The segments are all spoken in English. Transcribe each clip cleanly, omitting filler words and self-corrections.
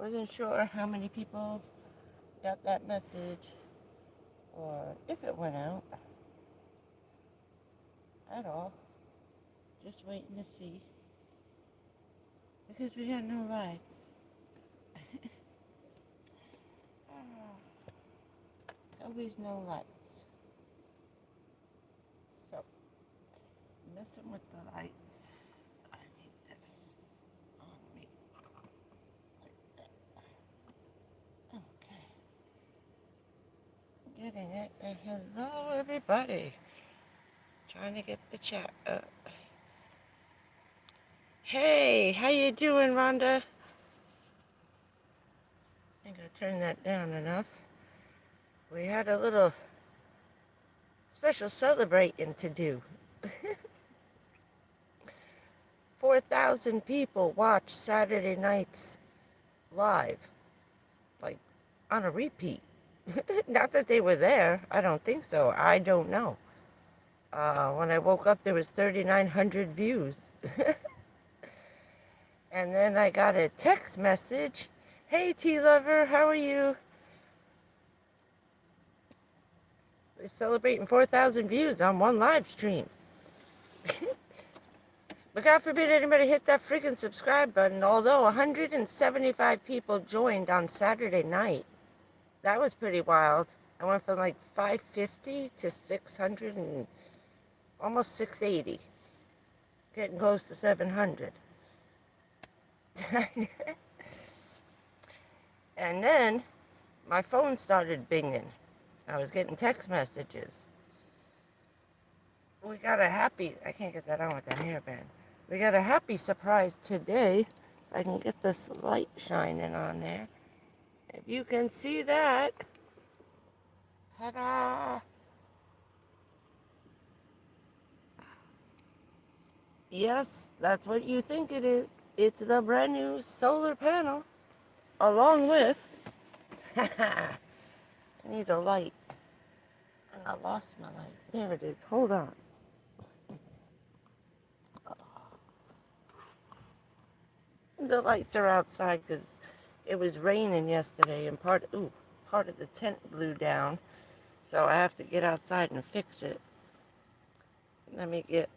Wasn't sure how many people got that message or if it went out at all. Just waiting to see because we had no lights. Always no lights. So, messing with the lights. I need this on me. Like that. Okay. Getting it. And hello, everybody. Trying to get the chat up. Hey, how you doing, Rhonda? I think I turned that down enough. We had a little special celebrating to do. 4,000 people watched Saturday nights live, like on a repeat. Not that they were there. I don't think so. I don't know. When I woke up, there was 3,900 views. And then I got a text message. Hey, T-Lover, how are you? We're celebrating 4,000 views on one live stream. But God forbid anybody hit that freaking subscribe button, although 175 people joined on Saturday night. That was pretty wild. I went from like 550 to 600 and almost 680. Getting close to 700. And then my phone started binging. I was getting text messages. We got a happy, I can't get that on with that hairband. We got a happy surprise today. I can get this light shining on there. If you can see that. Ta-da! Yes, that's what you think it is. It's the brand new solar panel. Along with, I need a light. And I lost my light. There it is. Hold on. The lights are outside because it was raining yesterday and part of the tent blew down. So I have to get outside and fix it. Let me get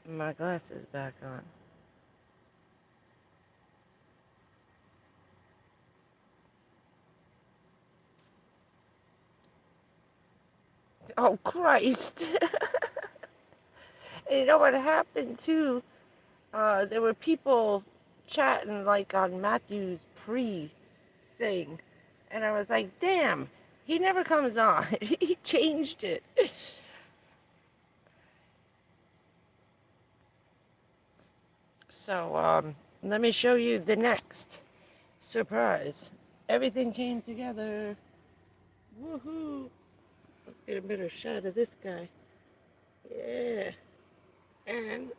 my glasses back on. Oh, Christ. And you know what happened too? There were people chatting like on Matthew's pre-thing. And I was like, damn, he never comes on. He changed it. So, let me show you the next surprise. Everything came together. Woohoo! Let's get a better shot of this guy. Yeah. And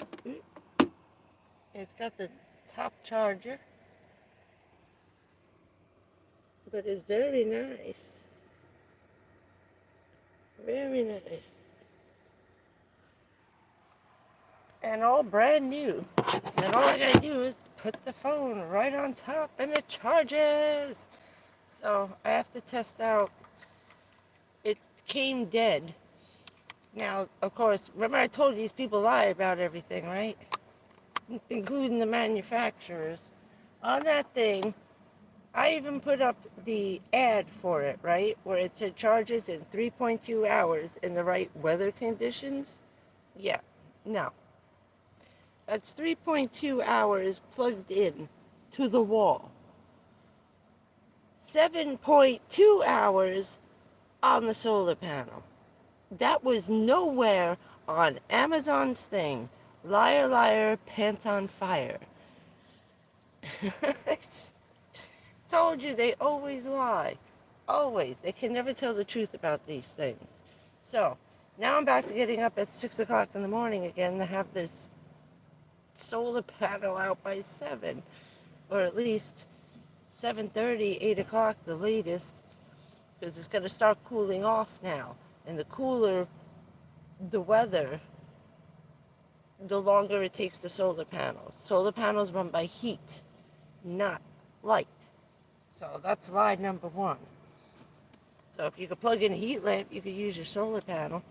it's got the top charger. But it's very nice. Very nice. And all brand new. And all I gotta do is put the phone right on top and it charges. So I have to test out. It came dead. Now, of course, remember I told you these people lie about everything, right? Including the manufacturers. On that thing, I even put up the ad for it, right? Where it said charges in 3.2 hours in the right weather conditions. Yeah, no. That's 3.2 hours plugged in to the wall. 7.2 hours on the solar panel. That was nowhere on Amazon's thing. Liar, liar, pants on fire. Told you they always lie. Always. They can never tell the truth about these things. So, now I'm back to getting up at 6 o'clock in the morning again to have this solar panel out by 7. Or at least 7:30, 8 o'clock the latest. Because it's going to start cooling off now. And the cooler the weather, the longer it takes the solar panels. Solar panels run by heat. not light. So that's lie number one. So if you could plug in a heat lamp, you could use your solar panel.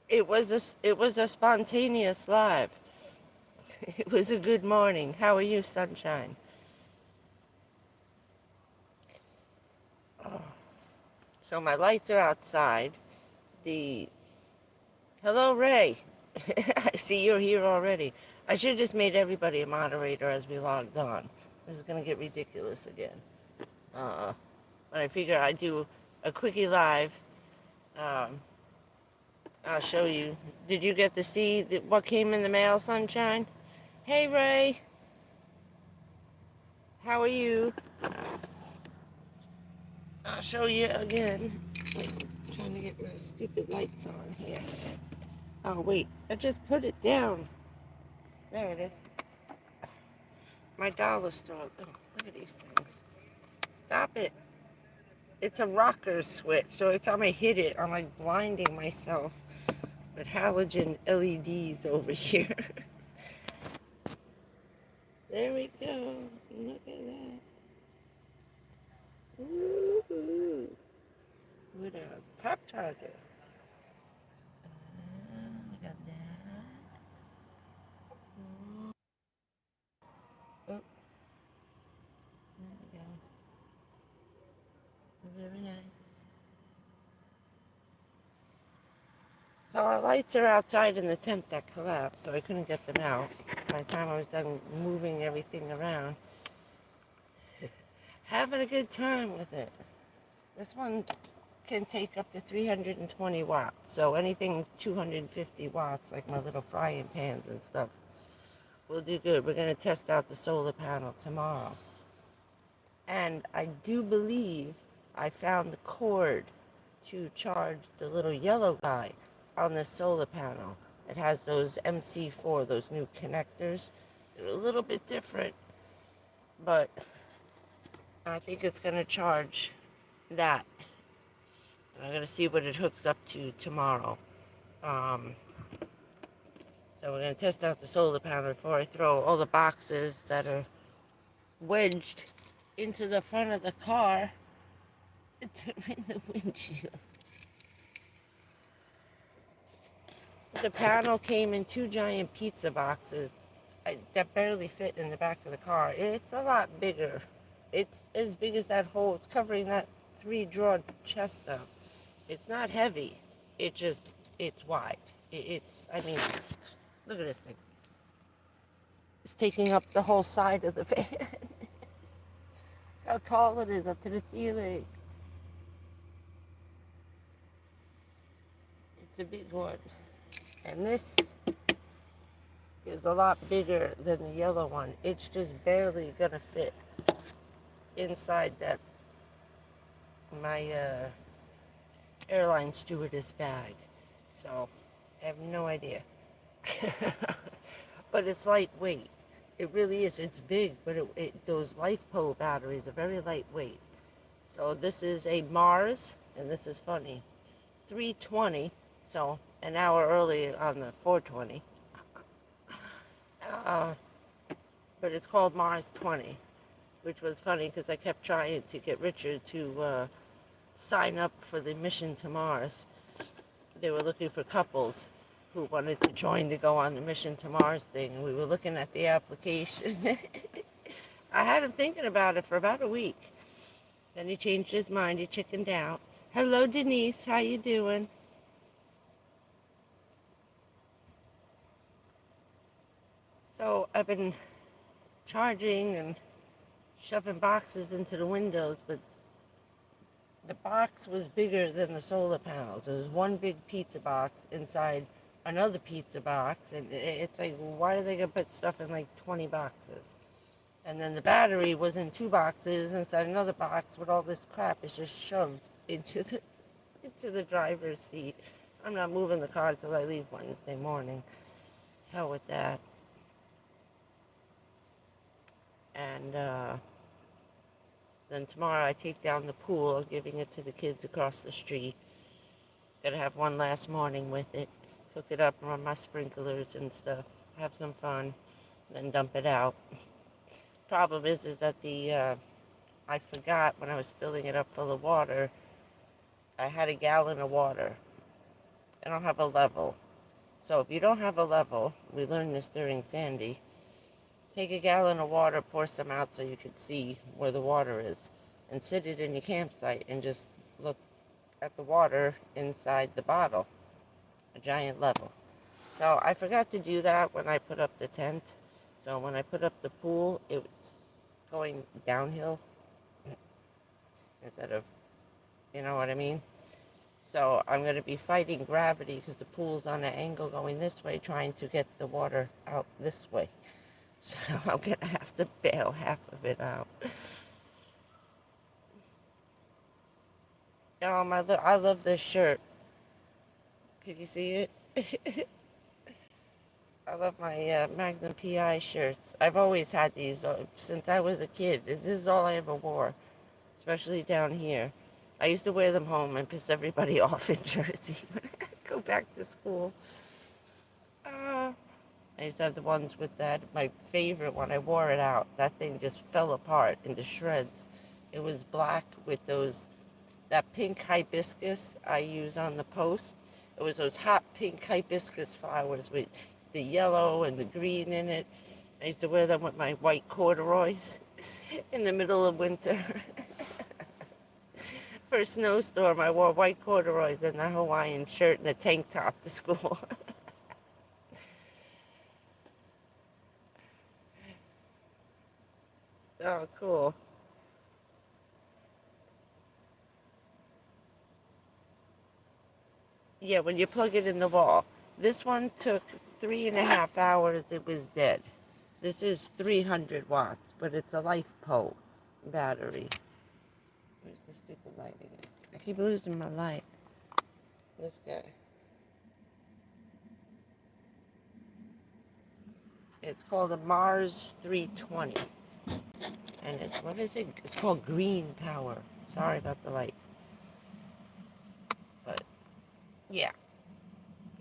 It was a spontaneous live. It was a good morning. How are you, sunshine? Oh. So my lights are outside. The Hello, Ray. I see you're here already. I should have just made everybody a moderator as we logged on. This is gonna get ridiculous again. Uh, but I figure I'd do a quickie live. Um, I'll show you. Did you get to see what came in the mail, sunshine? Hey, Ray. How are you? I'll show you again. Wait, I'm trying to get my stupid lights on here. Oh, wait. I just put it down. There it is. My dollar store. Oh, look at these things. Stop it. It's a rocker switch, so every time I hit it, I'm like blinding myself with halogen LEDs over here. There we go. Look at that. Woo-hoo. With a top charger. We got that. Oh, there we go. Very nice. So our lights are outside in the tent that collapsed, so I couldn't get them out. By the time I was done moving everything around, having a good time with it. This one can take up to 320 watts, so anything 250 watts, like my little frying pans and stuff, will do good. We're going to test out the solar panel tomorrow. And I do believe I found the cord to charge the little yellow guy on the solar panel. It has those MC4, those new connectors. They're a little bit different, but I think it's going to charge that. And I'm going to see what it hooks up to tomorrow. So we're going to test out the solar panel before I throw all the boxes that are wedged into the front of the car to in the windshield. The panel came in 2 giant pizza boxes that barely fit in the back of the car. It's a lot bigger. It's as big as that hole. It's covering that 3-drawer chest up. It's not heavy. It's wide. I mean, look at this thing. It's taking up the whole side of the van. How tall it is up to the ceiling. It's a big one. And this is a lot bigger than the yellow one. It's just barely gonna fit inside my airline stewardess bag. So I have no idea. But it's lightweight. It really is. It's big, but those LifePo batteries are very lightweight. So this is a Mars, and this is funny, 320, so an hour early on the 420. But it's called Mars 20, which was funny because I kept trying to get Richard to sign up for the mission to Mars. They were looking for couples who wanted to join to go on the mission to Mars thing, and we were looking at the application. I had him thinking about it for about a week. Then he changed his mind. He chickened out. Hello, Denise. How you doing? So I've been charging and shoving boxes into the windows, but the box was bigger than the solar panels. There was one big pizza box inside another pizza box, and it's like, why are they gonna put stuff in like 20 boxes? And then the battery was in 2 boxes inside another box with all this crap. It's just shoved into the driver's seat. I'm not moving the car till I leave Wednesday morning. Hell with that. And then tomorrow I take down the pool, giving it to the kids across the street. Gotta have one last morning with it. Hook it up, run my sprinklers and stuff. Have some fun. then dump it out. Problem is that I forgot when I was filling it up full of water, I had a gallon of water. I don't have a level. So if you don't have a level, we learned this during Sandy, take a gallon of water, pour some out so you can see where the water is, and sit it in your campsite and just look at the water inside the bottle, a giant level. So I forgot to do that when I put up the tent. So when I put up the pool, it was going downhill instead of, you know what I mean? So I'm going to be fighting gravity because the pool's on an angle going this way, trying to get the water out this way. So I'm going to have to bail half of it out. Oh, I love this shirt. Can you see it? I love my Magnum PI shirts. I've always had these since I was a kid. This is all I ever wore, especially down here. I used to wear them home and piss everybody off in Jersey when I go back to school. I used to have the ones with that. My favorite one, I wore it out. That thing just fell apart into shreds. It was black with that pink hibiscus I use on the post. It was those hot pink hibiscus flowers with the yellow and the green in it. I used to wear them with my white corduroys in the middle of winter. For a snowstorm, I wore white corduroys and a Hawaiian shirt and a tank top to school. Oh, cool. Yeah, when you plug it in the wall. This one took 3.5 hours. It was dead. This is 300 watts, but it's a LifePo battery. Where's the stupid light again? I keep losing my light. This guy. It's called a Mars 320. And it's, what is it? It's called green power. Sorry about the light. But, yeah.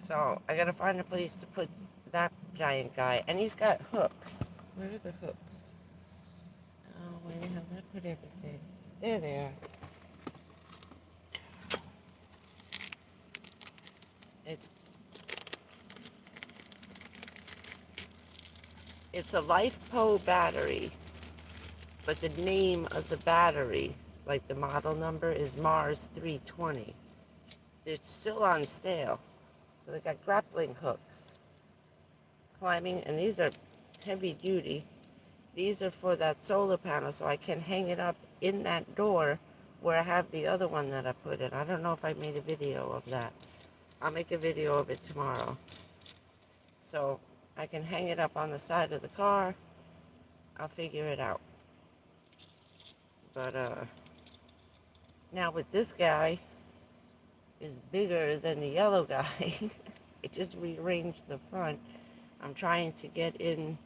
So, I gotta find a place to put that giant guy. And he's got hooks. Where are the hooks? Oh, where the hell did I put everything? There they are. It's a LifePo battery, but the name of the battery, like the model number, is Mars 320. They're still on sale. So they got grappling hooks. Climbing, and these are heavy duty. These are for that solar panel, so I can hang it up in that door where I have the other one that I put in. I don't know if I made a video of that. I'll make a video of it tomorrow. So I can hang it up on the side of the car. I'll figure it out. But now with this guy is bigger than the yellow guy. It just rearranged the front. I'm trying to get in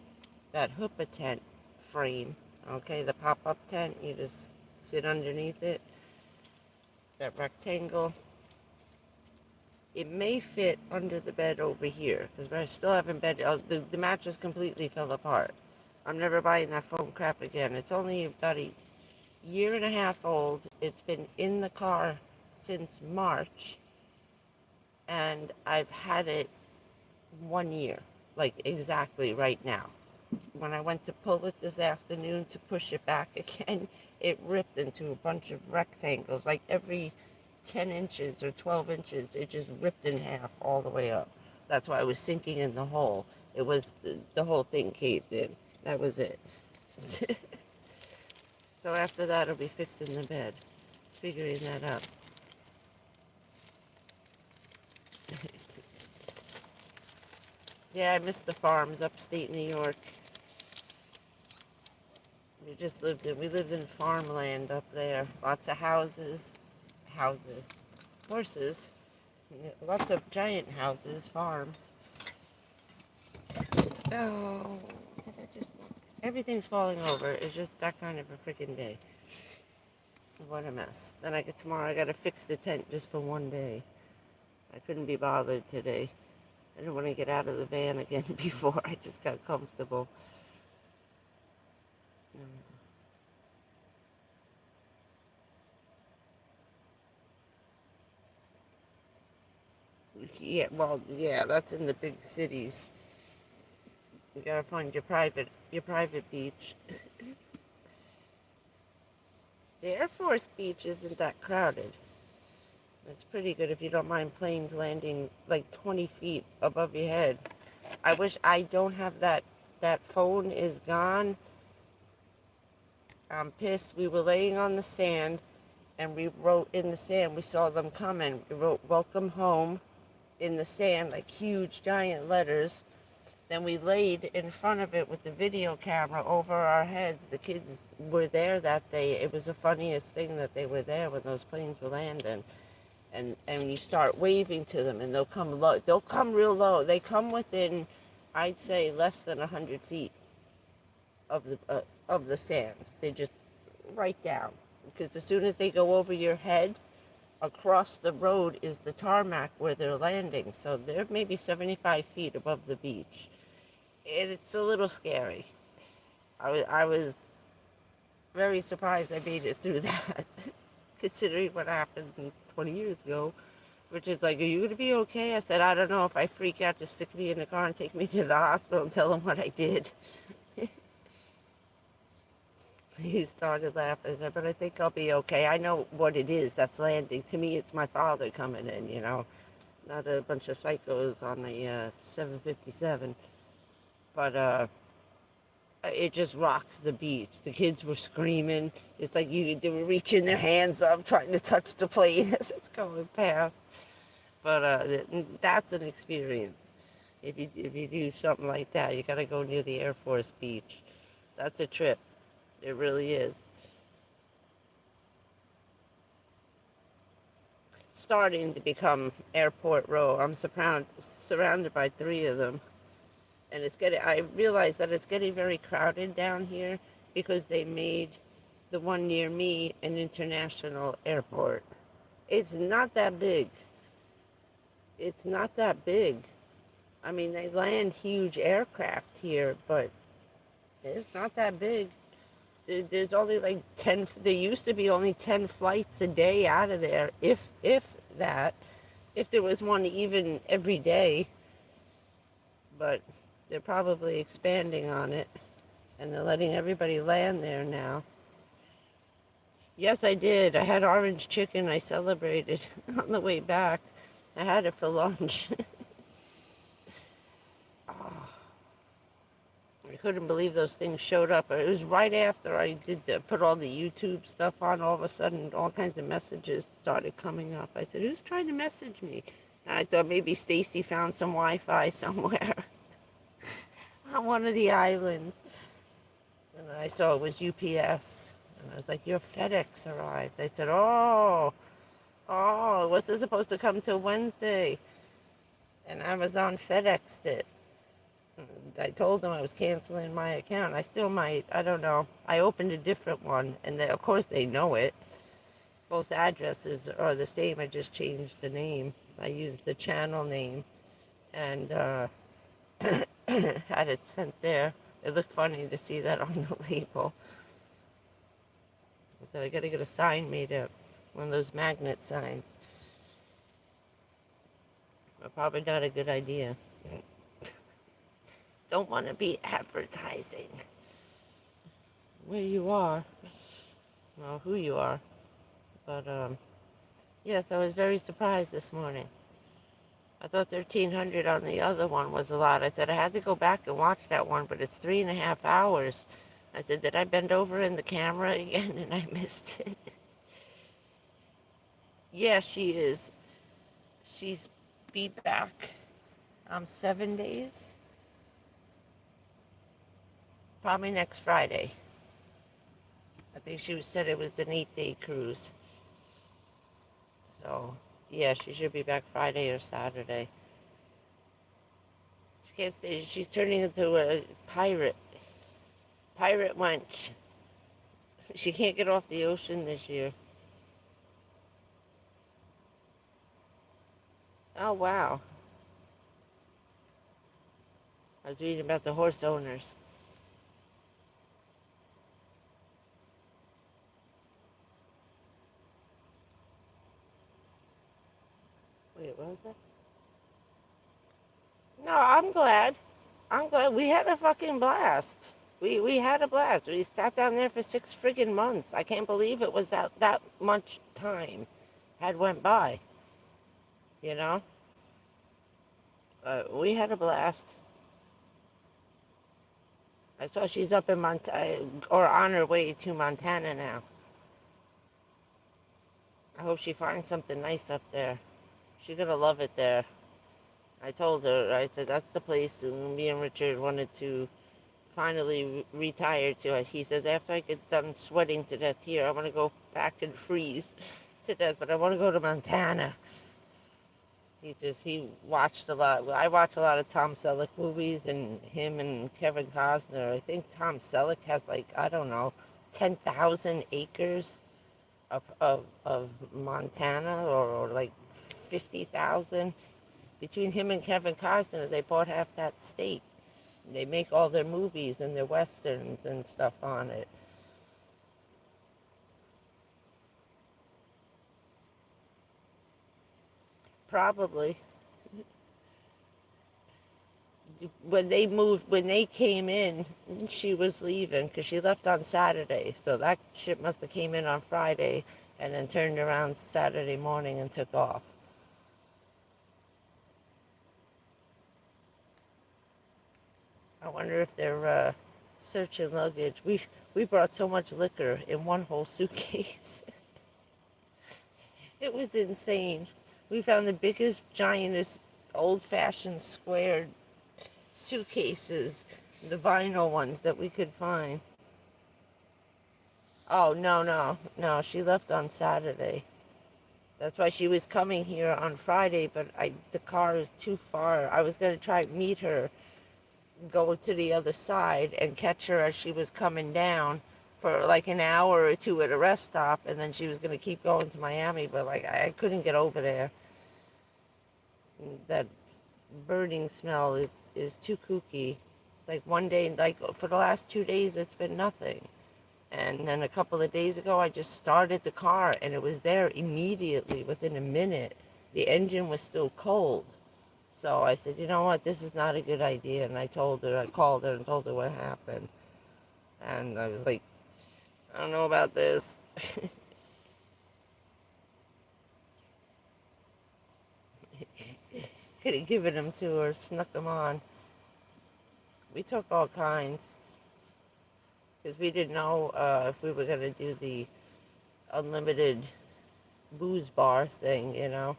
that hoopah tent frame. Okay, the pop-up tent, you just sit underneath it. That rectangle. It may fit under the bed over here, because I still haven't the mattress completely fell apart. I'm never buying that foam crap again. It's only about a year and a half old. It's been in the car since March, and I've had it 1 year, like exactly right now. When I went to pull it this afternoon to push it back again, it ripped into a bunch of rectangles, like every 10 inches or 12 inches, it just ripped in half all the way up. That's why I was sinking in the hole. It was, the whole thing caved in. That was it. So after that, I'll be fixing the bed, figuring that out. Yeah, I miss the farms upstate New York. We lived in farmland up there. Lots of houses, horses, lots of giant houses, farms. Oh, everything's falling over. It's just that kind of a freaking day. What a mess. Then tomorrow I gotta fix the tent just for one day. I couldn't be bothered today. I didn't want to get out of the van again before I just got comfortable. Yeah, well, yeah, that's in the big cities. You gotta find your private beach. The Air Force beach isn't that crowded. It's pretty good if you don't mind planes landing like 20 feet above your head. I wish I don't have that. That phone is gone. I'm pissed. We were laying on the sand and we wrote in the sand, we saw them coming. We wrote welcome home in the sand, like huge giant letters. Then we laid in front of it with the video camera over our heads. The kids were there that day. It was the funniest thing that they were there when those planes were landing. And you start waving to them, and they'll come low. They'll come real low. They come within, I'd say, less than 100 feet of the sand. They just right down, because as soon as they go over your head, across the road is the tarmac where they're landing. So they're maybe 75 feet above the beach. It's a little scary. I was very surprised I made it through that, considering what happened 20 years ago. Which is like, are you going to be okay? I said, I don't know. If I freak out, just stick me in the car and take me to the hospital and tell them what I did. He started laughing. I said, but I think I'll be okay. I know what it is that's landing. To me, it's my father coming in, not a bunch of psychos on the 757. But it just rocks the beach. The kids were screaming. It's like they were reaching their hands up, trying to touch the plane as it's going past. But that's an experience. If you do something like that, you got to go near the Air Force beach. That's a trip. It really is. Starting to become Airport Row. I'm surrounded by 3 of them. And I realize that it's getting very crowded down here because they made the one near me an international airport. It's not that big. It's not that big. I mean, they land huge aircraft here, but it's not that big. There's only like 10, there used to be only 10 flights a day out of there, if that, if there was one even every day. But they're probably expanding on it, and they're letting everybody land there now. Yes, I did. I had orange chicken. I celebrated on the way back. I had it for lunch. Oh, I couldn't believe those things showed up. It was right after I put all the YouTube stuff on. All of a sudden, all kinds of messages started coming up. I said, who's trying to message me? And I thought maybe Stacy found some Wi-Fi somewhere on one of the islands. And I saw it was UPS. And I was like, your FedEx arrived. I said, oh, was this supposed to come till Wednesday? And Amazon FedExed it. I told them I was canceling my account. I still might. I don't know. I opened a different one, and of course they know it. Both addresses are the same. I just changed the name. I used the channel name, and had it sent there. It looked funny to see that on the label. I said, I gotta get a sign made up, one of those magnet signs. But probably not a good idea. Don't want to be advertising where you are, or who you are. But yes, I was very surprised this morning. I thought 1,300 on the other one was a lot. I said I had to go back and watch that one, but it's 3.5 hours. I said, did I bend over in the camera again and I missed it? Yeah, she is. She's be back 7 days. Probably next Friday. I think she said it was an 8-day cruise. So, yeah, she should be back Friday or Saturday. She can't stay. She's turning into a pirate. Pirate wench. She can't get off the ocean this year. Oh, wow. I was reading about the horse owners. Wait, what was that? No, I'm glad. I'm glad we had a fucking blast. We had a blast. We sat down there for 6 friggin' months. I can't believe it was that much time had went by. You know, we had a blast. I saw she's up in Montana or on her way to Montana now. I hope she finds something nice up there. She's gonna love it there. I told her. I said that's the place me and Richard wanted to finally retire to. He says after I get done sweating to death here, I want to go back and freeze to death, but I want to go to Montana. He watched a lot. I watch a lot of Tom Selleck movies, and him and Kevin Costner. I think Tom Selleck has like, I don't know, 10,000 acres of Montana, or like 50,000. Between him and Kevin Costner, they bought half that state. They make all their movies and their westerns and stuff on it. Probably. When they came in, she was leaving because she left on Saturday. So that ship must have came in on Friday and then turned around Saturday morning and took off. I wonder if they're searching luggage. We brought so much liquor in one whole suitcase. It was insane. We found the biggest, giantest, old-fashioned square suitcases, the vinyl ones that we could find. Oh, no, no, no. She left on Saturday. That's why she was coming here on Friday, but the car is too far. I was going to try to meet her, go to the other side, and catch her as she was coming down for like an hour or two at a rest stop, and then she was going to keep going to Miami, but like I couldn't get over there. That burning smell is too kooky. It's like one day, like for the last 2 days, it's been nothing. And then a couple of days ago, I just started the car and it was there immediately within a minute. The engine was still cold. So I said, you know what, this is not a good idea. And I called her and told her what happened. And I was like, I don't know about this. Could have given them to her, snuck them on. We took all kinds because we didn't know if we were going to do the unlimited booze bar thing, you know.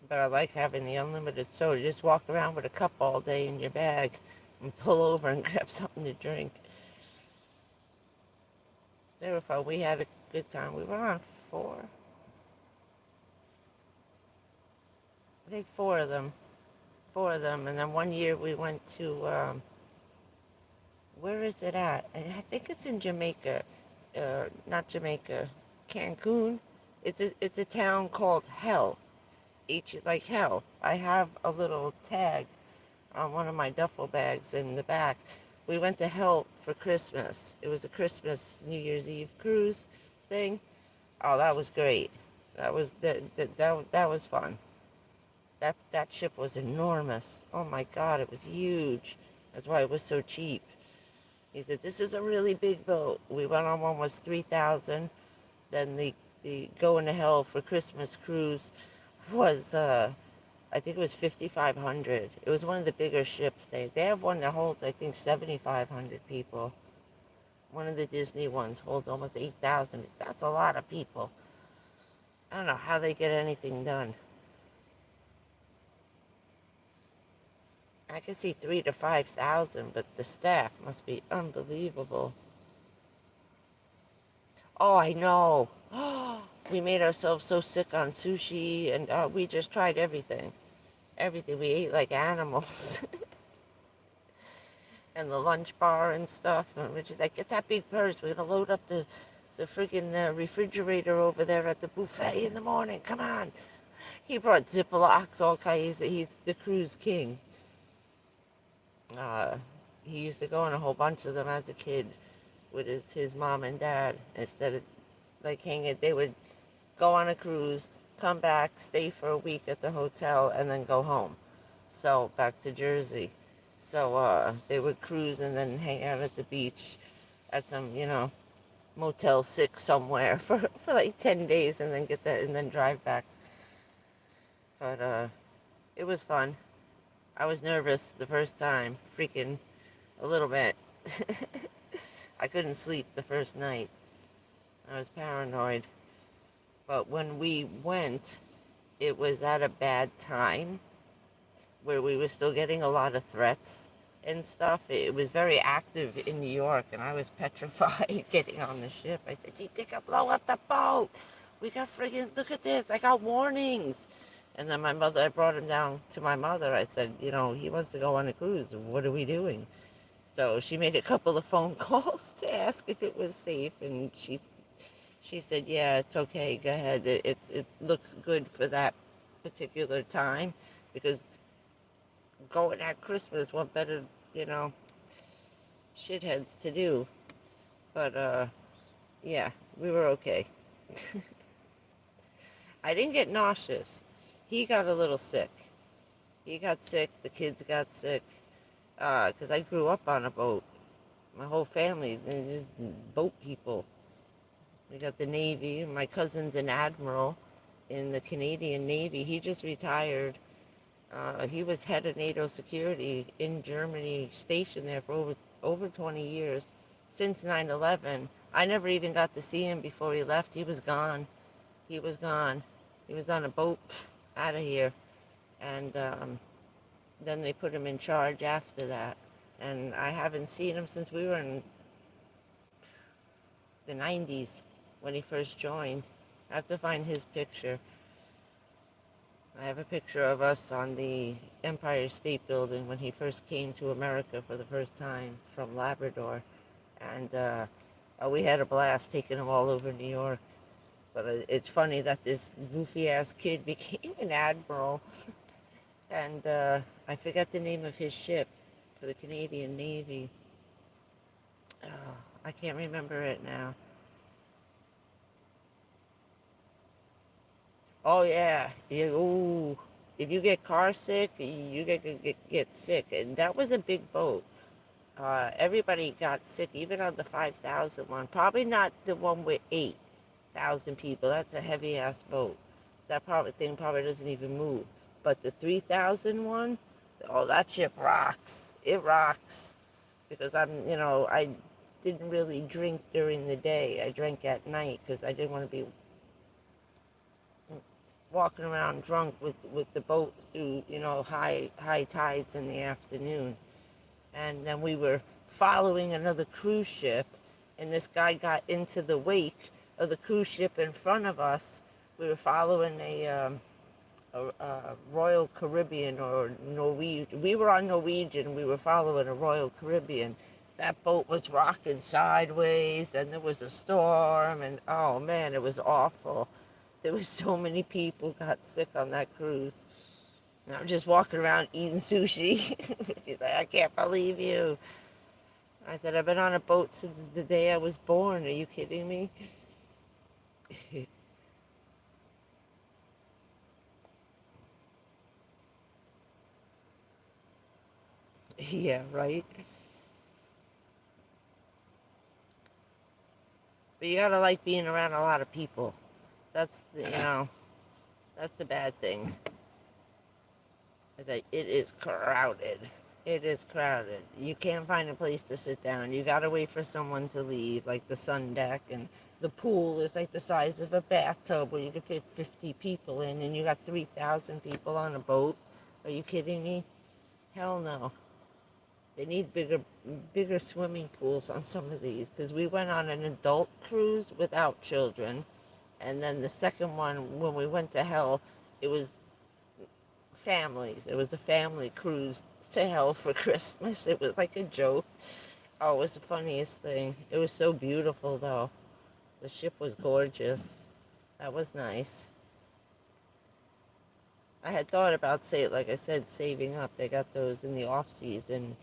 But I like having the unlimited soda. Just walk around with a cup all day in your bag and pull over and grab something to drink. They were fun. We had a good time. We were on four. I think four of them. Four of them. And then one year we went to, where is it at? I think it's in Jamaica. Not Jamaica. Cancun. It's a town called Hell. Like hell. I have a little tag on one of my duffel bags in the back. We went to Hell for Christmas. It was a Christmas New Year's Eve cruise thing. Oh, that was great. That was fun. That ship was enormous. Oh my God, it was huge. That's why it was so cheap. He said, "This is a really big boat." We went on one was 3,000. Then the going to Hell for Christmas cruise was I think it was 5,500. It was one of the bigger ships. They have one that holds I think 7,500 people. One of the Disney ones holds almost 8,000. That's a lot of people. I don't know how they get anything done. I could see 3 to 5,000, but the staff must be unbelievable. Oh, I know. We made ourselves so sick on sushi, and we just tried everything. Everything. We ate like animals. And the lunch bar and stuff. And we're just like, get that big purse. We're going to load up the friggin' refrigerator over there at the buffet in the morning. Come on. He brought Ziplocs, all kinds. He's the cruise king. Uh, he used to go on a whole bunch of them as a kid with his mom and dad. Instead of like hanging, they would go on a cruise, come back, stay for a week at the hotel, and then go home. So back to Jersey. So they would cruise and then hang out at the beach at some, Motel 6 somewhere for like 10 days and then get that and then drive back. But it was fun. I was nervous the first time, freaking a little bit. I couldn't sleep the first night. I was paranoid. But when we went, it was at a bad time where we were still getting a lot of threats and stuff. It was very active in New York, and I was petrified getting on the ship. I said, "You think I'll blow up the boat? We got friggin', look at this. I got warnings." And then I brought him down to my mother. I said, he wants to go on a cruise. What are we doing? So she made a couple of phone calls to ask if it was safe, and she said, "Yeah, it's okay. Go ahead. It looks good for that particular time, because going at Christmas, what better, you know, shitheads to do." But yeah, we were okay. I didn't get nauseous. He got a little sick. He got sick. The kids got sick. Because I grew up on a boat. My whole family, they're just boat people. We got the Navy. My cousin's an admiral in the Canadian Navy. He just retired. He was head of NATO security in Germany, stationed there for over 20 years, since 9/11. I never even got to see him before he left. He was gone. He was gone. He was on a boat out of here. And then they put him in charge after that. And I haven't seen him since we were in the 90s when he first joined. I have to find his picture. I have a picture of us on the Empire State Building when he first came to America for the first time from Labrador. And we had a blast taking him all over New York. But it's funny that this goofy-ass kid became an admiral. And I forgot the name of his ship for the Canadian Navy. Oh, I can't remember it now. Oh yeah, ooh. If you get car sick, you get sick, and that was a big boat. Everybody got sick, even on the 5,000 one. Probably not the one with 8,000 people. That's a heavy ass boat. That thing probably doesn't even move. But the 3,000 one, oh, that ship rocks. It rocks. Because I didn't really drink during the day. I drank at night because I didn't want to be walking around drunk with the boat through, high tides in the afternoon. And then we were following another cruise ship, and this guy got into the wake of the cruise ship in front of us. We were following a Royal Caribbean or Norwegian. We were on Norwegian. We were following a Royal Caribbean. That boat was rocking sideways, and there was a storm, and oh man, it was awful. There was so many people got sick on that cruise. And I'm just walking around eating sushi. She's like, "I can't believe you." I said, "I've been on a boat since the day I was born. Are you kidding me?" Yeah, right. But you gotta like being around a lot of people. That's that's the bad thing. Is that it is crowded. It is crowded. You can't find a place to sit down. You gotta wait for someone to leave, like the sun deck, and the pool is like the size of a bathtub where you can fit 50 people in, and you got 3,000 people on a boat. Are you kidding me? Hell no. They need bigger swimming pools on some of these, because we went on an adult cruise without children, and then the second one, when we went to hell, it was families. It was a family cruise to hell for Christmas. It was like a joke. Oh, it was the funniest thing. It was so beautiful, though. The ship was gorgeous. That was nice. I had thought about, like I said, saving up. They got those in the off season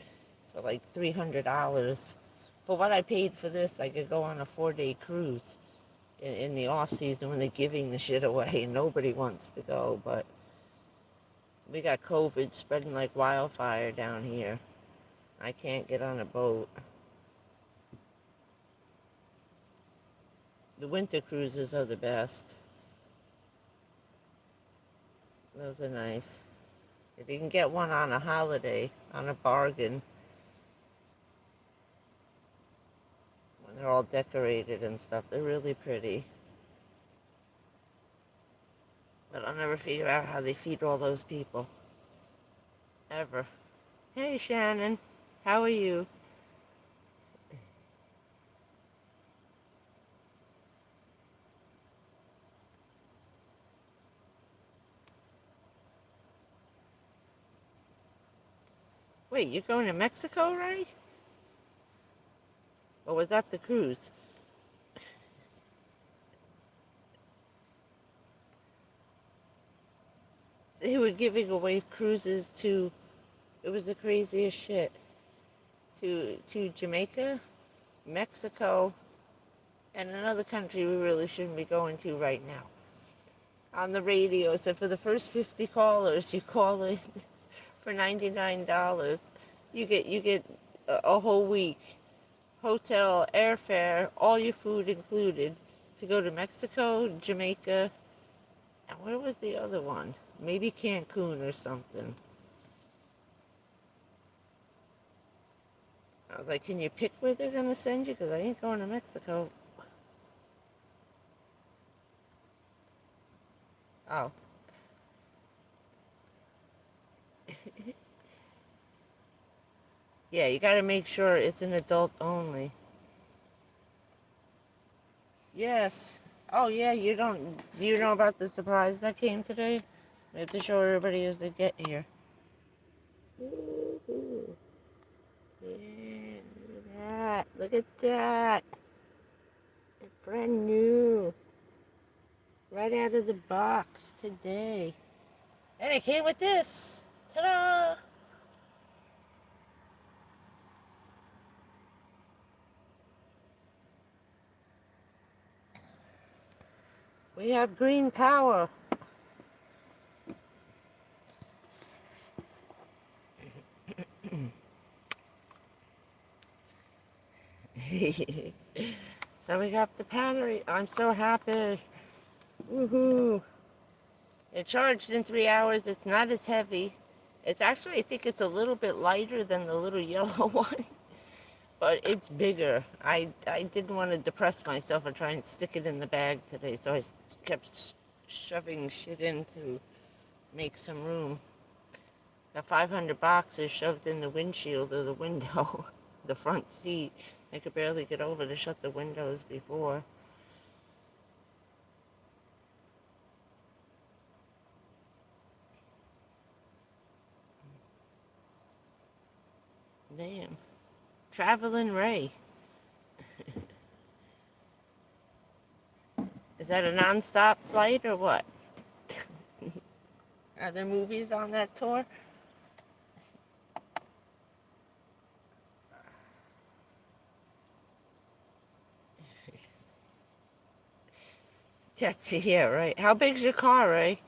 for like $300. For what I paid for this, I could go on a 4-day cruise in the off season when they're giving the shit away and nobody wants to go. But we got COVID spreading like wildfire down here. I can't get on a boat. The winter cruises are the best. Those are nice. If you can get one on a holiday, on a bargain, when they're all decorated and stuff, they're really pretty. But I'll never figure out how they feed all those people. Ever. Hey, Shannon. How are you? Wait, you're going to Mexico, right? Or was that the cruise? They were giving away cruises to, it was the craziest shit, to Jamaica, Mexico, and another country we really shouldn't be going to right now. On the radio, so for the first 50 callers, you call in for $99. You get a whole week, hotel, airfare, all your food included, to go to Mexico, Jamaica, and where was the other one? Maybe Cancun or something. I was like, can you pick where they're going to send you? Because I ain't going to Mexico. Oh. Yeah, you got to make sure it's an adult only. Yes. Oh, yeah, do you know about the surprise that came today? We have to show everybody as they get here. Ooh. Yeah, look at that. Look at that. It's brand new. Right out of the box today. And it came with this. Ta-da! We have green power. So we got the battery. I'm so happy. Woohoo. It charged in 3 hours. It's not as heavy. It's actually, I think it's a little bit lighter than the little yellow one. But it's bigger. I didn't want to depress myself and try and stick it in the bag today. So I kept shoving shit in to make some room. Got 500 boxes shoved in the windshield of the window, the front seat. I could barely get over to shut the windows before. Damn. Traveling Ray. Is that a non-stop flight or what? Are there movies on that tour? Yeah, right. How big's your car, Ray?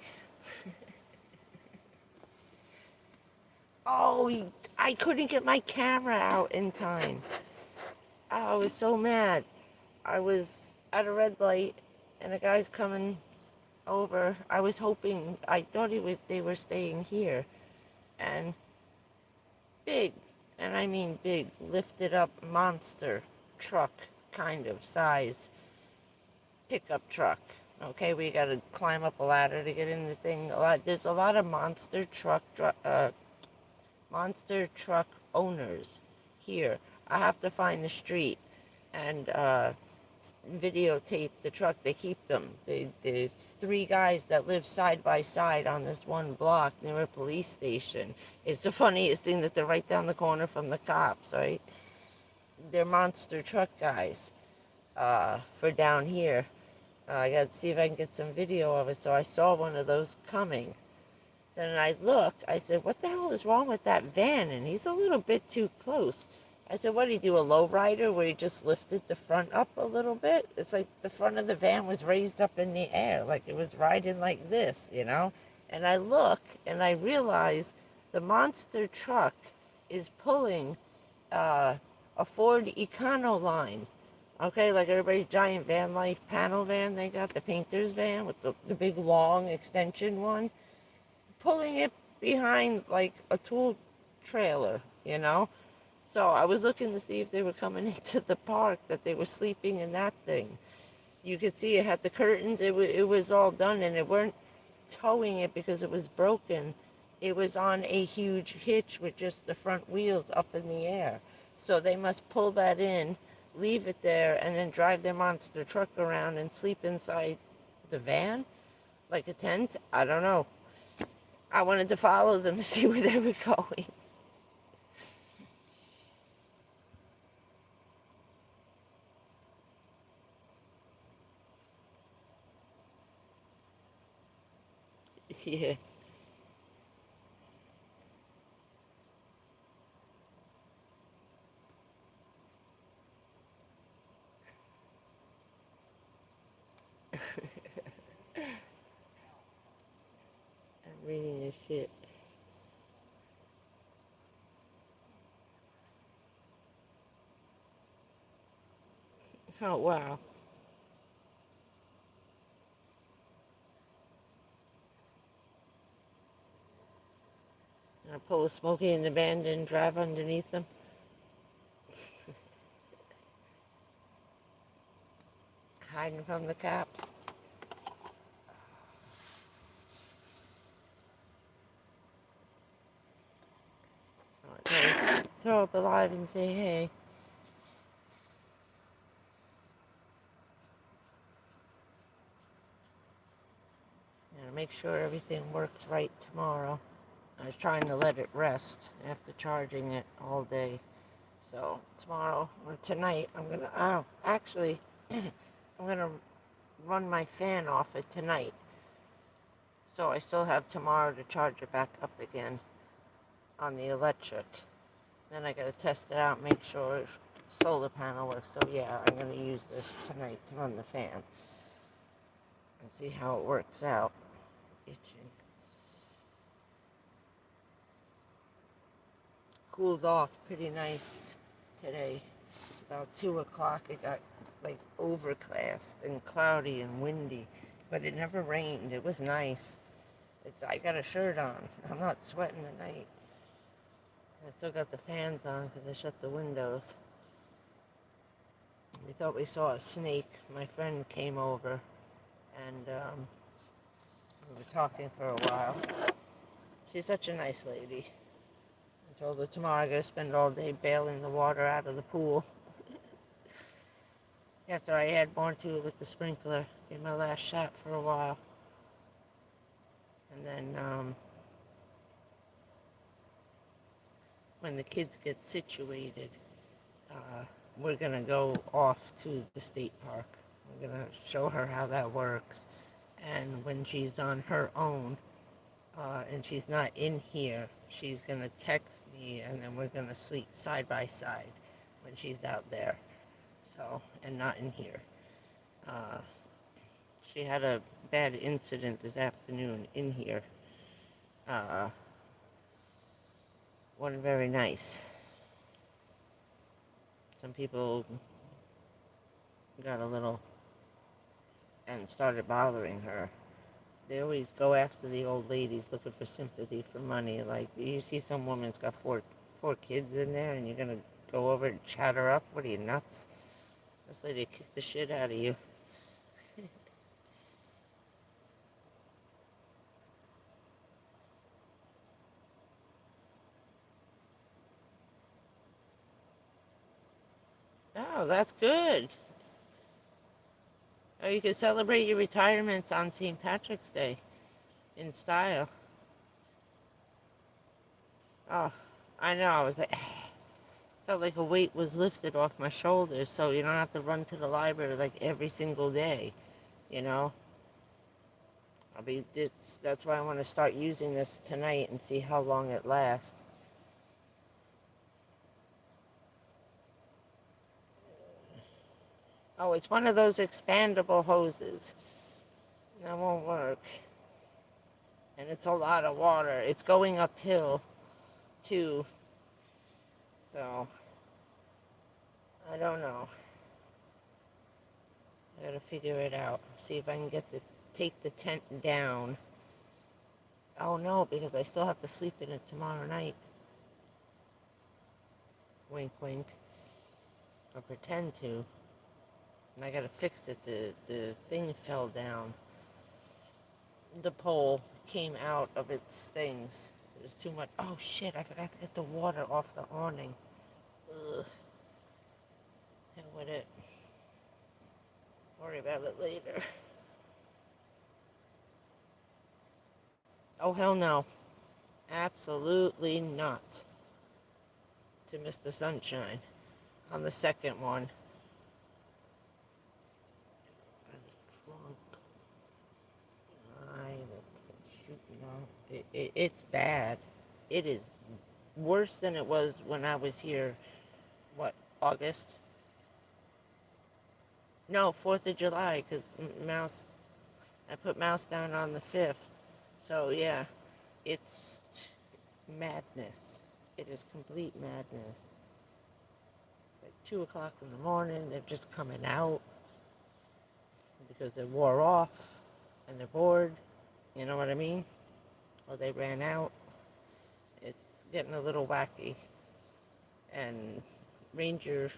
Oh, I couldn't get my camera out in time. Oh, I was so mad. I was at a red light, and a guy's coming over. I thought they were staying here, and big, and I mean big, lifted up monster truck kind of size pickup truck. Okay, we got to climb up a ladder to get in the thing. There's a lot of monster truck owners here. I have to find the street and videotape the truck. They keep them. There's 3 guys that live side by side on this one block near a police station. It's the funniest thing that they're right down the corner from the cops, right? They're monster truck guys for down here. I got to see if I can get some video of it. So I saw one of those coming. So then I look, I said, what the hell is wrong with that van? And he's a little bit too close. I said, what did he do, a low rider where he just lifted the front up a little bit? It's like the front of the van was raised up in the air, like it was riding like this, you know? And I look and I realize the monster truck is pulling a Ford Econoline. Okay, like everybody's giant van life panel van they got, the painter's van with the big long extension one, pulling it behind like a tool trailer, you know? So I was looking to see if they were coming into the park, that they were sleeping in that thing. You could see it had the curtains, it was all done, and it weren't towing it because it was broken. It was on a huge hitch with just the front wheels up in the air. So they must pull that in, leave it there, and then drive their monster truck around and sleep inside the van like a tent. I don't know. I wanted to follow them to see where they were going. Yeah. I'm reading this shit. Oh, wow. I pull a Smokey in the band and drive underneath them. Hiding from the cops. So I throw up alive and say, hey. Make sure everything works right tomorrow. I was trying to let it rest after charging it all day. So tomorrow or tonight, actually, I'm gonna run my fan off it tonight. So I still have tomorrow to charge it back up again on the electric. Then I gotta test it out, make sure solar panel works. So yeah, I'm gonna use this tonight to run the fan and see how it works out. Itching. Cooled off pretty nice today. About 2 o'clock it got like overcast and cloudy and windy, but it never rained. It was nice. I got a shirt on. I'm not sweating tonight. I still got the fans on because I shut the windows. We thought we saw a snake. My friend came over and we were talking for a while. She's such a nice lady. I told her tomorrow I gotta spend all day bailing the water out of the pool. After I add more to it with the sprinkler. Be my last shot for a while. And then when the kids get situated, we're gonna go off to the state park. I'm gonna show her how that works. And when she's on her own, and she's not in here, she's gonna text me, and then we're gonna sleep side by side when she's out there. So, and not in here. She had a bad incident this afternoon in here. Wasn't very nice. Some people got a little and started bothering her. They always go after the old ladies looking for sympathy, for money. Like, you see some woman's got four kids in there and you're gonna go over and chat her up? What are you, nuts? This lady kicked the shit out of you. Oh, that's good. Oh, you can celebrate your retirement on St. Patrick's Day in style. Oh, I know. I was like, felt like a weight was lifted off my shoulders, so you don't have to run to the library like every single day, you know? That's why I want to start using this tonight and see how long it lasts. Oh, it's one of those expandable hoses. That won't work. And it's a lot of water. It's going uphill, too. So, I don't know. I gotta figure it out. See if I can take the tent down. Oh no, because I still have to sleep in it tomorrow night. Wink, wink. Or pretend to. And I gotta fix it. The thing fell down. The pole came out of its things. It was too much. Oh shit, I forgot to get the water off the awning. Ugh. Hell with it. Worry about it later. Oh hell no. Absolutely not. To Mr. Sunshine. On the second one. It's bad. It is worse than it was when I was here, what, August? No, 4th of July, because I put Mouse down on the 5th. So, yeah, it's madness. It is complete madness. Like 2 o'clock in the morning, they're just coming out because they wore off and they're bored. You know what I mean? Or they ran out. It's getting a little wacky. And Ranger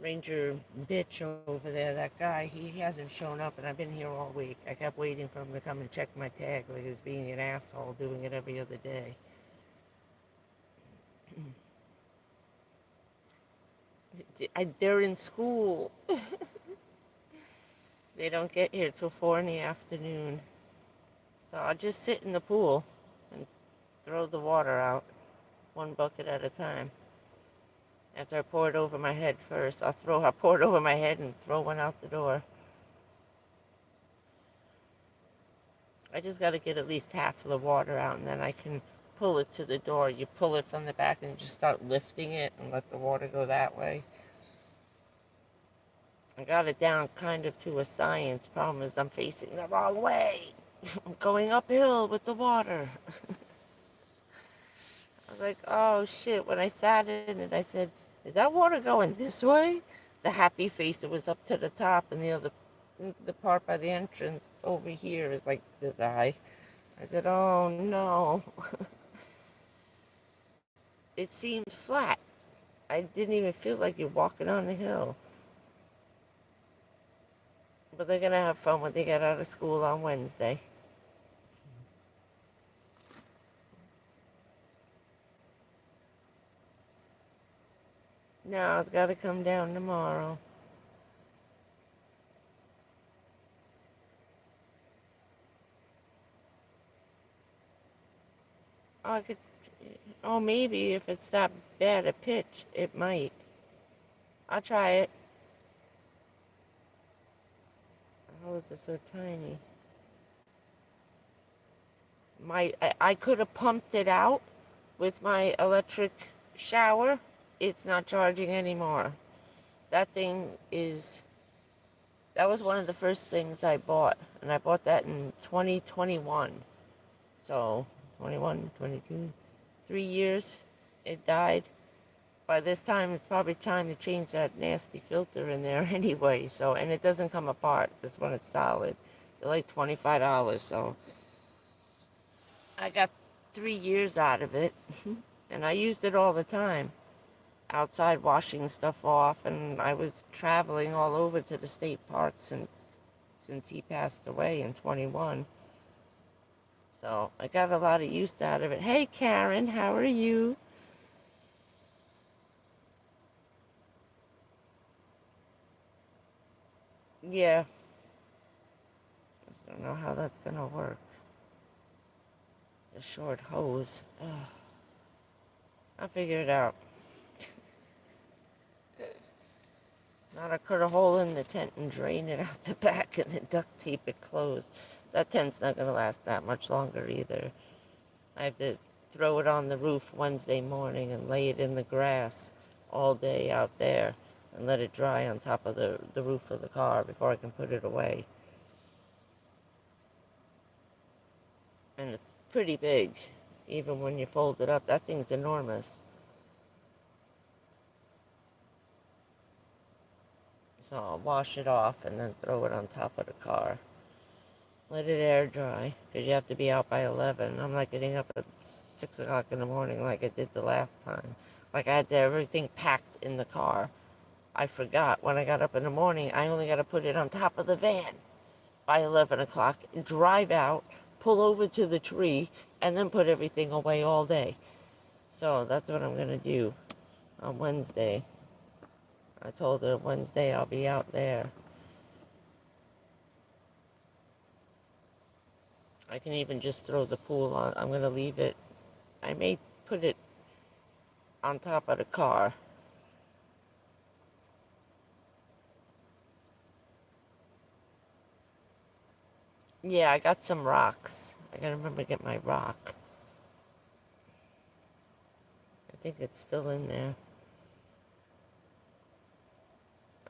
bitch over there, that guy, he hasn't shown up, and I've been here all week. I kept waiting for him to come and check my tag like he was being an asshole, doing it every other day. They're in school. They don't get here till 4 in the afternoon. So I'll just sit in the pool and throw the water out, one bucket at a time. After I pour it over my head first, I'll pour it over my head and throw one out the door. I just got to get at least half of the water out, and then I can pull it to the door. You pull it from the back and just start lifting it and let the water go that way. I got it down kind of to a science. Problem is I'm facing the wrong way. I'm going uphill with the water. I was like, oh shit. When I sat in it, I said, is that water going this way? The happy face, it was up to the top, and the part by the entrance over here is like this eye. I said, oh no. It seems flat. I didn't even feel like you're walking on a hill. But they're going to have fun when they get out of school on Wednesday. No, it's got to come down tomorrow. I could, oh, maybe if it's that bad a pitch, it might. I'll try it. How is it so tiny? I could have pumped it out with my electric shower. It's not charging anymore. That was one of the first things I bought, and I bought that in 2021. So 21, 22, 3 years it died. By this time, it's probably time to change that nasty filter in there anyway. So, and it doesn't come apart. This one is solid. They're like $25. So I got 3 years out of it, and I used it all the time. Outside washing stuff off, and I was traveling all over to the state park since he passed away in 21. So I got a lot of use out of it. Hey Karen, how are you? Yeah, I don't know how that's gonna work. The short hose. Ugh. I'll figure it out. Now I cut a hole in the tent and drain it out the back and then duct tape it closed. That tent's not going to last that much longer either. I have to throw it on the roof Wednesday morning and lay it in the grass all day out there and let it dry on top of the roof of the car before I can put it away. And it's pretty big. Even when you fold it up, that thing's enormous. So I'll wash it off and then throw it on top of the car. Let it air dry, because you have to be out by 11. I'm not getting up at 6 o'clock in the morning like I did the last time. Like I had to have everything packed in the car. I forgot when I got up in the morning, I only got to put it on top of the van by 11 o'clock, drive out, pull over to the tree, and then put everything away all day. So that's what I'm going to do on Wednesday. I told her Wednesday I'll be out there. I can even just throw the pool on. I'm going to leave it. I may put it on top of the car. Yeah, I got some rocks. I gotta remember to get my rock. I think it's still in there.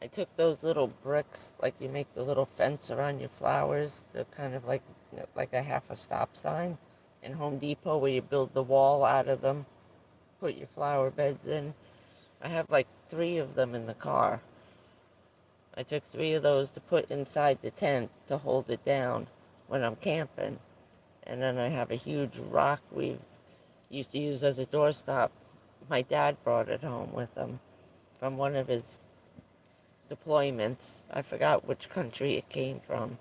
I took those little bricks, like you make the little fence around your flowers. They're kind of like a half a stop sign in Home Depot where you build the wall out of them, put your flower beds in. I have like 3 of them in the car. I took 3 of those to put inside the tent to hold it down when I'm camping. And then I have a huge rock we used to use as a doorstop. My dad brought it home with him from one of his deployments. I forgot which country it came from.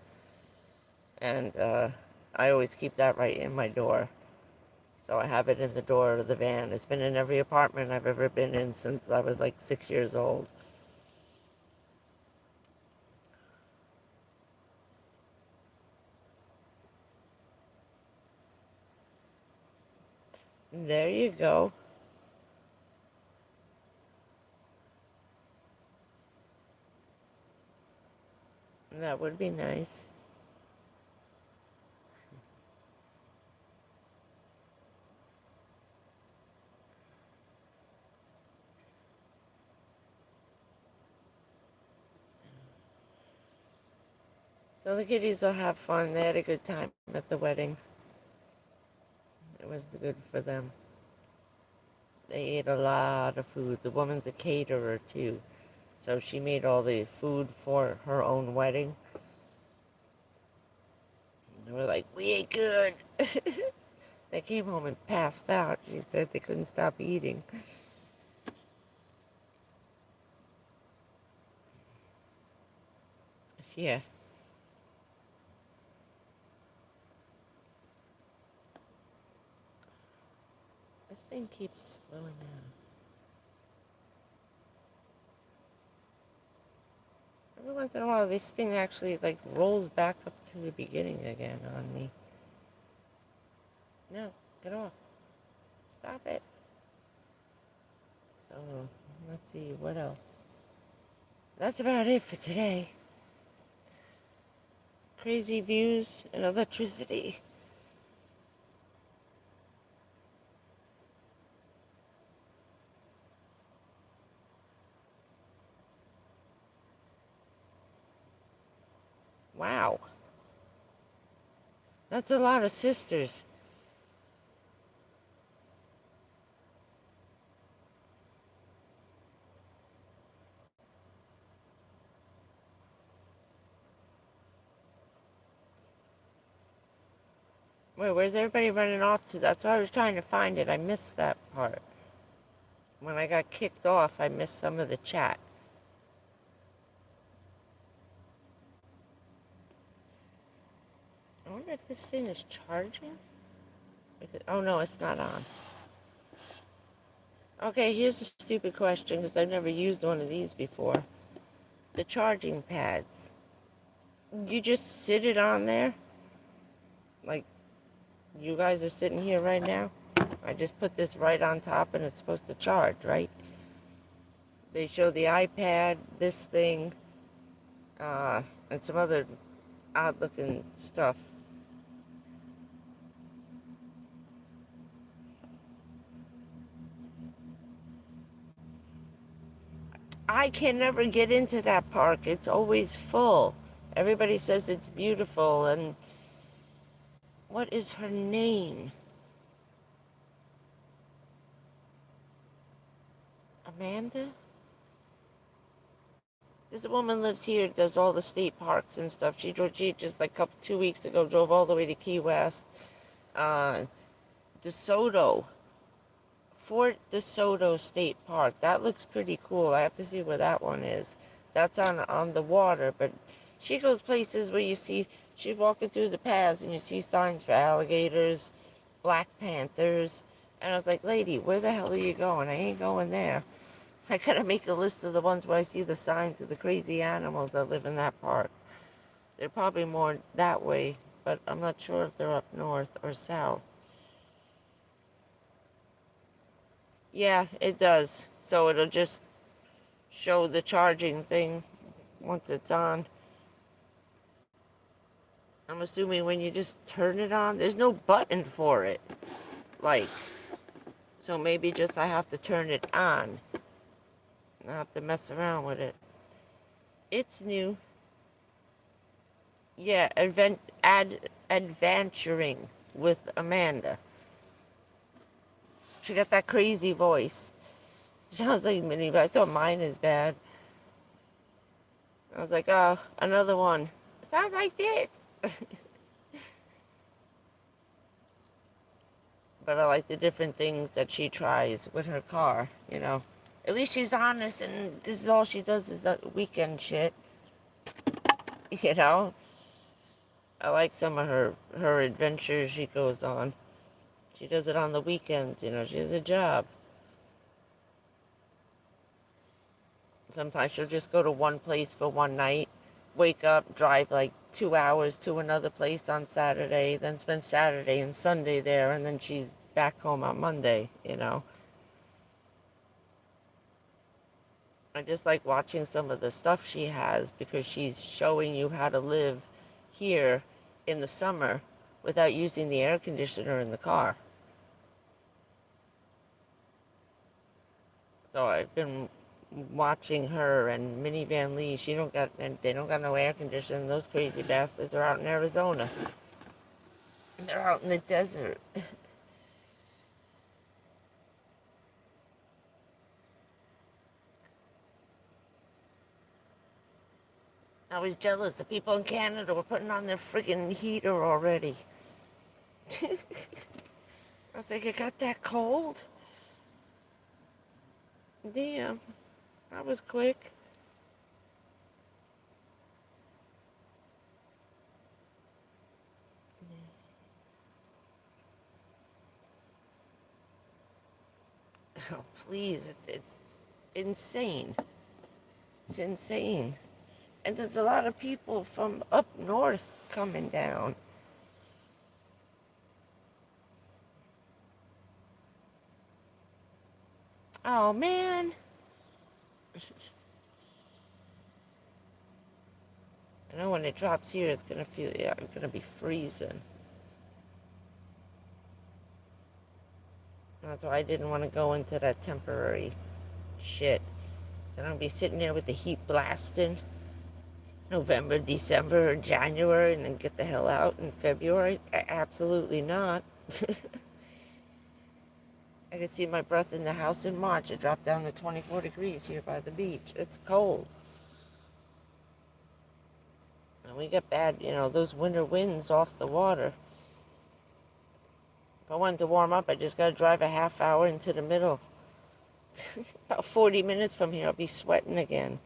And I always keep that right in my door. So I have it in the door of the van. It's been in every apartment I've ever been in since I was like 6 years old. There you go. That would be nice. So the kiddies will have fun. They had a good time at the wedding. It was good for them. They ate a lot of food. The woman's a caterer too. So she made all the food for her own wedding. And they were like, we ate good. They came home and passed out. She said they couldn't stop eating. Yeah. This thing keeps slowing down. Every once in a while, this thing actually like rolls back up to the beginning again on me. No, get off. Stop it. So, let's see, what else? That's about it for today. Crazy views and electricity. Wow. That's a lot of sisters. Wait, where's everybody running off to? That's why I was trying to find it. I missed that part. When I got kicked off, I missed some of the chat. I wonder if this thing is charging? Oh no, it's not on. Okay, here's a stupid question because I've never used one of these before. The charging pads. You just sit it on there? Like you guys are sitting here right now? I just put this right on top and it's supposed to charge, right? They show the iPad, this thing, and some other odd looking stuff. I can never get into that park. It's always full. Everybody says it's beautiful. And what is her name? Amanda? This woman lives here, does all the state parks and stuff. She just like 2 weeks ago drove all the way to Key West. Uh, DeSoto, Fort DeSoto State Park. That looks pretty cool. I have to see where that one is. That's on the water, but she goes places where you see, she's walking through the paths and you see signs for alligators, black panthers. And I was like, lady, where the hell are you going? I ain't going there. I gotta make a list of the ones where I see the signs of the crazy animals that live in that park. They're probably more that way, but I'm not sure if they're up north or south. Yeah, it does. So it'll just show the charging thing once it's on. I'm assuming when you just turn it on, there's no button for it. Like, so maybe just I have to turn it on. I have to mess around with it. It's new. Yeah, adventuring with Amanda. She got that crazy voice. Sounds like Minnie, but I thought mine is bad. I was like, oh, another one. Sounds like this. But I like the different things that she tries with her car, you know. At least she's honest, and this is all she does is that weekend shit, you know. I like some of her adventures she goes on. She does it on the weekends, you know. She has a job. Sometimes she'll just go to one place for one night, wake up, drive like 2 hours to another place on Saturday, then spend Saturday and Sunday there, and then she's back home on Monday, you know. I just like watching some of the stuff she has because she's showing you how to live here in the summer without using the air conditioner in the car. So I've been watching her and Minnie Van Lee. They don't got no air conditioning. Those crazy bastards are out in Arizona. They're out in the desert. I was jealous. The people in Canada were putting on their friggin' heater already. I was like, it got that cold? Damn, that was quick. Oh, please, it's insane. It's insane. And there's a lot of people from up north coming down. Oh, man. I know when it drops here, it's gonna feel, yeah, I'm gonna be freezing. That's why I didn't want to go into that temporary shit. So I'm gonna be sitting there with the heat blasting November, December, or January, and then get the hell out in February. Absolutely not. I could see my breath in the house in March. It dropped down to 24 degrees here by the beach. It's cold. And we get bad, you know, those winter winds off the water. If I wanted to warm up, I just got to drive a half hour into the middle. About 40 minutes from here, I'll be sweating again.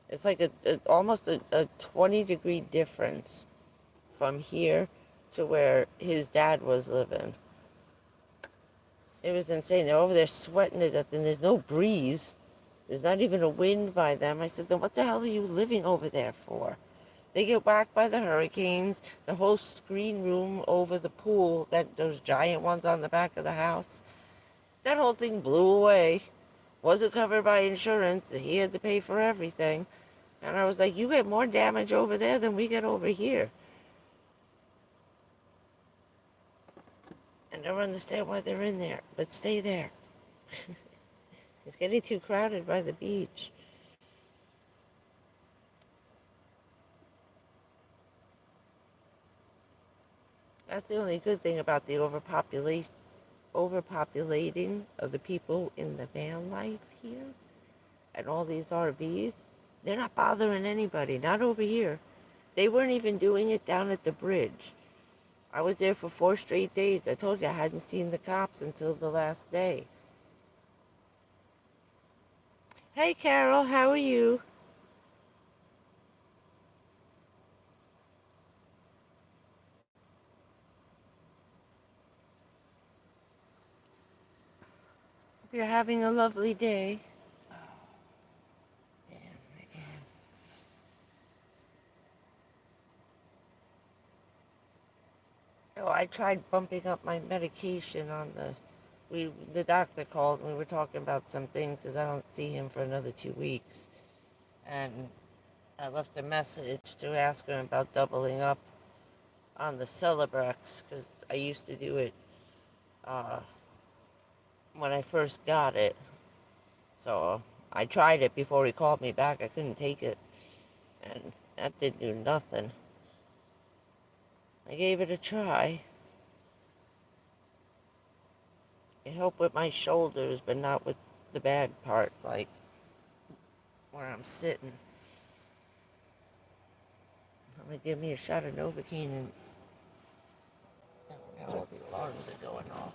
It's like almost a 20-degree difference from here to where his dad was living. It was insane. They're over there sweating to death, and there's no breeze. There's not even a wind by them. I said, then what the hell are you living over there for? They get whacked by the hurricanes. The whole screen room over the pool, those giant ones on the back of the house, that whole thing blew away. Wasn't covered by insurance. He had to pay for everything. And I was like, you get more damage over there than we get over here. I never understand why they're in there, but stay there. It's getting too crowded by the beach. That's the only good thing about the overpopulating of the people in the van life here and all these RVs. They're not bothering anybody, not over here. They weren't even doing it down at the bridge. I was there for 4 straight days. I told you I hadn't seen the cops until the last day. Hey, Carol, how are you? Hope you're having a lovely day. Oh, damn, my ass. Oh, I tried bumping up my medication on the doctor called and we were talking about some things because I don't see him for another 2 weeks. And I left a message to ask him about doubling up on the Celebrex because I used to do it uh, when I first got it. So I tried it before he called me back. I couldn't take it. And that didn't do nothing. I gave it a try. It helped with my shoulders, but not with the bad part, like where I'm sitting. I'm gonna give me a shot of Novocaine and now all the alarms are going off.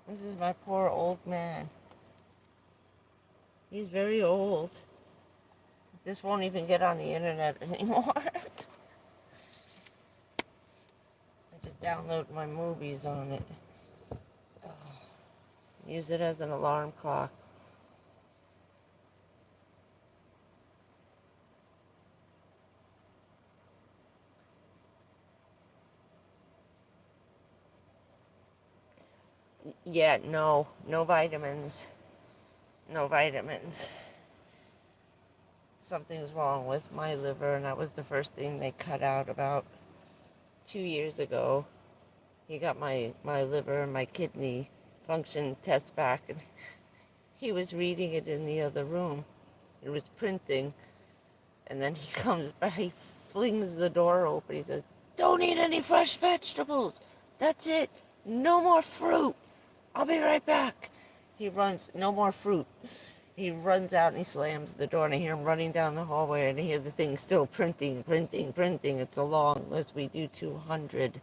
This is my poor old man. He's very old. This won't even get on the internet anymore. I just download my movies on it. Use it as an alarm clock. Yeah, no vitamins. No vitamins. Something's wrong with my liver, and that was the first thing they cut out about 2 years ago. He got my liver and my kidney function test back, and he was reading it in the other room. It was printing, and then he comes back, he flings the door open. He says, "Don't eat any fresh vegetables. That's it. No more fruit. I'll be right back." He runs, no more fruit. He runs out and he slams the door, and I hear him running down the hallway, and I hear the thing still printing. It's a long list. We do 200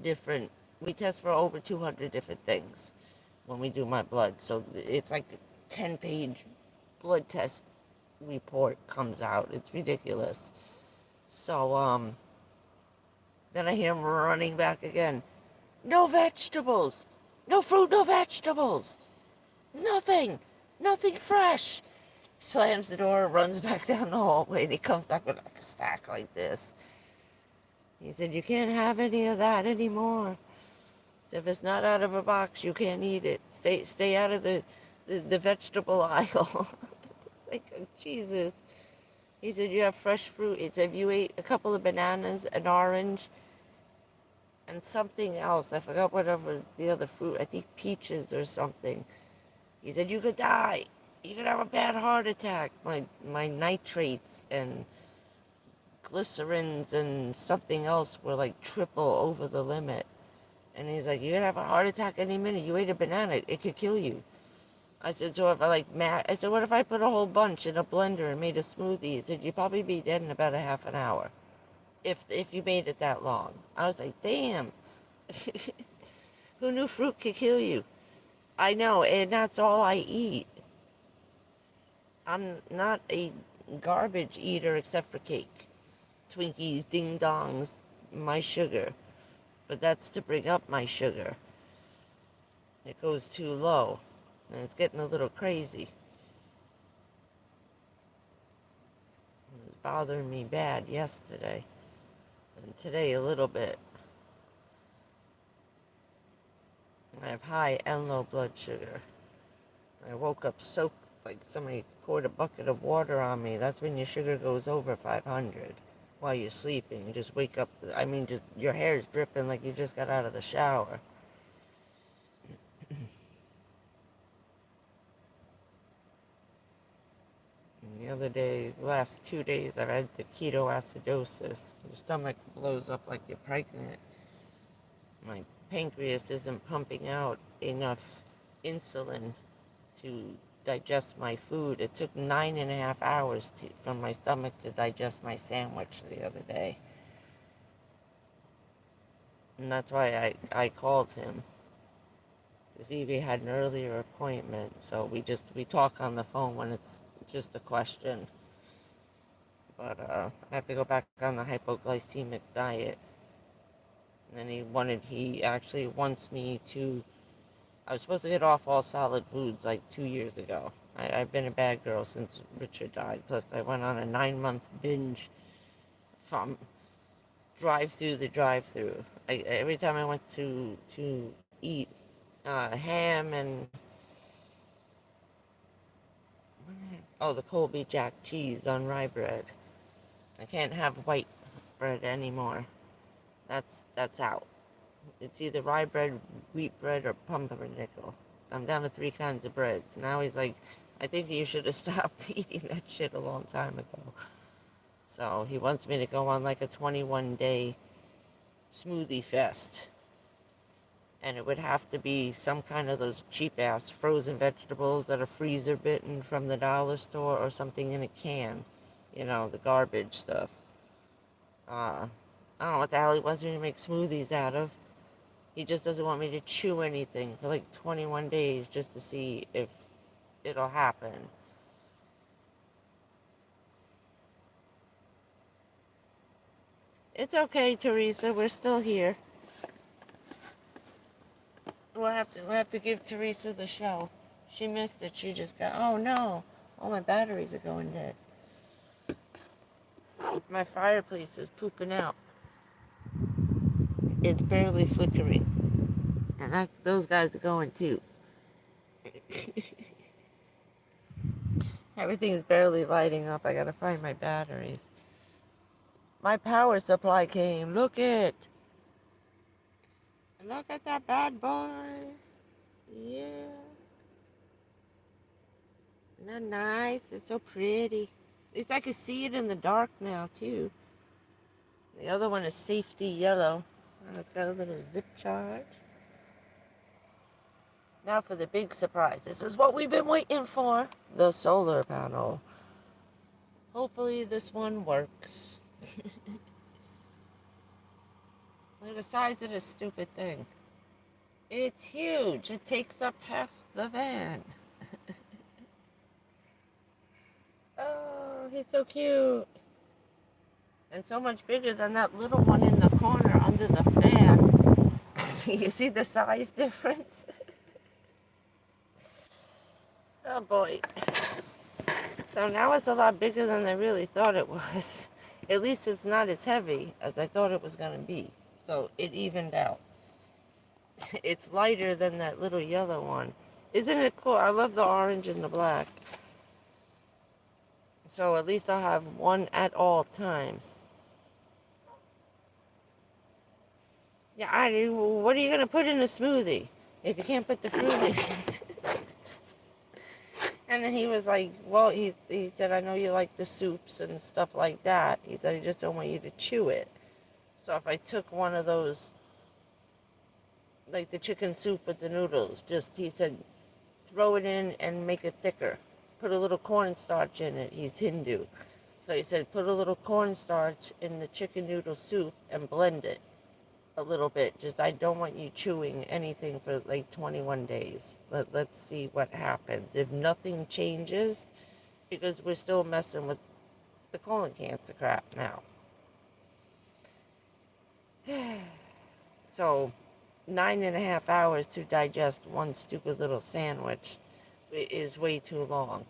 different, we test for over 200 different things when we do my blood. So it's like a 10-page blood test report comes out. It's ridiculous. So, then I hear him running back again. "No vegetables. No fruit, no vegetables. Nothing fresh." Slams the door, runs back down the hallway, and he comes back with like a stack like this. He said, "You can't have any of that anymore. So if it's not out of a box, you can't eat it. Stay out of the vegetable aisle." It's like, oh, Jesus. He said, "You have fresh fruit." He said, "If you ate a couple of bananas, an orange, and something else, I forgot whatever the other fruit, I think peaches or something." He said, "You could die. You could have a bad heart attack." My nitrates and glycerins and something else were like triple over the limit. And he's like, "You could have a heart attack any minute. You ate a banana. It could kill you." I said, "So if I said, what if I put a whole bunch in a blender and made a smoothie?" He said, "You'd probably be dead in about a half an hour. If you made it that long." I was like, damn. Who knew fruit could kill you? I know, and that's all I eat. I'm not a garbage eater except for cake. Twinkies, ding dongs, my sugar. But that's to bring up my sugar. It goes too low, and it's getting a little crazy. It was bothering me bad yesterday, and today a little bit. I have high and low blood sugar. I woke up soaked like somebody poured a bucket of water on me. That's when your sugar goes over 500. while you're sleeping. You just wake up, I mean, just your hair is dripping like you just got out of the shower. And the other day, the last 2 days, I've had the ketoacidosis. Your stomach blows up like you're pregnant. My pancreas isn't pumping out enough insulin to digest my food. It took 9.5 hours for my stomach to digest my sandwich the other day. And that's why I called him to see if he had an earlier appointment. So we talk on the phone when it's just a question. But I have to go back on the hypoglycemic diet. And then he actually wants me to, I was supposed to get off all solid foods like 2 years ago. I've been a bad girl since Richard died. Plus, I went on a 9-month binge from drive-through to drive-through. Every time I went to eat ham and the Colby Jack cheese on rye bread. I can't have white bread anymore. That's out. It's either rye bread, wheat bread, or pumpernickel. I'm down to 3 kinds of breads. Now he's like, I think you should have stopped eating that shit a long time ago. So he wants me to go on like a 21-day smoothie fest. And it would have to be some kind of those cheap-ass frozen vegetables that are freezer bitten from the dollar store or something in a can. You know, the garbage stuff. I don't know what the hell he wants me to make smoothies out of. He just doesn't want me to chew anything for like 21 days just to see if it'll happen. It's okay, Teresa. We're still here. We'll have to give Teresa the show. She missed it. She just got. Oh no! All my batteries are going dead. My fireplace is pooping out. It's barely flickering, and those guys are going too. Everything is barely lighting up. I gotta find my batteries. My power supply came. Look it. Look at that bad boy. Yeah. Isn't that nice? It's so pretty. At least I can see it in the dark now, too. The other one is safety yellow. And it's got a little zip charge. Now for the big surprise. This is what we've been waiting for. The solar panel. Hopefully this one works. Look at the size of this stupid thing. It's huge. It takes up half the van. Oh, he's so cute. And so much bigger than that little one in the corner under the fan. You see the size difference? Oh boy. So now it's a lot bigger than I really thought it was. At least it's not as heavy as I thought it was going to be. So it evened out. It's lighter than that little yellow one. Isn't it cool? I love the orange and the black. So at least I'll have one at all times. Yeah, what are you going to put in a smoothie if you can't put the fruit in? And then he was like, well, he said, I know you like the soups and stuff like that. He said, I just don't want you to chew it. So if I took one of those, like the chicken soup with the noodles, he said, throw it in and make it thicker. Put a little cornstarch in it. He's Hindu. So he said, put a little cornstarch in the chicken noodle soup and blend it a little bit. Just, I don't want you chewing anything for like 21 days. Let's see what happens. If nothing changes, because we're still messing with the colon cancer crap now. So 9.5 hours to digest one stupid little sandwich is way too long.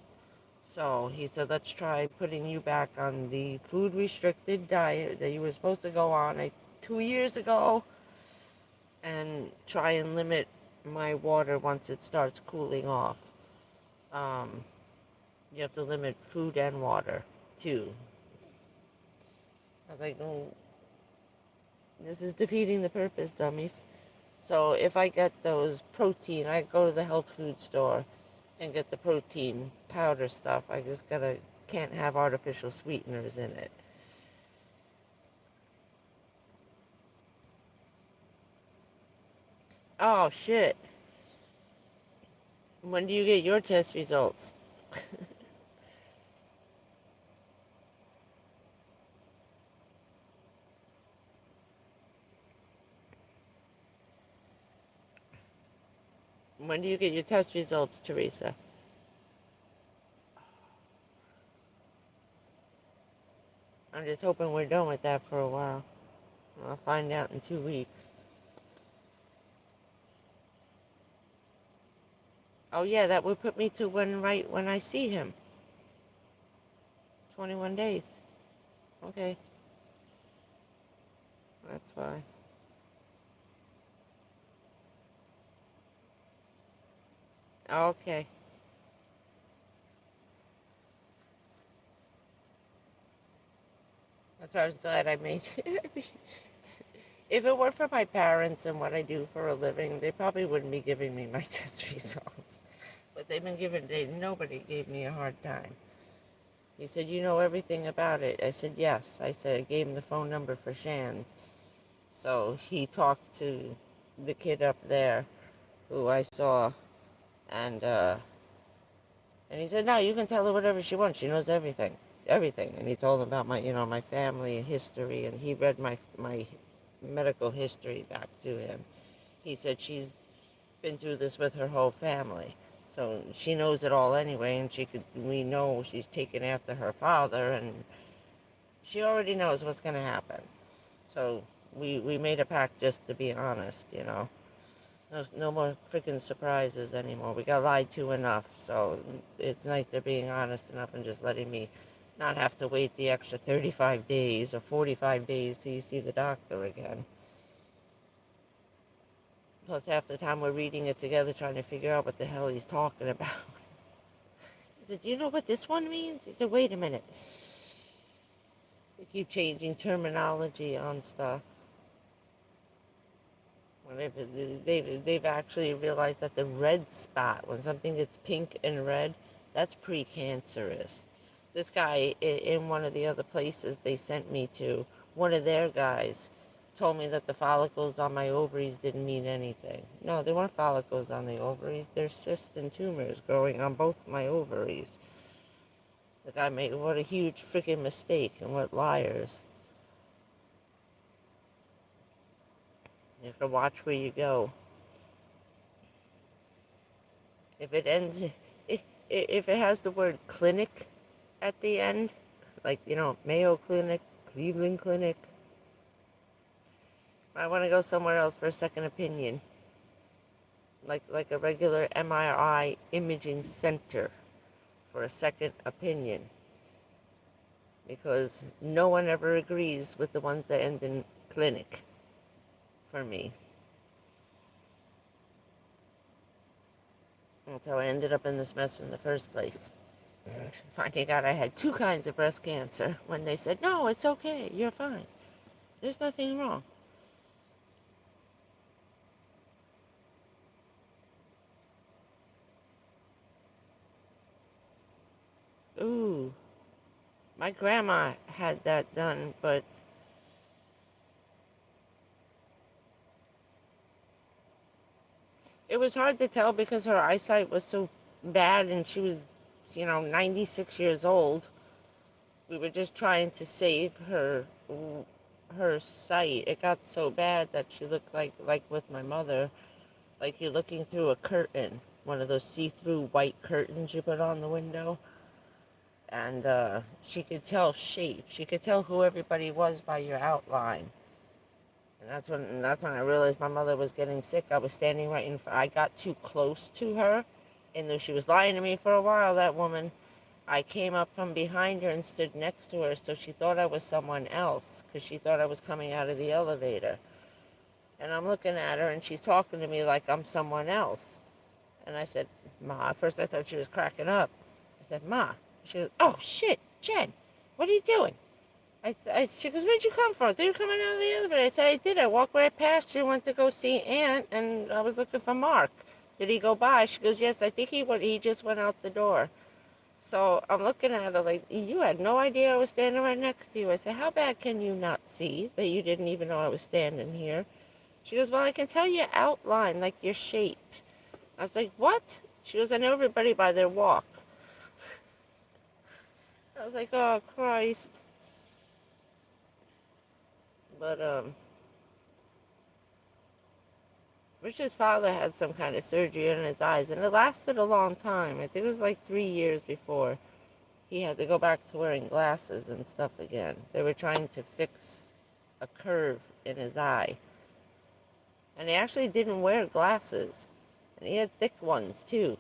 So he said, let's try putting you back on the food restricted diet that you were supposed to go on 2 years ago, and try and limit my water once it starts cooling off. You have to limit food and water too. I was like, no, this is defeating the purpose, dummies. So if I get those protein, I go to the health food store and get the protein powder stuff. I just can't have artificial sweeteners in it. Oh shit. When do you get your test results? When do you get your test results, Teresa? I'm just hoping we're done with that for a while. I'll find out in 2 weeks. Oh yeah, that would put me to right when I see him. 21 days. Okay, that's why. Okay. That's why I was glad I made it. If it weren't for my parents and what I do for a living, they probably wouldn't be giving me my test results. But nobody gave me a hard time. He said, you know everything about it. I said, yes. I said, I gave him the phone number for Shan's. So he talked to the kid up there who I saw, and and he said, no, you can tell her whatever she wants. She knows everything, everything. And he told him about my family history, and he read my medical history back to him. He said she's been through this with her whole family, so she knows it all anyway. And we know she's taken after her father, and she already knows what's going to happen. So we made a pact just to be honest, you know. No more freaking surprises anymore. We got lied to enough, so it's nice they're being honest enough and just letting me not have to wait the extra 35 days or 45 days till you see the doctor again. Plus, half the time we're reading it together trying to figure out what the hell he's talking about. He said, do you know what this one means? He said, wait a minute. They keep changing terminology on stuff. They've actually realized that the red spot, when something gets pink and red, that's precancerous. This guy in one of the other places they sent me to, one of their guys told me that the follicles on my ovaries didn't mean anything. No, there weren't follicles on the ovaries. There's cysts and tumors growing on both my ovaries. The guy made what a huge freaking mistake, and what liars. You have to watch where you go. If it ends, if it has the word clinic at the end, like, Mayo Clinic, Cleveland Clinic, I want to go somewhere else for a second opinion, like a regular MRI imaging center for a second opinion, because no one ever agrees with the ones that end in clinic for me. That's how I ended up in this mess in the first place. Finding out I had 2 kinds of breast cancer when they said, no, it's okay, you're fine. There's nothing wrong. Ooh, my grandma had that done, but it was hard to tell because her eyesight was so bad and she was, 96 years old. We were just trying to save her sight. It got so bad that she looked like with my mother, like you're looking through a curtain, one of those see-through white curtains you put on the window. And she could tell shape. She could tell who everybody was by your outline. And that's when I realized my mother was getting sick. I was standing right in front. I got too close to her, and though she was lying to me for a while, that woman, I came up from behind her and stood next to her, so she thought I was someone else, because she thought I was coming out of the elevator. And I'm looking at her, and she's talking to me like I'm someone else. And I said, Ma, at first I thought she was cracking up. I said, Ma. She goes, oh, shit, Jen, what are you doing? She goes, where'd you come from? I thought you were coming out of the elevator. I said, I did. I walked right past you, went to go see Aunt, and I was looking for Mark. Did he go by? She goes, yes, I think he just went out the door. So I'm looking at her like, you had no idea I was standing right next to you. I said, how bad can you not see that you didn't even know I was standing here? She goes, well, I can tell your outline, like your shape. I was like, what? She goes, I know everybody by their walk. I was like, oh, Christ. But, Richard's father had some kind of surgery in his eyes, and it lasted a long time. I think it was like 3 years before he had to go back to wearing glasses and stuff again. They were trying to fix a curve in his eye. And he actually didn't wear glasses. And he had thick ones, too.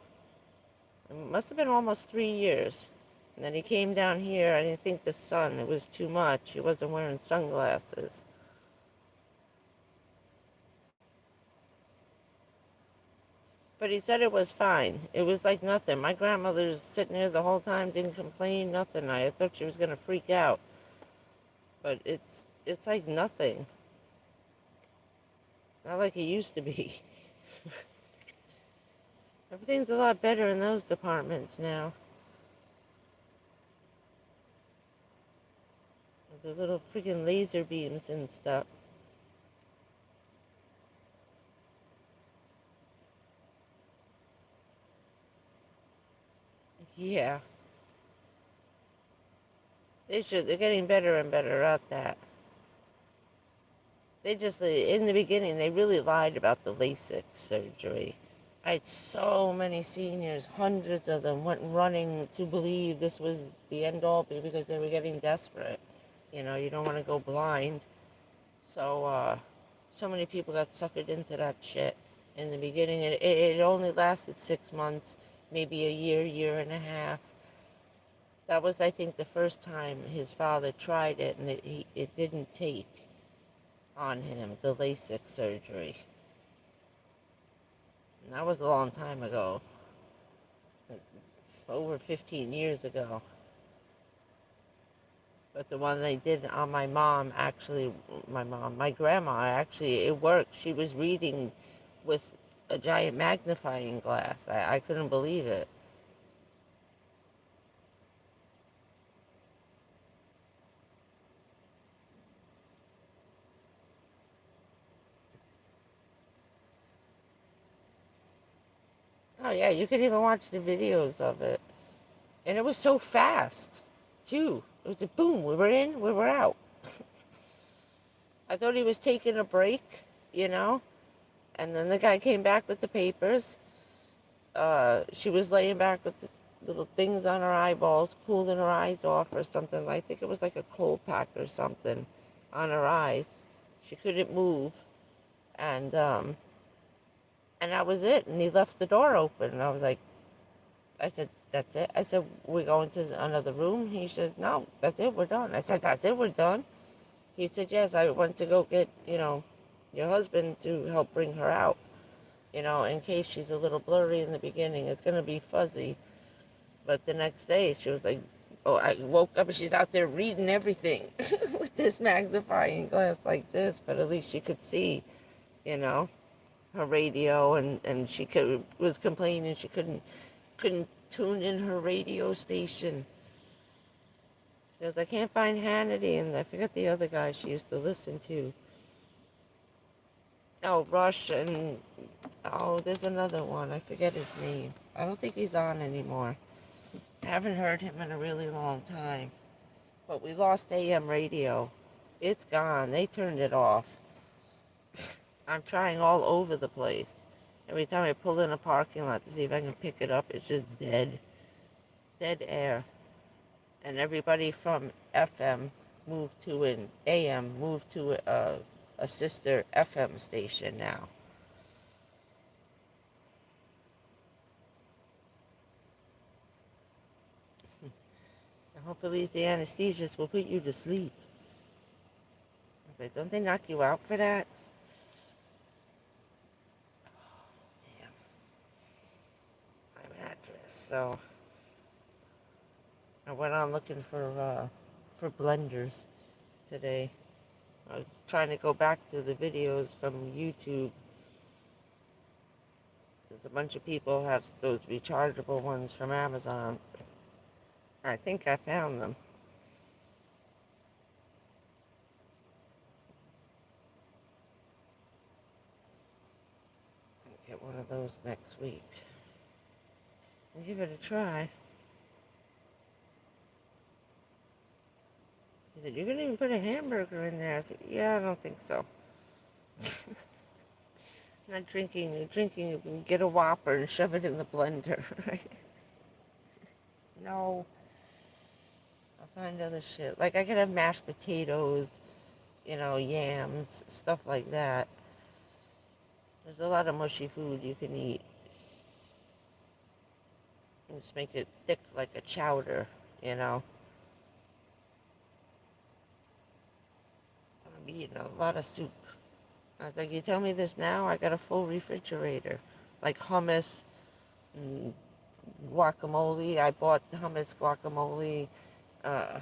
It must have been almost 3 years. And then he came down here. I didn't think the sun, it was too much. He wasn't wearing sunglasses. But he said it was fine. It was like nothing. My grandmother was sitting there the whole time, didn't complain, nothing. I thought she was going to freak out. But it's like nothing. Not like it used to be. Everything's a lot better in those departments now. The little freaking laser beams and stuff. Yeah. They should. They're getting better and better at that. They just, in the beginning, they really lied about the LASIK surgery. I had so many seniors, hundreds of them, went running to believe this was the end all because they were getting desperate. You know, you don't want to go blind. So, so many people got suckered into that shit in the beginning. And it only lasted 6 months, maybe a year, year and a half. That was, I think, the first time his father tried it, and it didn't take on him, the LASIK surgery. And that was a long time ago, like over 15 years ago. But the one they did on my mom, actually, my grandma, actually, it worked. She was reading with a giant magnifying glass. I couldn't believe it. Oh, yeah, you could even watch the videos of it. And it was so fast, too. It was a boom, we were in, we were out. I thought he was taking a break, you know? And then the guy came back with the papers. She was laying back with the little things on her eyeballs, cooling her eyes off or something. I think it was like a cold pack or something on her eyes. She couldn't move. And, um, and that was it. And he left the door open. And I was like, I said, that's it. I said, we're going to another room. He said, no, that's it. We're done. I said, that's it. We're done. He said, yes, I went to go get, your husband to help bring her out. In case she's a little blurry in the beginning. It's going to be fuzzy. But the next day, she was like, oh, I woke up and she's out there reading everything with this magnifying glass like this. But at least she could see, you know, her radio. And she was complaining she couldn't tune in her radio station. She goes, I can't find Hannity. And I forget the other guy she used to listen to. Oh, Rush and, oh, there's another one. I forget his name. I don't think he's on anymore. I haven't heard him in a really long time. But we lost AM radio. It's gone. They turned it off. I'm trying all over the place. Every time I pull in a parking lot to see if I can pick it up, it's just dead. Dead air. And everybody from FM moved to an AM, moved to a sister FM station now. Hopefully the anesthesiast will put you to sleep. I was like, don't they knock you out for that? Damn. My mattress. So I went on looking for blenders. today. I was trying to go back to the videos from YouTube. There's a bunch of people have those rechargeable ones from Amazon. I think I found them. I'll get one of those next week. I'll give it a try. He said, "You're going to even put a hamburger in there?" I said, "Yeah, I don't think so." Not drinking. You're drinking, you can get a Whopper and shove it in the blender, right? No. I'll find other shit. Like, I could have mashed potatoes, yams, stuff like that. There's a lot of mushy food you can eat. And just make it thick like a chowder. I'm eating a lot of soup. I was like, you tell me this now, I got a full refrigerator. Like hummus, and guacamole. I bought hummus, guacamole. I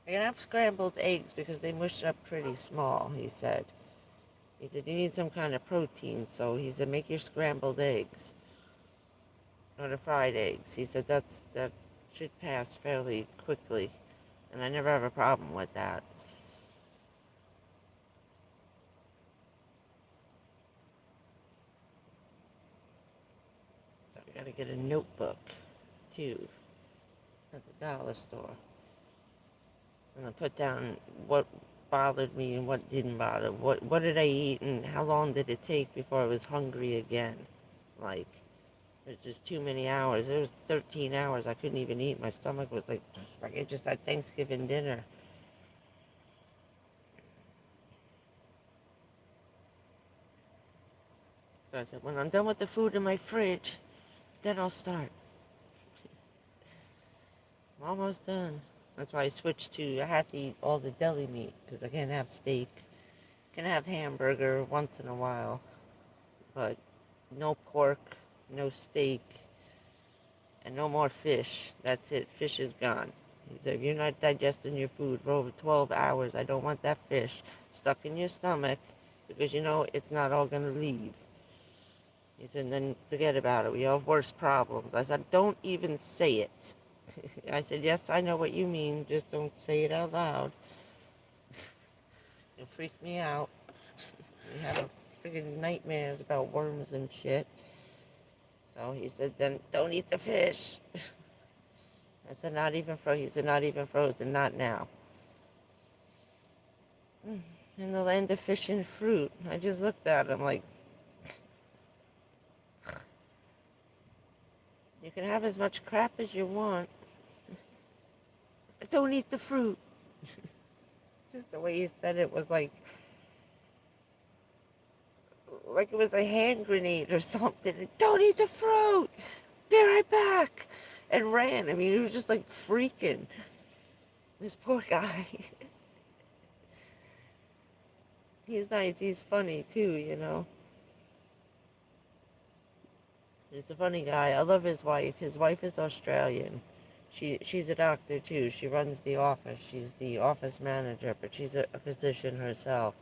can have scrambled eggs because they mush up pretty small, he said. He said, you need some kind of protein, so he said, make your scrambled eggs. Or the fried eggs. He said, that should pass fairly quickly. And I never have a problem with that. So I gotta get a notebook, too, at the dollar store. And I put down what bothered me and what didn't bother. What did I eat and how long did it take before I was hungry again? Like, it's just too many hours. It was 13 hours. I couldn't even eat. My stomach was like I just had Thanksgiving dinner. So I said, when I'm done with the food in my fridge, then I'll start. I'm almost done. That's why I switched to, I have to eat all the deli meat because I can't have steak. I can have hamburger once in a while, but no pork, no steak, and no more fish. That's it. Fish is gone. He said, if you're not digesting your food for over 12 hours, I don't want that fish stuck in your stomach because it's not all going to leave. He said, then forget about it. We have worse problems. I said, don't even say it. I said, yes, I know what you mean. Just don't say it out loud. You'll freak me out. We have friggin' nightmares about worms and shit. So he said, then don't eat the fish. I said, not even frozen. He said, not even frozen. Not now. In the land of fish and fruit. I just looked at him like, you can have as much crap as you want. Don't eat the fruit. Just the way he said it was like it was a hand grenade or something. Don't eat the fruit. Be right back. And ran. I mean, he was just like freaking. This poor guy. He's nice. He's funny too. He's a funny guy. I love his wife. His wife is Australian. She's a doctor too. She runs the office. She's the office manager, but she's a physician herself.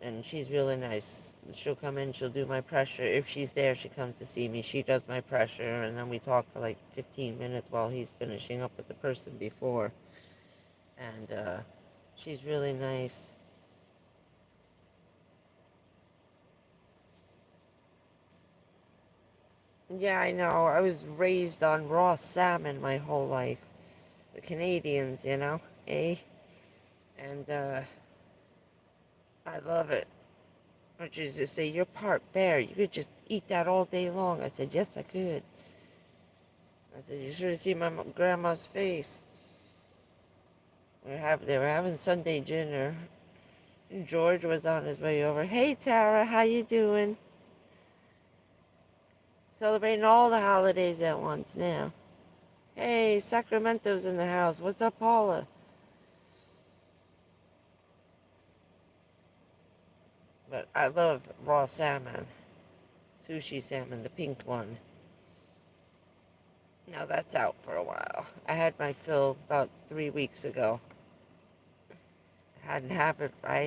And she's really nice. She'll come in, she'll do my pressure. If she's there, she comes to see me. She does my pressure, and then we talk for like 15 minutes while he's finishing up with the person before. And she's really nice. Yeah, I know. I was raised on raw salmon my whole life. The Canadians, eh? And I love it. Which is to say, you're part bear. You could just eat that all day long. I said, yes, I could. I said, you should have seen my grandma's face. They were having Sunday dinner. George was on his way over. Hey, Tara, how you doing? Celebrating all the holidays at once now. Hey, Sacramento's in the house. What's up, Paula? But I love raw salmon. Sushi salmon, the pink one. Now that's out for a while. I had my fill about 3 weeks ago. I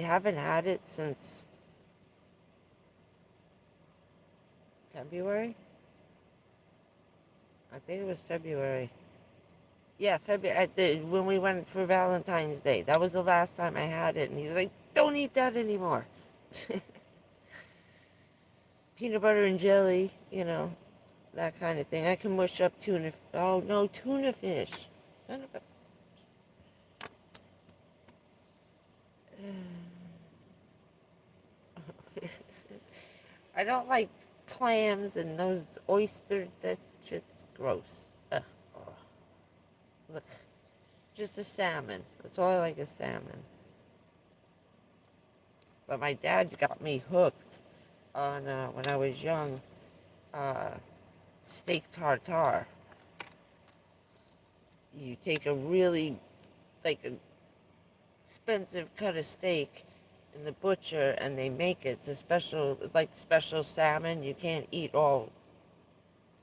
haven't had it since February. I think it was February. Yeah, February. When we went for Valentine's Day, that was the last time I had it, and he was like, "Don't eat that anymore." Peanut butter and jelly, that kind of thing. I can mush up tuna. Oh no, tuna fish. Son of a. I don't like clams and those oysters. That shit's gross. Ugh. Oh, look, just a salmon. That's all I like is salmon. But my dad got me hooked on when I was young. Uh, Steak tartare. You take a really like an expensive cut of steak in the butcher, and they make it. It's a special, like special salmon. You can't eat all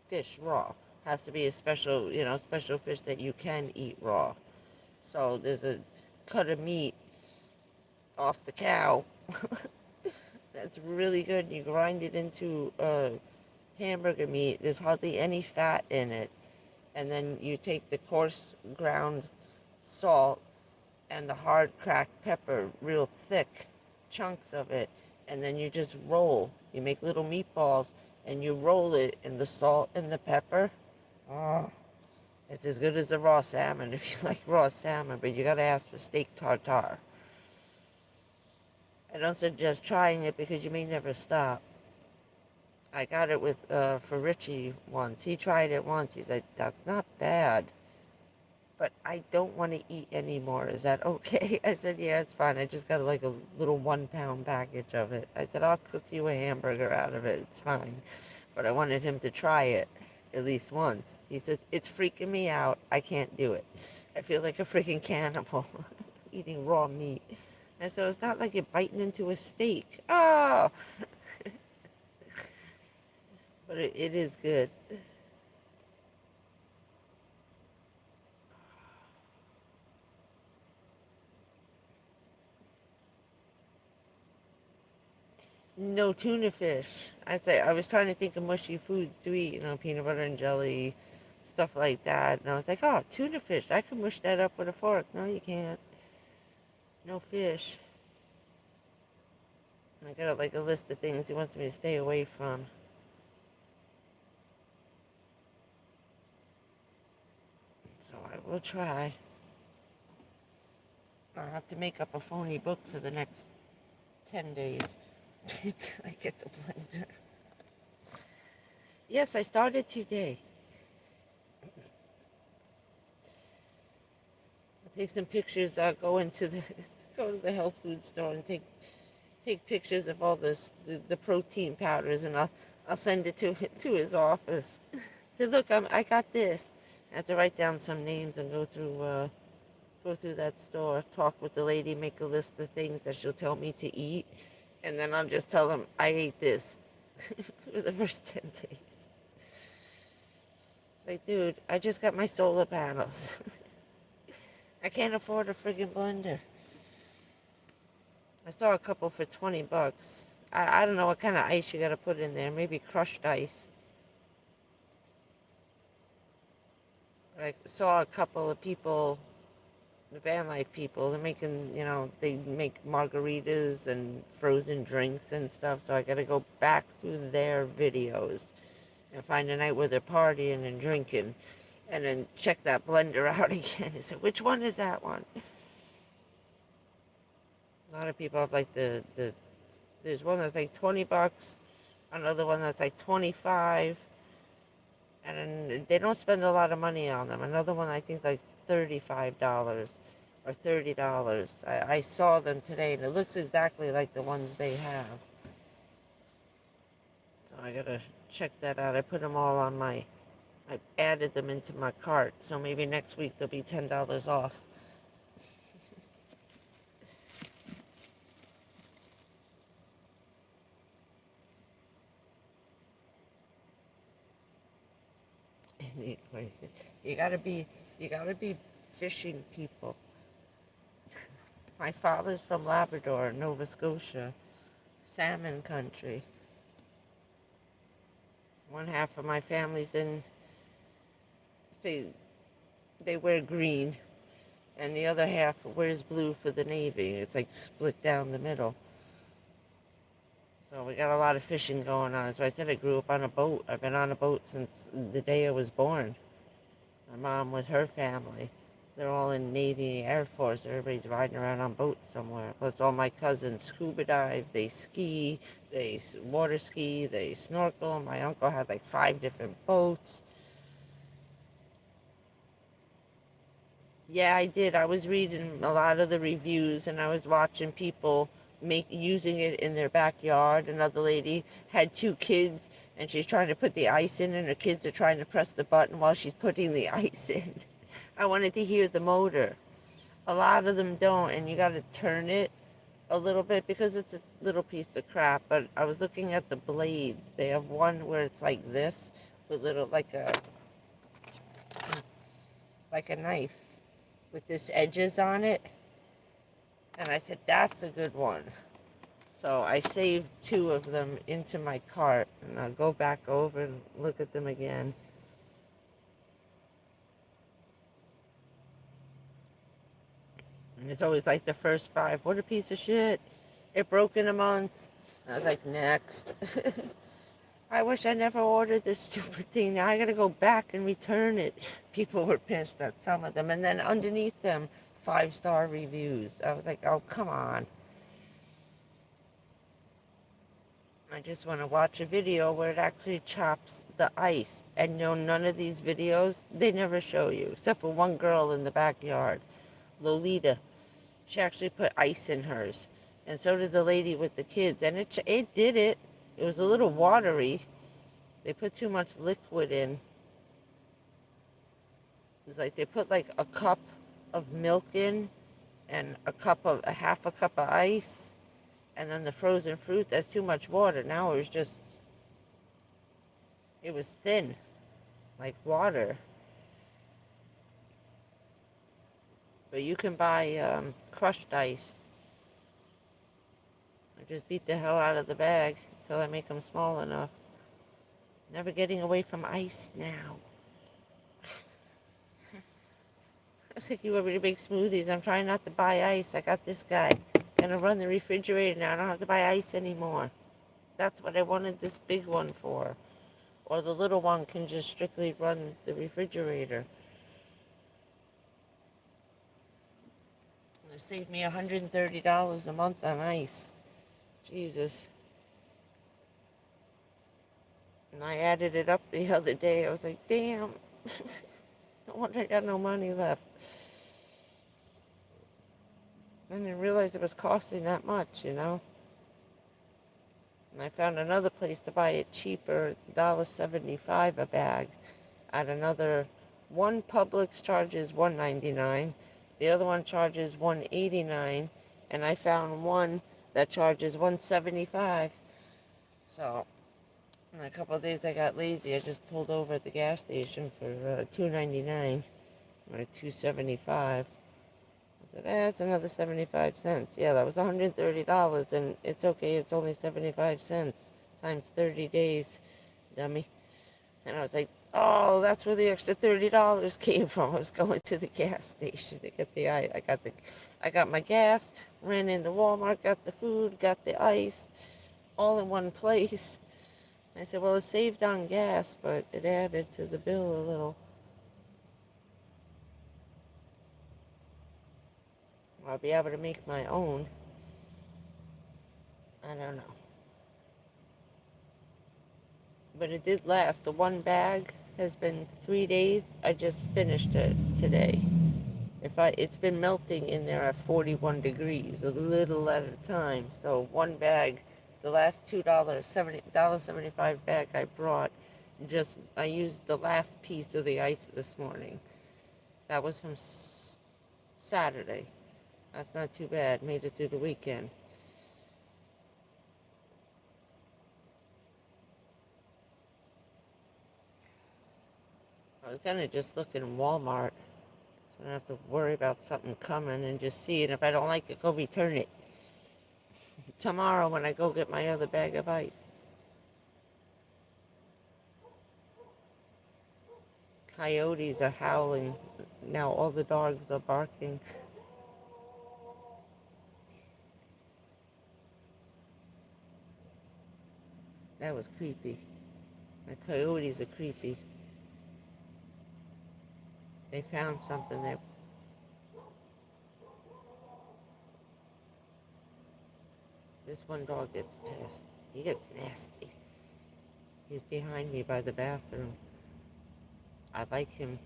fish raw. Has to be a special, special fish that you can eat raw. So there's a cut of meat off the cow that's really good. You grind it into hamburger meat. There's hardly any fat in it. And then you take the coarse ground salt and the hard cracked pepper, real thick chunks of it, and then you just roll. You make little meatballs and you roll it in the salt and the pepper. Oh, it's as good as the raw salmon if you like raw salmon, but you gotta ask for steak tartare. I don't suggest trying it because you may never stop. I got it with for Richie once. He tried it once. He's like, "That's not bad, but I don't want to eat anymore. Is that okay?" I said, "Yeah, it's fine. I just got like a little 1 pound package of it." I said, "I'll cook you a hamburger out of it. It's fine." But I wanted him to try it at least once. He said, "It's freaking me out. I can't do it. I feel like a freaking cannibal eating raw meat." And so it's not like you're biting into a steak. Oh, but it is good. No tuna fish. I was trying to think of mushy foods to eat, peanut butter and jelly, stuff like that. And I was like, oh, tuna fish. I can mush that up with a fork. No, you can't. No fish. I got like a list of things he wants me to stay away from. So I will try. I'll have to make up a phony book for the next 10 days until I get the blender. Yes, I started today. I'll take some pictures. I'll go go to the health food store and take pictures of all the protein powders, and I'll send it to his office. Say, look, I got this. I have to write down some names and go through that store, talk with the lady, make a list of things that she'll tell me to eat, and then I'll just tell them I ate this for the first 10 days. It's like, dude, I just got my solar panels. I can't afford a friggin' blender. I saw a couple for 20 bucks. I don't know what kind of ice you gotta put in there. Maybe crushed ice. I saw a couple of people, the van life people, they're making, they make margaritas and frozen drinks and stuff. So I gotta go back through their videos and find a night where they're partying and drinking, and then check that blender out again and say, which one is that one? A lot of people have like there's one that's like 20 bucks, another one that's like 25, and they don't spend a lot of money on them. Another one I think like $35 or $30. I saw them today and it looks exactly like the ones they have. So I gotta check that out. I put them all on I added them into my cart, so maybe next week they'll be $10 off. in the equation. You gotta be, you gotta be fishing people. My father's from Labrador, Nova Scotia, salmon country. One half of my family's in, say, they wear green, and the other half wears blue for the Navy. It's like split down the middle. So we got a lot of fishing going on. So I said I grew up on a boat. I've been on a boat since the day I was born. My mom with her family. They're all in Navy, Air Force. Everybody's riding around on boats somewhere. Plus all my cousins scuba dive, they ski, they water ski, they snorkel. My uncle had like 5 different boats. Yeah, I did. I was reading a lot of the reviews and I was watching people using it in their backyard. Another lady had 2 kids and she's trying to put the ice in and her kids are trying to press the button while she's putting the ice in. I wanted to hear the motor. A lot of them don't, and you got to turn it a little bit because it's a little piece of crap. But I was looking at the blades. They have one where it's like this with little like a knife with this edges on it. And I said, that's a good one. So I saved 2 of them into my cart, and I'll go back over and look at them again. And it's always like the first 5, what a piece of shit. It broke in a month. I was like, next. I wish I never ordered this stupid thing. Now I gotta go back and return it. People were pissed at some of them. And then underneath them, 5-star reviews. I was like, oh, come on. I just want to watch a video where it actually chops the ice. And none of these videos, they never show you. Except for one girl in the backyard, Lolita. She actually put ice in hers. And so did the lady with the kids. And it did it. It was a little watery. They put too much liquid in. It was like they put like a cup of milk in and a half a cup of ice. And then the frozen fruit, that's too much water. Now it was thin, like water. But you can buy crushed ice. I just beat the hell out of the bag until I make them small enough. Never getting away from ice now. I was like, you want me to make smoothies? I'm trying not to buy ice. I got this guy. Gonna run the refrigerator now. I don't have to buy ice anymore. That's what I wanted this big one for. Or the little one can just strictly run the refrigerator. It saved me $130 a month on ice. Jesus. And I added it up the other day. I was like, damn. No wonder I got no money left. I didn't realize it was costing that much, you know. And I found another place to buy it cheaper, $1.75 a bag. At another, one Publix charges $1.99. The other one charges $1.89. And I found one that charges $1.75. So in a couple of days I got lazy. I just pulled over at the gas station for $2.99 or $2.75. I said, it's another 75 cents. Yeah, that was $130, and it's okay, it's only 75 cents times 30 days, dummy. And I was like, oh, that's where the extra $30 came from. I was going to the gas station to get the ice. I got my gas, ran into Walmart, got the food, got the ice, all in one place. I said, well, it saved on gas, but it added to the bill a little. I'll be able to make my own. I don't know. But it did last. The one bag has been 3 days. I just finished it today. It's been melting in there at 41 degrees, a little at a time. So one bag, the last $2.75 bag I brought, I used the last piece of the ice this morning. That was from Saturday. That's not too bad. Made it through the weekend. I'm gonna just look in Walmart, so I don't have to worry about something coming, and just see it. If I don't like it, go return it tomorrow when I go get my other bag of ice. Coyotes are howling. Now all the dogs are barking. That was creepy. The coyotes are creepy. They found something there. This one dog gets pissed. He gets nasty. He's behind me by the bathroom. I like him.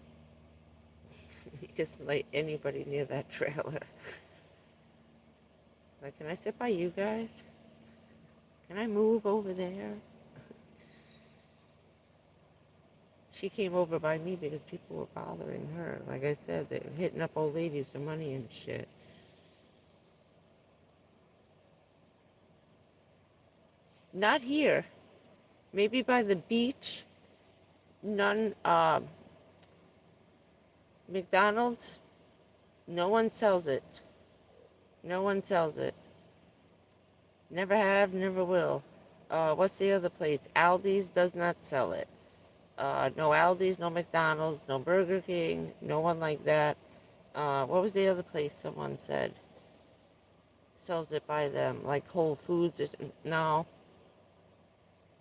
He doesn't like anybody near that trailer. Like, can I sit by you guys? Can I move over there? She came over by me because people were bothering her. Like I said, they were hitting up old ladies for money and shit. Not here. Maybe by the beach. None, McDonald's. No one sells it. No one sells it. Never have, never will. What's the other place? Aldi's does not sell it. No Aldi's, no McDonald's, no Burger King, no one like that. What was the other place someone said sells it by them? Like Whole Foods? No,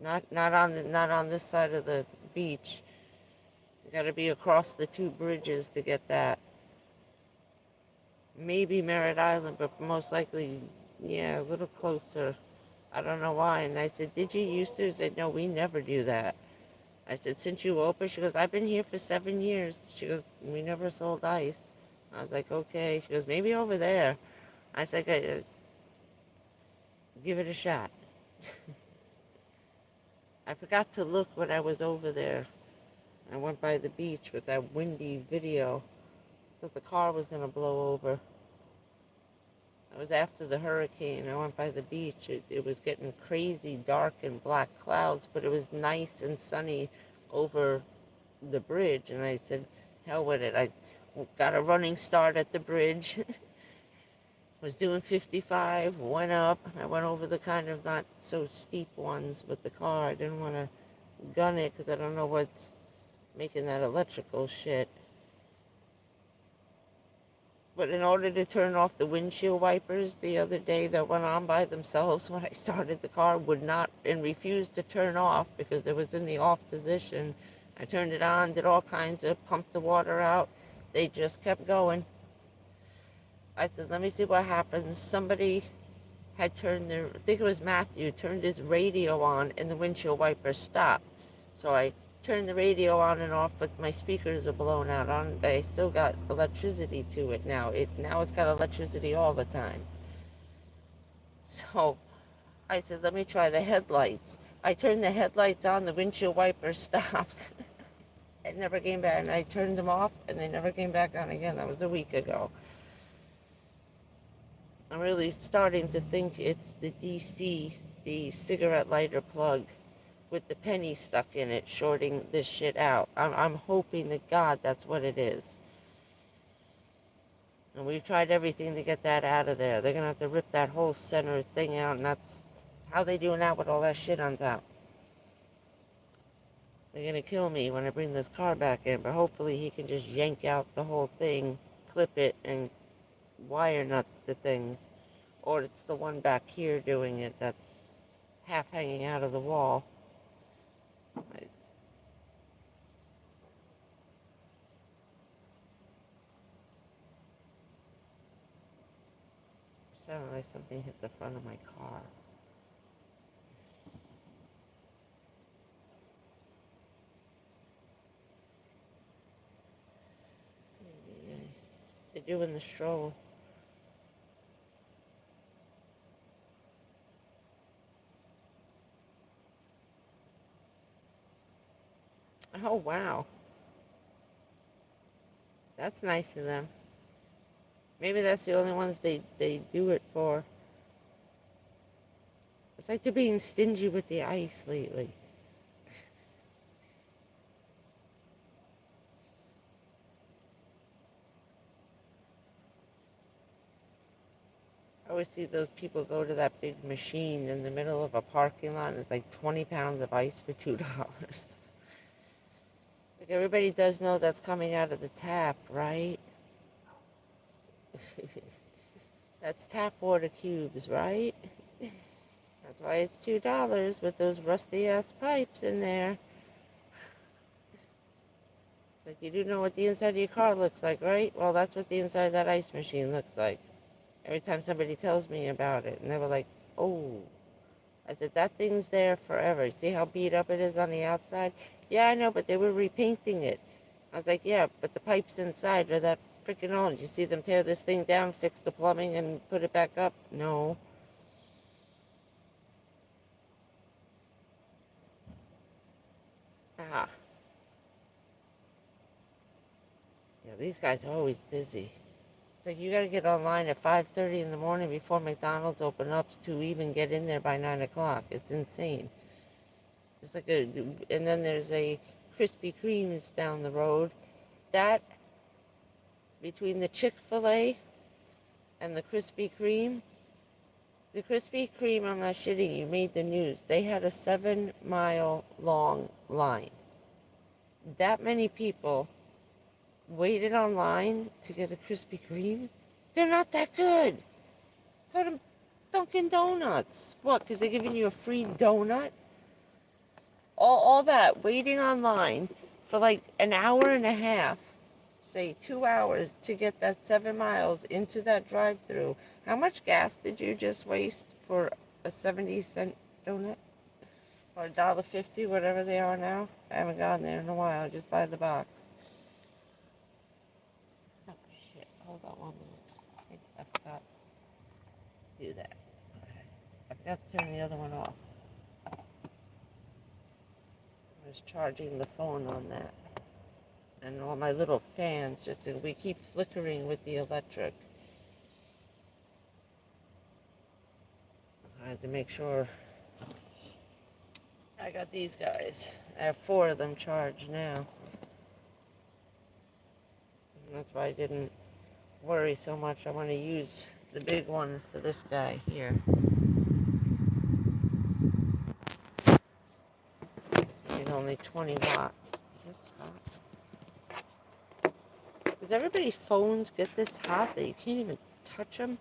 not on this side of the beach. You got to be across the two bridges to get that. Maybe Merritt Island, but most likely, yeah, a little closer. I don't know why. And I said, did you used to? She said, no, we never do that. I said, since you opened? She goes, I've been here for 7 years. She goes, we never sold ice. I was like, okay. She goes, maybe over there. I said, okay, give it a shot. I forgot to look when I was over there. I went by the beach with that windy video. Thought the car was going to blow over. It was after the hurricane. I went by the beach. It was getting crazy dark and black clouds, but it was nice and sunny over the bridge. And I said, hell with it. I got a running start at the bridge. Was doing 55, went up. I went over the kind of not so steep ones with the car. I didn't want to gun it because I don't know what's making that electrical shit. But in order to turn off the windshield wipers the other day that went on by themselves when I started the car, would not and refused to turn off because it was in the off position. I turned it on, did all kinds of, pumped the water out. They just kept going. I said, let me see what happens. Somebody had turned their, I think it was Matthew, turned his radio on and the windshield wiper stopped. So I turned the radio on and off, but my speakers are blown out. I still got electricity to it now. Now it's got electricity all the time. So I said, let me try the headlights. I turned the headlights on, the windshield wiper stopped. It never came back, and I turned them off, and they never came back on again. That was a week ago. I'm really starting to think it's the DC, the cigarette lighter plug with the penny stuck in it, shorting this shit out. I'm hoping to God that's what it is. And we've tried everything to get that out of there. They're going to have to rip that whole center thing out, and that's how they doing that with all that shit on top. They're going to kill me when I bring this car back in, but hopefully he can just yank out the whole thing, clip it, and wire nut the things. Or it's the one back here doing it that's half hanging out of the wall. Sounded like something hit the front of my car. They're doing the stroll. Oh, wow. That's nice of them. Maybe that's the only ones they do it for. It's like they're being stingy with the ice lately. I always see those people go to that big machine in the middle of a parking lot, and it's like 20 pounds of ice for $2. Like, everybody does know that's coming out of the tap, right? That's tap water cubes, right? That's why it's $2 with those rusty ass pipes in there. It's like, you do know what the inside of your car looks like, right? Well, that's what the inside of that ice machine looks like. Every time somebody tells me about it, and they were like, oh. I said, that thing's there forever. See how beat up it is on the outside? Yeah, I know, but they were repainting it. I was like, yeah, but the pipes inside are that freaking old. You see them tear this thing down, fix the plumbing, and put it back up? No. Ah. Yeah, these guys are always busy. It's like you gotta get online at 5:30 in the morning before McDonald's open up to even get in there by 9 o'clock. It's insane. It's like and then there's a Krispy Kreme's down the road. That, between the Chick-fil-A and the Krispy Kreme, the Krispy Kreme, I'm not shitting you, made the news. They had a 7-mile long line. That many people waited online to get a Krispy Kreme? They're not that good. Go to Dunkin' Donuts. What, because they're giving you a free donut? All that waiting online for like an hour and a half, say 2 hours, to get that 7 miles into that drive-through. How much gas did you just waste for a 70-cent donut? Or $1.50, whatever they are now? I haven't gone there in a while. Just buy the box. Oh, shit. Hold on 1 minute. I forgot to do that. I forgot to turn the other one off. I was charging the phone on that. And all my little fans, we keep flickering with the electric. So I had to make sure I got these guys. I have 4 of them charged now. And that's why I didn't worry so much. I want to use the big one for this guy here. He's only 20 watts. It's hot. Does everybody's phones get this hot that you can't even touch them?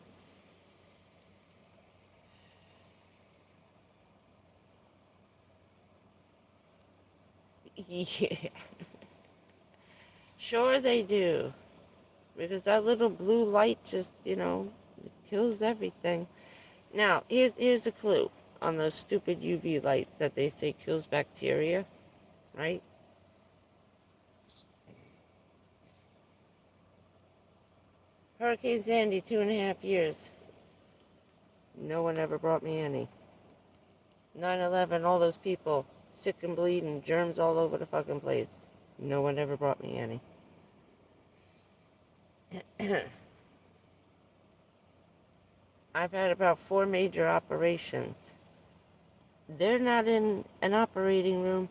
Yeah. Sure they do. Because that little blue light just, kills everything. Now, here's a clue on those stupid UV lights that they say kills bacteria, right? Hurricane Sandy, 2.5 years. No one ever brought me any. 9/11, all those people sick and bleeding, germs all over the fucking place. No one ever brought me any. I've had about 4 major operations. They're not in an operating room.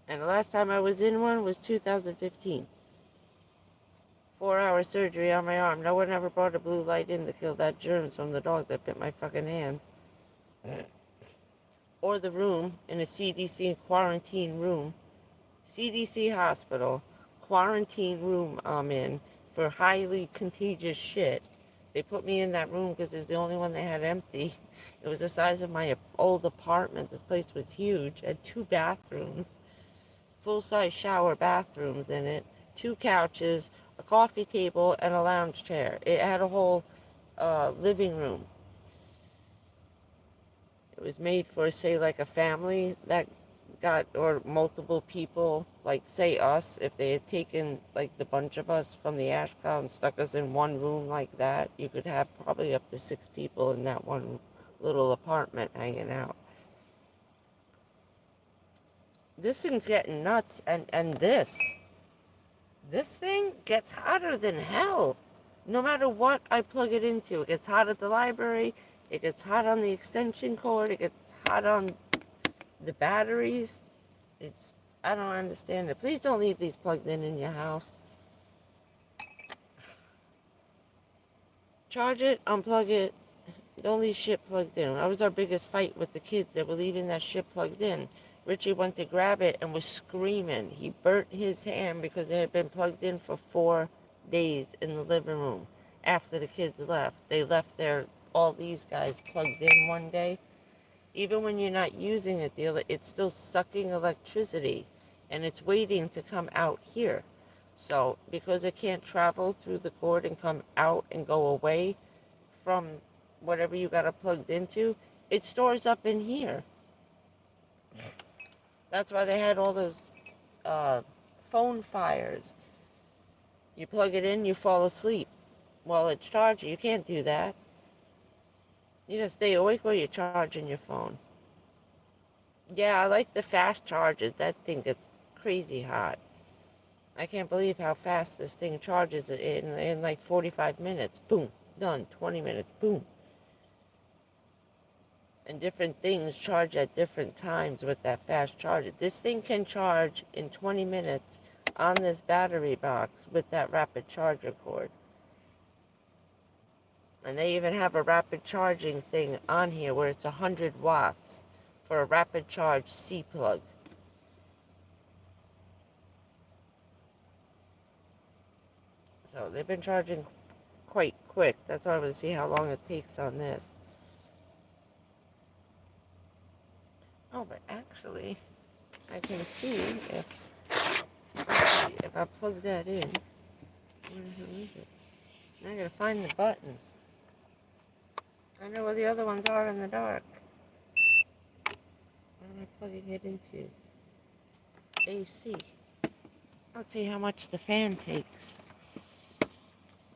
And the last time I was in one was 2015. 4-hour surgery on my arm. No one ever brought a blue light in to kill that germs from the dog that bit my fucking hand. Or the room in a CDC quarantine room. CDC hospital, quarantine room I'm in for highly contagious shit. They put me in that room because it was the only one they had empty. It was the size of my old apartment. This place was huge. It had 2 bathrooms, full-size shower bathrooms in it, 2 couches, a coffee table, and a lounge chair. It had a whole living room. It was made for, say, like a family that got, or multiple people, like, say, us. If they had taken, like, the bunch of us from the ash cloud and stuck us in one room like that, you could have probably up to 6 people in that one little apartment hanging out. This thing's getting nuts, and this thing gets hotter than hell. No matter what I plug it into, it gets hot at the library, it gets hot on the extension cord, it gets hot on the batteries. I don't understand it. Please don't leave these plugged in your house. Charge it, unplug it, Don't leave shit plugged in. That was our biggest fight with the kids. They were leaving that shit plugged in. Richie went to grab it and was screaming. He burnt his hand because it had been plugged in for 4 days in the living room after the kids left. They left all these guys plugged in one day. Even when you're not using it, it's still sucking electricity and it's waiting to come out here. So because it can't travel through the cord and come out and go away from whatever you got it plugged into, it stores up in here. That's why they had all those phone fires. You plug it in, you fall asleep while it's charging. You can't do that. You gotta stay awake while you're charging your phone. Yeah, I like the fast charges. That thing gets crazy hot. I can't believe how fast this thing charges in like 45 minutes. Boom, done. 20 minutes, boom. And different things charge at different times with that fast charger. This thing can charge in 20 minutes on this battery box with that rapid charger cord. And they even have a rapid charging thing on here where it's 100 watts for a rapid charge C plug. So they've been charging quite quick. That's why I want to see how long it takes on this. Oh, but actually, I can see if I plug that in. Where the hell is it? Now I gotta find the buttons. I know where the other ones are in the dark. What am I plugging it into? AC. Let's see how much the fan takes.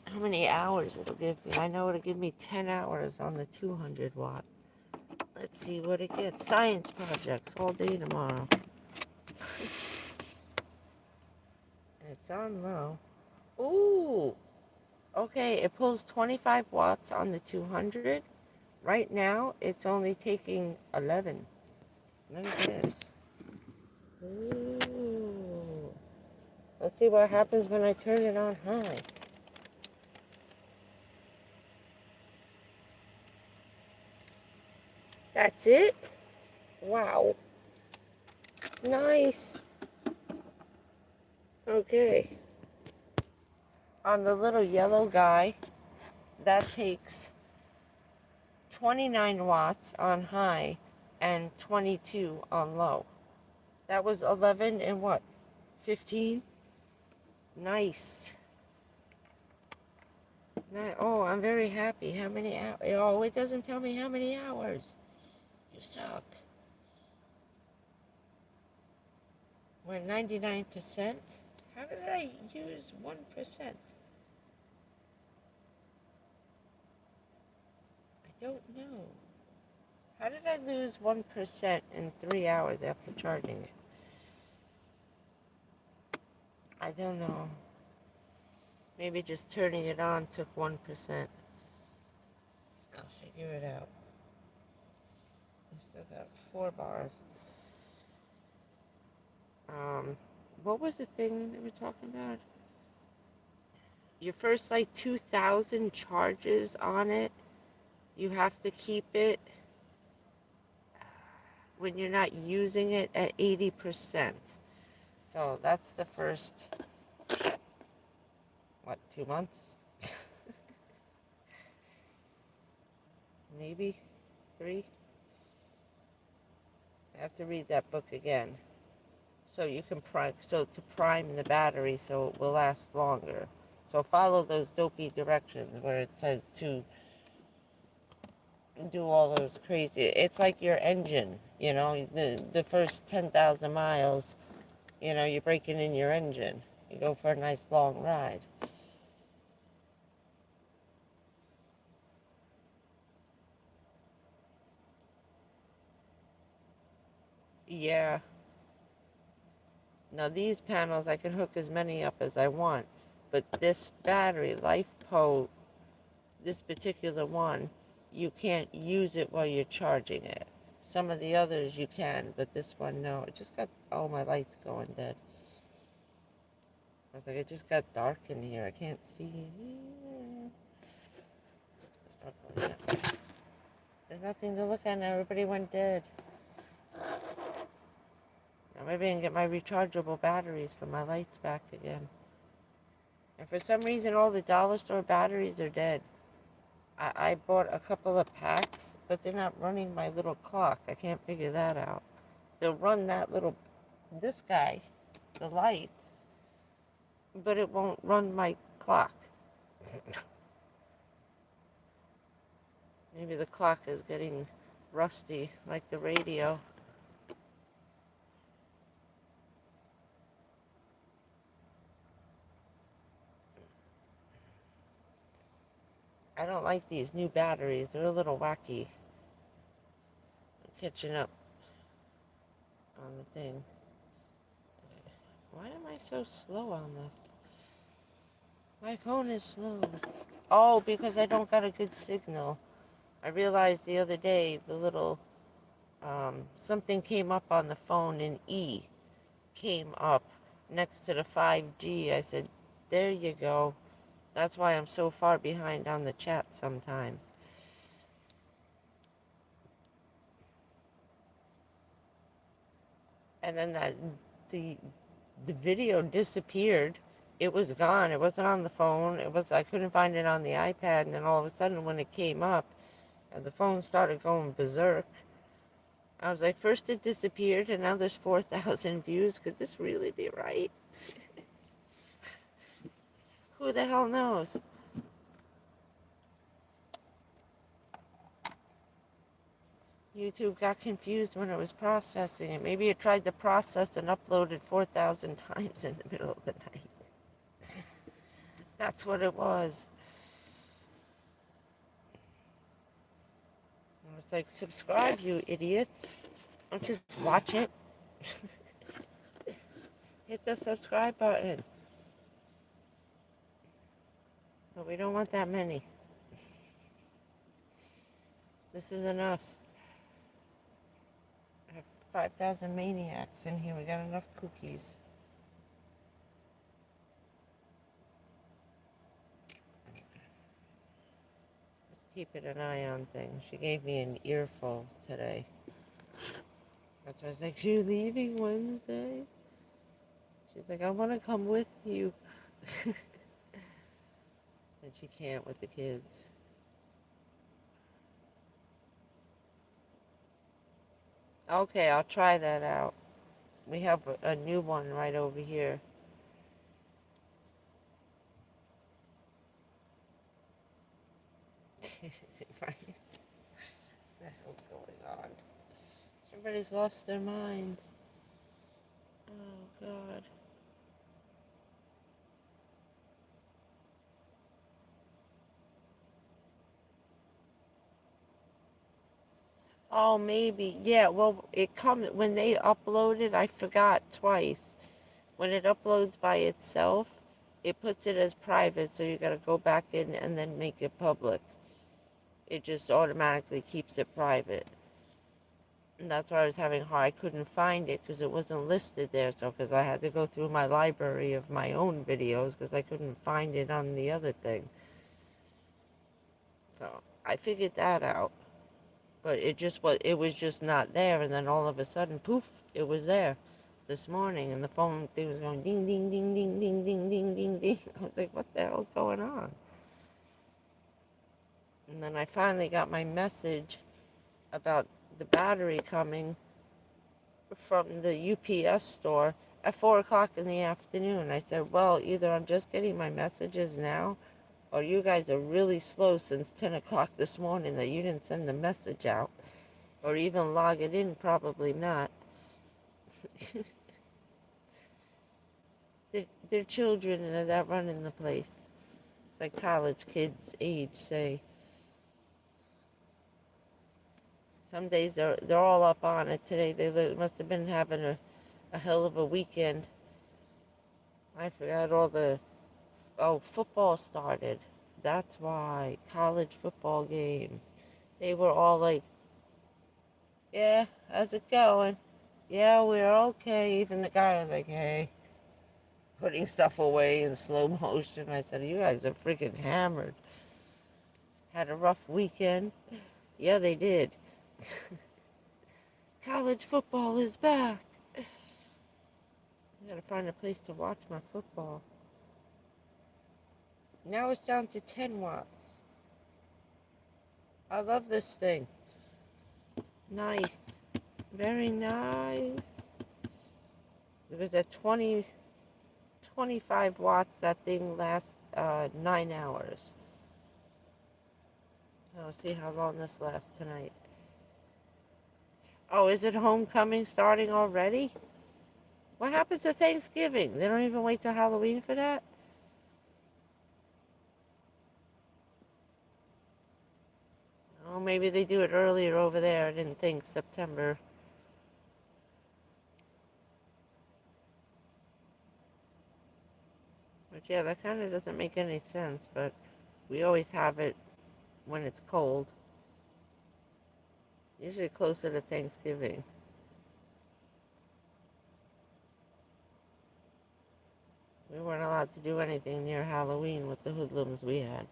How many hours it'll give me. I know it'll give me 10 hours on the 200 watt. Let's see what it gets. Science projects all day tomorrow. It's on low. Ooh! Okay, it pulls 25 watts on the 200. Right now, it's only taking 11. Look at this. Ooh. Let's see what happens when I turn it on high. That's it? Wow. Nice. Okay. On the little yellow guy, that takes 29 watts on high and 22 on low. That was 11 and what? 15? Nice. Oh, I'm very happy. How many hours? Oh, it doesn't tell me how many hours. You suck. We're 99%. How did I use 1%? I don't know. How did I lose 1% in 3 hours after charging it? I don't know. Maybe just turning it on took 1%. I'll figure it out. I still got 4 bars. What was the thing that we were talking about? Your first like 2,000 charges on it, you have to keep it when you're not using it at 80%. So that's the first, what, 2 months? Maybe 3. I have to read that book again. So you can to prime the battery so it will last longer. So follow those dopey directions where it says to do all those crazy. It's like your engine, you know, the first 10,000 miles, you know, you're breaking in your engine. You go for a nice long ride. Yeah. Now these panels, I can hook as many up as I want. But this battery, LifePo, this particular one, you can't use it while you're charging it. Some of the others you can, but this one, no. It just got all my lights going dead. I was like, it just got dark in here. I can't see. Start going that way. There's nothing to look at now. Everybody went dead. Now maybe I can get my rechargeable batteries for my lights back again. And for some reason, all the dollar store batteries are dead. I bought a couple of packs, but they're not running my little clock. I can't figure that out. They'll run this guy, the lights, but it won't run my clock. Maybe the clock is getting rusty, like the radio. I don't like these new batteries. They're a little wacky. I'm catching up on the thing. Why am I so slow on this? My phone is slow. Oh, because I don't got a good signal. I realized the other day the little something came up on the phone, and E came up next to the 5G. I said, there you go. That's why I'm so far behind on the chat sometimes. And then the video disappeared. It was gone. It wasn't on the phone. I couldn't find it on the iPad, and then all of a sudden when it came up and the phone started going berserk, I was like, first it disappeared and now there's 4,000 views. Could this really be right? Who the hell knows? YouTube got confused when it was processing it. Maybe it tried to process and uploaded 4,000 times in the middle of the night. That's what it was. It's like, subscribe, you idiots. Don't just watch it. Hit the subscribe button. But we don't want that many. This is enough. I have 5,000 maniacs in here. We got enough cookies. Just keeping an eye on things. She gave me an earful today. That's why I was like, you're leaving Wednesday? She's like, I want to come with you. And she can't with the kids. Okay, I'll try that out. We have a new one right over here. Right? What the hell's going on? Everybody's lost their minds. Oh, God. Oh, maybe. Yeah, well, when they upload it, I forgot twice. When it uploads by itself, it puts it as private, so you gotta go back in and then make it public. It just automatically keeps it private. And that's why I was having hard. I couldn't find it because it wasn't listed there. So, because I had to go through my library of my own videos because I couldn't find it on the other thing. So, I figured that out. But it was just not there. And then all of a sudden, poof, it was there this morning. And the phone thing was going ding, ding, ding, ding, ding, ding, ding, ding, ding. I was like, what the hell's going on? And then I finally got my message about the battery coming from the UPS store at 4 o'clock in the afternoon. I said, well, either I'm just getting my messages now, or you guys are really slow since 10 o'clock this morning that you didn't send the message out, or even log it in. Probably not. They're children that running the place. It's like college kids age, say. Some days they're all up on it. Today they must have been having a hell of a weekend. I forgot football started. That's why. College football games. They were all like, yeah, how's it going? Yeah, we're okay. Even the guy was like, hey, putting stuff away in slow motion. I said, you guys are freaking hammered. Had a rough weekend. Yeah, they did. College football is back. I gotta find a place to watch my football. Now it's down to 10 watts. I love this thing. Nice. Very nice. It was at 25 watts. That thing lasts 9 hours. So we'll see how long this lasts tonight. Oh, is it homecoming starting already? What happened to Thanksgiving? They don't even wait till Halloween for that? Oh, maybe they do it earlier over there. I didn't think September. But yeah, that kind of doesn't make any sense, but we always have it when it's cold. Usually closer to Thanksgiving. We weren't allowed to do anything near Halloween with the hoodlums we had.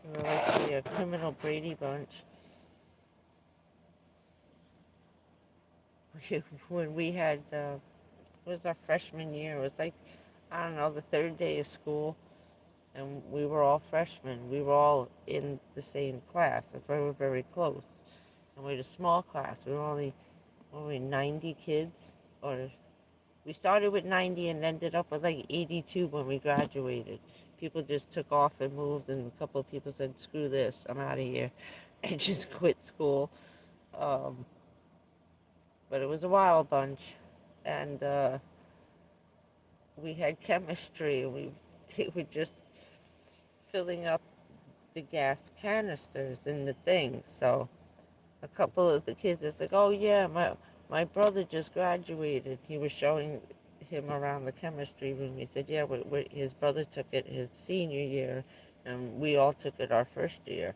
We were like the criminal Brady Bunch. When we had, it was our freshman year. It was like, I don't know, the third day of school. And we were all freshmen. We were all in the same class. That's why we're very close. And we had a small class. We were only, what were we, 90 kids? Or we started with 90 and ended up with like 82 when we graduated. People just took off and moved, and a couple of people said, screw this, I'm out of here, and just quit school. Um, but it was a wild bunch. And we had chemistry, and they were just filling up the gas canisters in the things. So a couple of the kids is like, oh yeah, my brother just graduated. He was showing him around the chemistry room. He said, yeah, his brother took it his senior year, and we all took it our first year.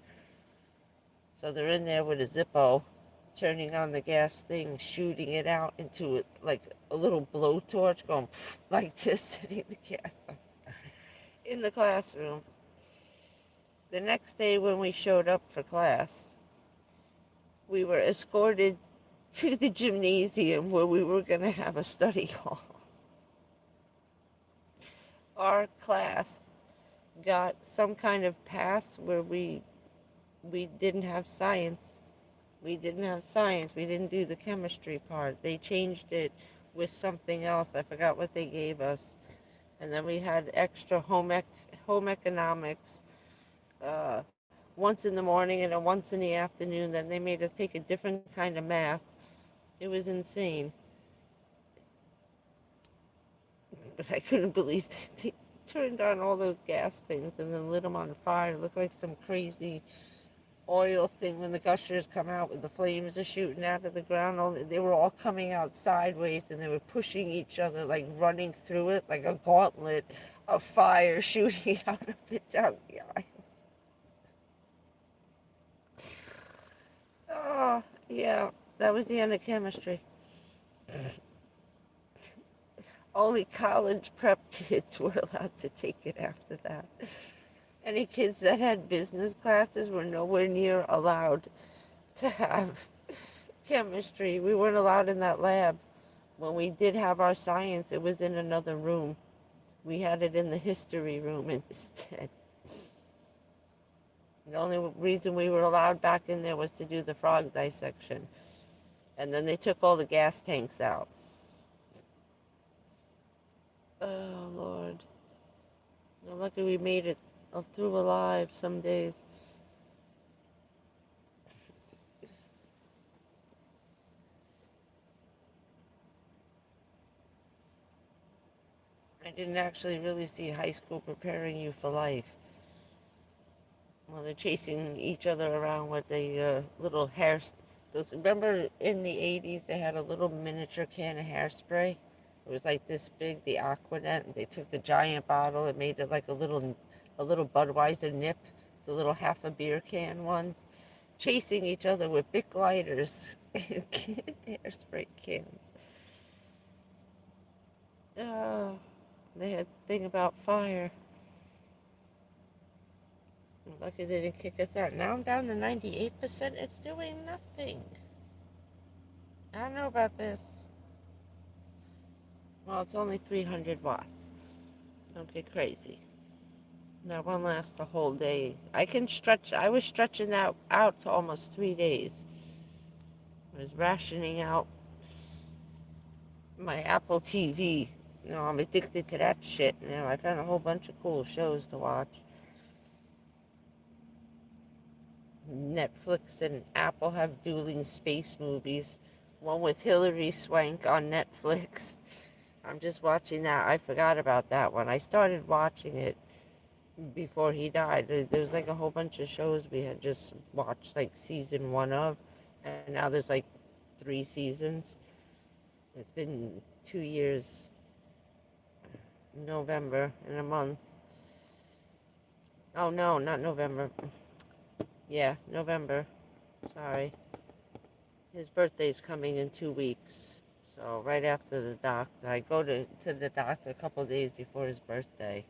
So they're in there with a Zippo, turning on the gas thing, shooting it out into it like a little blowtorch, going like this, setting the gas up in the classroom. The next day when we showed up for class, we were escorted to the gymnasium where we were going to have a study hall. Our class got some kind of pass where we didn't have science. We didn't have science. We didn't do the chemistry part. They changed it with something else. I forgot what they gave us. And then we had extra home economics once in the morning and then once in the afternoon. Then they made us take a different kind of math. It was insane. But I couldn't believe they turned on all those gas things and then lit them on fire. It looked like some crazy oil thing when the gushers come out with the flames are shooting out of the ground. They were all coming out sideways and they were pushing each other, like running through it like a gauntlet of fire shooting out of it down the aisles. Oh, yeah, that was the end of chemistry. Only college prep kids were allowed to take it after that. Any kids that had business classes were nowhere near allowed to have chemistry. We weren't allowed in that lab. When we did have our science, it was in another room. We had it in the history room instead. The only reason we were allowed back in there was to do the frog dissection. And then they took all the gas tanks out. Oh, Lord. Well, lucky we made it through alive some days. I didn't actually really see high school preparing you for life. Well, they're chasing each other around with the little hair. Those, remember in the 80s they had a little miniature can of hairspray? It was like this big, the Aquanet, and they took the giant bottle and made it like a little Budweiser nip, the little half a beer can ones, chasing each other with Bic lighters and hairspray cans. Oh, they had a thing about fire. Lucky they didn't kick us out. Now I'm down to 98%. It's doing nothing. I don't know about this. Well, it's only 300 watts. Don't get crazy. That won't last the whole day. I can stretch. I was stretching that out to almost 3 days. I was rationing out my Apple TV. No, I'm addicted to that shit now. I found a whole bunch of cool shows to watch. Netflix and Apple have dueling space movies. One with Hilary Swank on Netflix. I'm just watching that. I forgot about that one. I started watching it before he died. There's like a whole bunch of shows we had just watched like season one of, and now there's like 3 seasons. It's been 2 years, November, in a month. Oh no, not November. Yeah, November. Sorry. His birthday's coming in 2 weeks. So right after the doctor, I go to the doctor a couple of days before his birthday.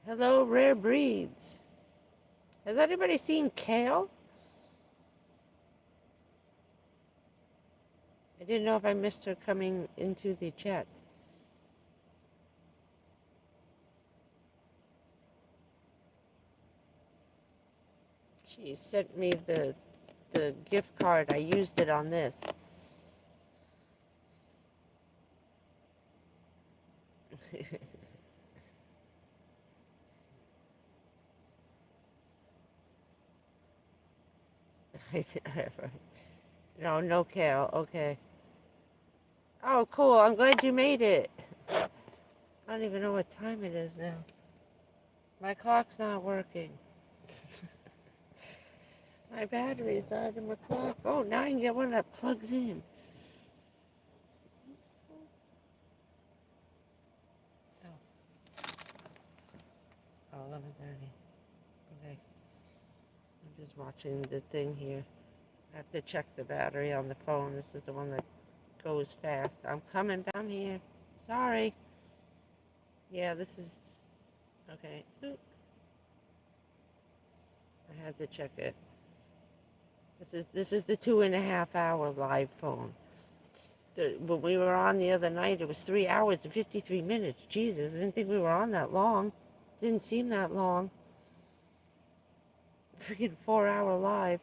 Hello, Rare Breeds. Has anybody seen Kale? I didn't know if I missed her coming into the chat. She sent me the gift card. I used it on this. No, no Kale. Okay. Oh, cool. I'm glad you made it. I don't even know what time it is now. My clock's not working. My battery's died in my clock. Oh, now I can get one that plugs in. Oh, 11:30. Okay. I'm just watching the thing here. I have to check the battery on the phone. This is the one that goes fast. I'm coming down here. Sorry. Yeah, this is... Okay. Oop. I had to check it. This is the 2.5 hour live phone. When we were on the other night, it was 3 hours and 53 minutes. Jesus, I didn't think we were on that long. Didn't seem that long. Freaking 4 hour live.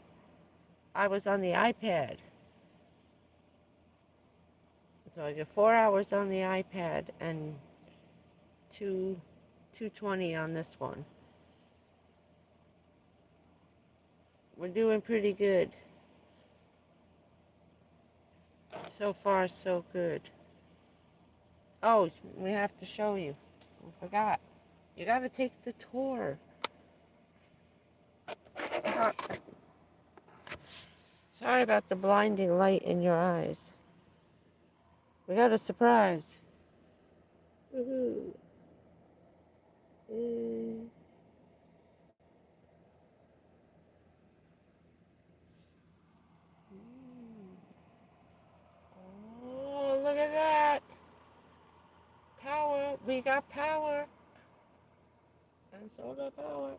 I was on the iPad. So I get 4 hours on the iPad and 220 on this one. We're doing pretty good. So far, so good. Oh, we have to show you. I forgot. You gotta take the tour. Sorry about the blinding light in your eyes. We got a surprise. Woohoo. Oh, look at that. Power. We got power. And solar power.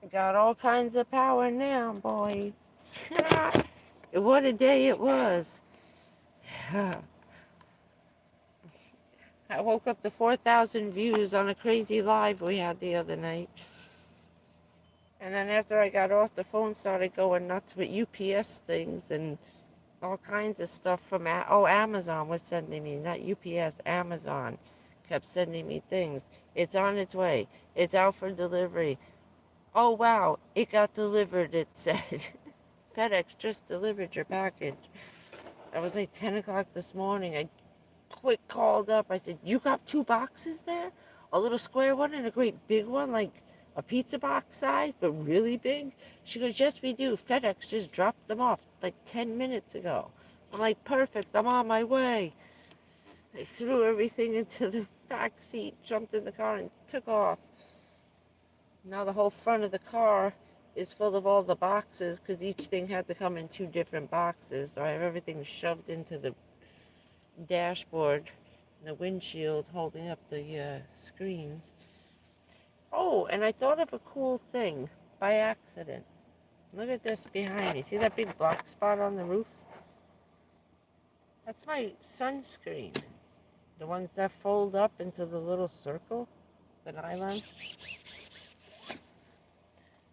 We got all kinds of power now, boy. What a day it was. I woke up to 4,000 views on a crazy live we had the other night. And then after I got off, the phone started going nuts with UPS things and all kinds of stuff from, Amazon was sending me, not UPS, Amazon kept sending me things. It's on its way. It's out for delivery. Oh, wow, it got delivered, it said. FedEx just delivered your package. It was like 10 o'clock this morning. I quick called up. I said, you got 2 boxes there? A little square one and a great big one, like a pizza box size, but really big? She goes, yes, we do. FedEx just dropped them off like 10 minutes ago. I'm like, perfect. I'm on my way. I threw everything into the back seat, jumped in the car, and took off. Now the whole front of the car is full of all the boxes because each thing had to come in 2 different boxes. So I have everything shoved into the dashboard, the windshield holding up the screens. Oh, and I thought of a cool thing by accident. Look at this behind me. See that big black spot on the roof? That's my sunscreen. The ones that fold up into the little circle, the nylon.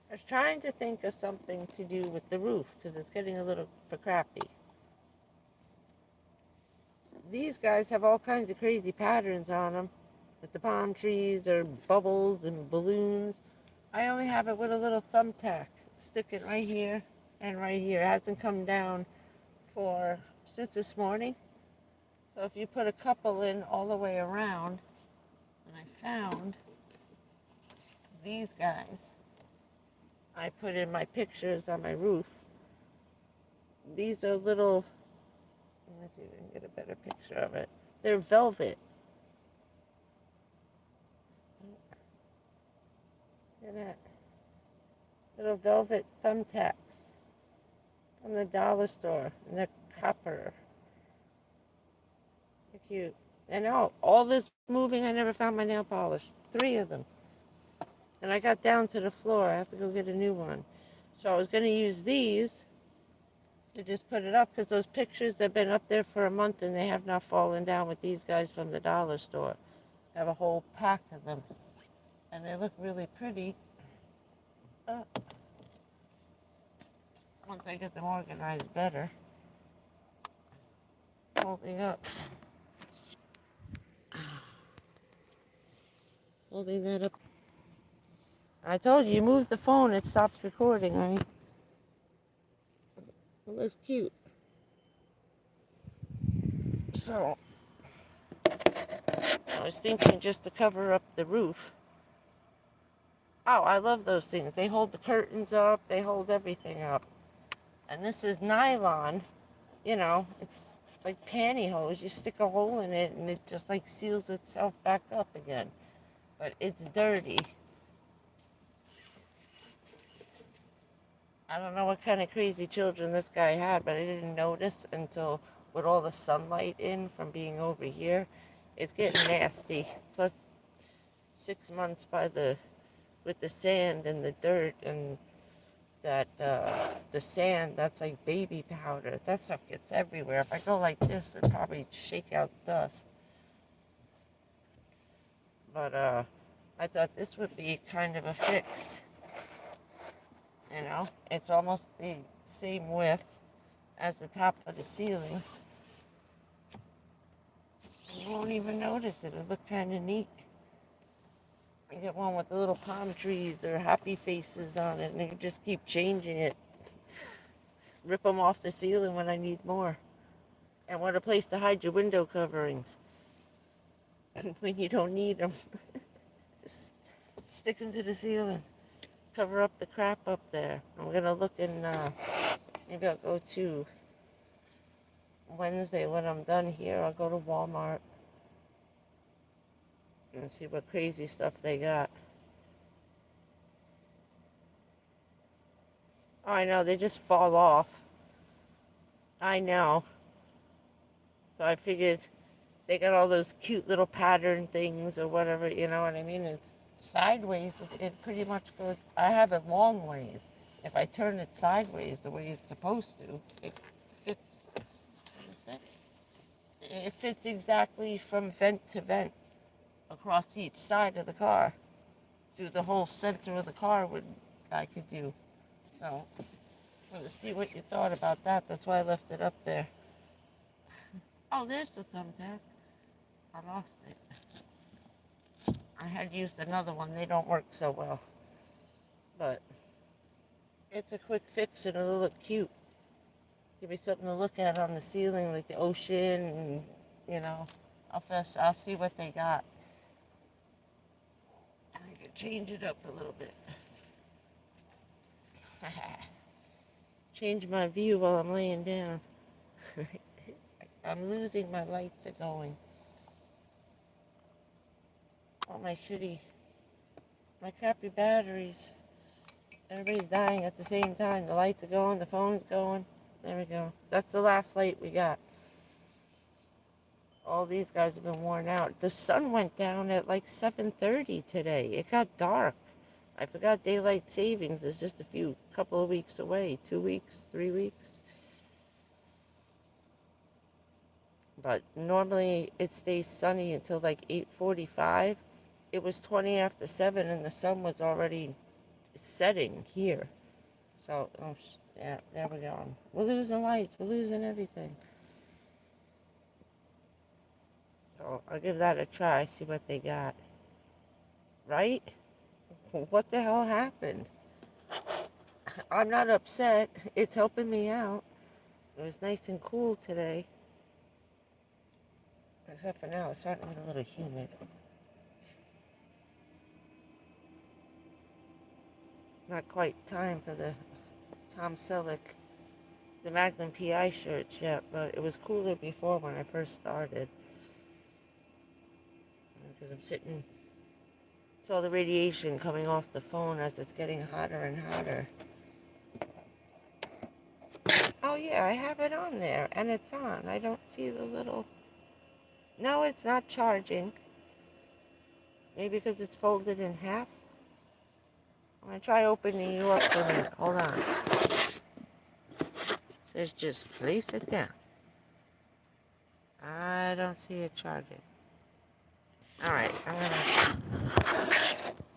I was trying to think of something to do with the roof because it's getting a little for crappy. These guys have all kinds of crazy patterns on them, with the palm trees or bubbles and balloons. I only have it with a little thumbtack. Stick it right here and right here. It hasn't come down since this morning. So if you put a couple in all the way around, and I found these guys, I put in my pictures on my roof. These are little, let me see if I can get a better picture of it. They're velvet. Look at that. Little velvet thumbtacks from the dollar store, and they're copper. They're cute. And all this moving, I never found my nail polish. 3 of them. And I got down to the floor. I have to go get a new one. So I was going to use these to just put it up because those pictures have been up there for a month and they have not fallen down with these guys from the dollar store. I have a whole pack of them. And they look really pretty. Once I get them organized better. Holding up. Holding that up. I told you move the phone, it stops recording, right? It looks cute. So, I was thinking just to cover up the roof. Oh, I love those things. They hold the curtains up, they hold everything up. And this is nylon, it's like pantyhose. You stick a hole in it and it just like seals itself back up again. But it's dirty. I don't know what kind of crazy children this guy had, but I didn't notice until with all the sunlight in from being over here. It's getting nasty. Plus 6 months with the sand and the dirt and that the sand, that's like baby powder. That stuff gets everywhere. If I go like this, it'll probably shake out dust. But I thought this would be kind of a fix. It's almost the same width as the top of the ceiling. You won't even notice it. It'll look kind of neat. You get one with the little palm trees or happy faces on it, and you can just keep changing it. Rip them off the ceiling when I need more. And what a place to hide your window coverings when you don't need them. Just stick them to the ceiling. Cover up the crap up there. I'm going to look in, maybe I'll go to Wednesday when I'm done here. I'll go to Walmart and see what crazy stuff they got. Oh, I know, they just fall off. I know. So I figured they got all those cute little pattern things or whatever, you know what I mean? It's sideways, it pretty much goes. I have it long ways. If I turn it sideways the way it's supposed to, it fits exactly from vent to vent across each side of the car, through the whole center of the car. I could do. So, to see what you thought about that. That's why I left it up there. Oh, there's the thumbtack. I lost it. I had used another one. They don't work so well. But it's a quick fix and it'll look cute. Give me something to look at on the ceiling, like the ocean, and, I'll see what they got. I can change it up a little bit. Change my view while I'm laying down. I'm losing my lights are going. All my crappy batteries. Everybody's dying at the same time. The lights are going, the phone's going. There we go. That's the last light we got. All these guys have been worn out. The sun went down at like 7:30 today. It got dark. I forgot daylight savings is just couple of weeks away. 2 weeks, 3 weeks. But normally it stays sunny until like 8:45. It was 20 after 7 and the sun was already setting here. So, yeah, there we go. We're losing lights. We're losing everything. So I'll give that a try, see what they got. Right? What the hell happened? I'm not upset. It's helping me out. It was nice and cool today. Except for now, it's starting to get a little humid. Not quite time for the Tom Selleck, the Magnum PI shirts yet, but it was cooler before when I first started. Because I'm sitting, it's all the radiation coming off the phone as it's getting hotter and hotter. Oh yeah, I have it on there, and it's on. I don't see the little... No, it's not charging. Maybe because it's folded in half. I'm going to try opening you up for a minute. Hold on. It says just place it down. I don't see it charging. Alright,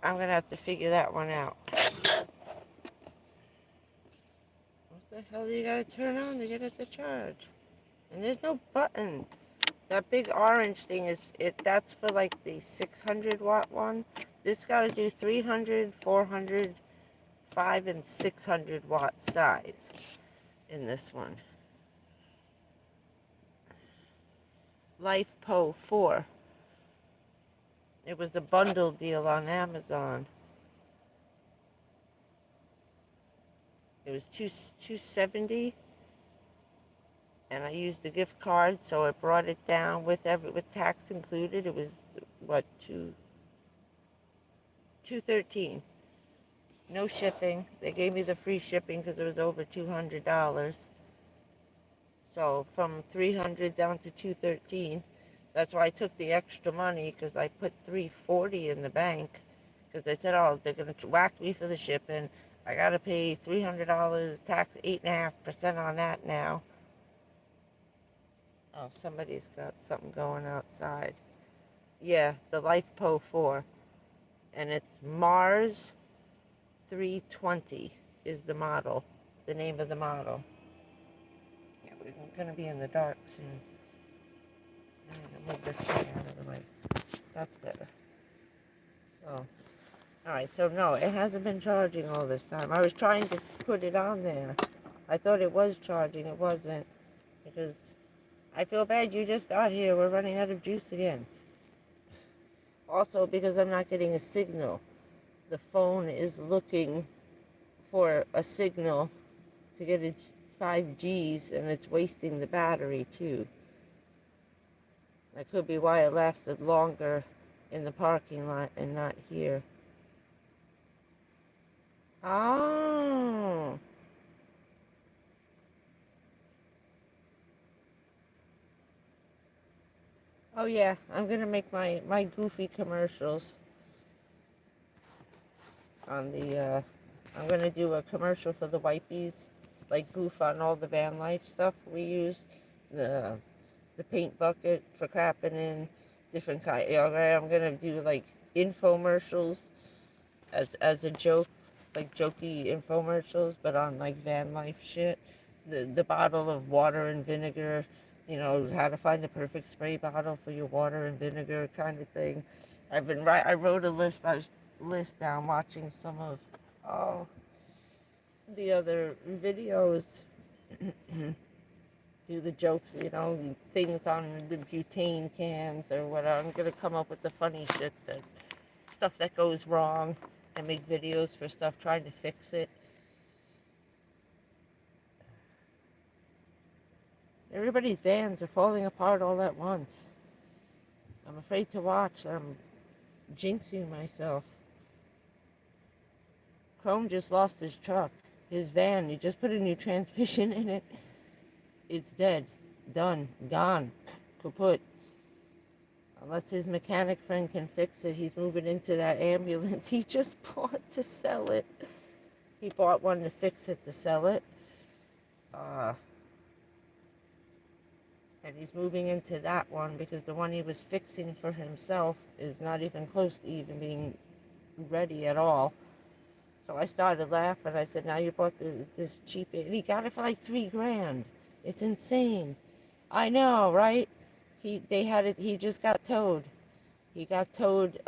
I'm gonna have to figure that one out. What the hell do you gotta turn on to get it to charge? And there's no button. That big orange thing that's for like the 600 watt one. This gotta do 300, 400, 5 and 600 watt size in this one. LifePo 4. It was a bundle deal on Amazon. It was $270, and I used the gift card, so it brought it down with tax included. It was what, $213. No shipping. They gave me the free shipping because it was over $200. So from $300 down to $213. That's why I took the extra money, because I put $340 in the bank, because they said, oh, they're going to whack me for the shipping. I got to pay $300, tax 8.5% on that now. Oh, somebody's got something going outside. Yeah, the LifePo 4. And it's Mars 320 is the model, the name of the model. Yeah, we're going to be in the dark soon. I'm going to move this thing out of the way. That's better. So, alright, so no, it hasn't been charging all this time. I was trying to put it on there. I thought it was charging. It wasn't. Because I feel bad. You just got here. We're running out of juice again. Also, because I'm not getting a signal. The phone is looking for a signal to get its 5Gs, and it's wasting the battery, too. That could be why it lasted longer in the parking lot and not here. Oh. Oh yeah, I'm gonna make my goofy commercials on the, I'm gonna do a commercial for the wipies, like goof on all the van life stuff we use, the paint bucket for crapping in, different kind. I'm gonna do like infomercials as a joke, like jokey infomercials, but on like van life shit. The bottle of water and vinegar, how to find the perfect spray bottle for your water and vinegar kind of thing. I wrote a list. I was down watching some of the other videos. Do the jokes, things on the butane cans or whatever. I'm gonna come up with the funny shit, stuff that goes wrong, and make videos for stuff trying to fix it. Everybody's vans are falling apart all at once. I'm afraid to watch. I'm jinxing myself. Chrome just lost his truck. His van, you just put a new transmission in it. It's dead. Done. Gone. Kaput. Unless his mechanic friend can fix it, he's moving into that ambulance he just bought to sell it. He bought one to fix it to sell it. And he's moving into that one because the one he was fixing for himself is not even close to even being ready at all. So I started laughing. I said, now you bought this cheap, and he got it for like $3,000. It's insane. I know, right? He just got towed. He got towed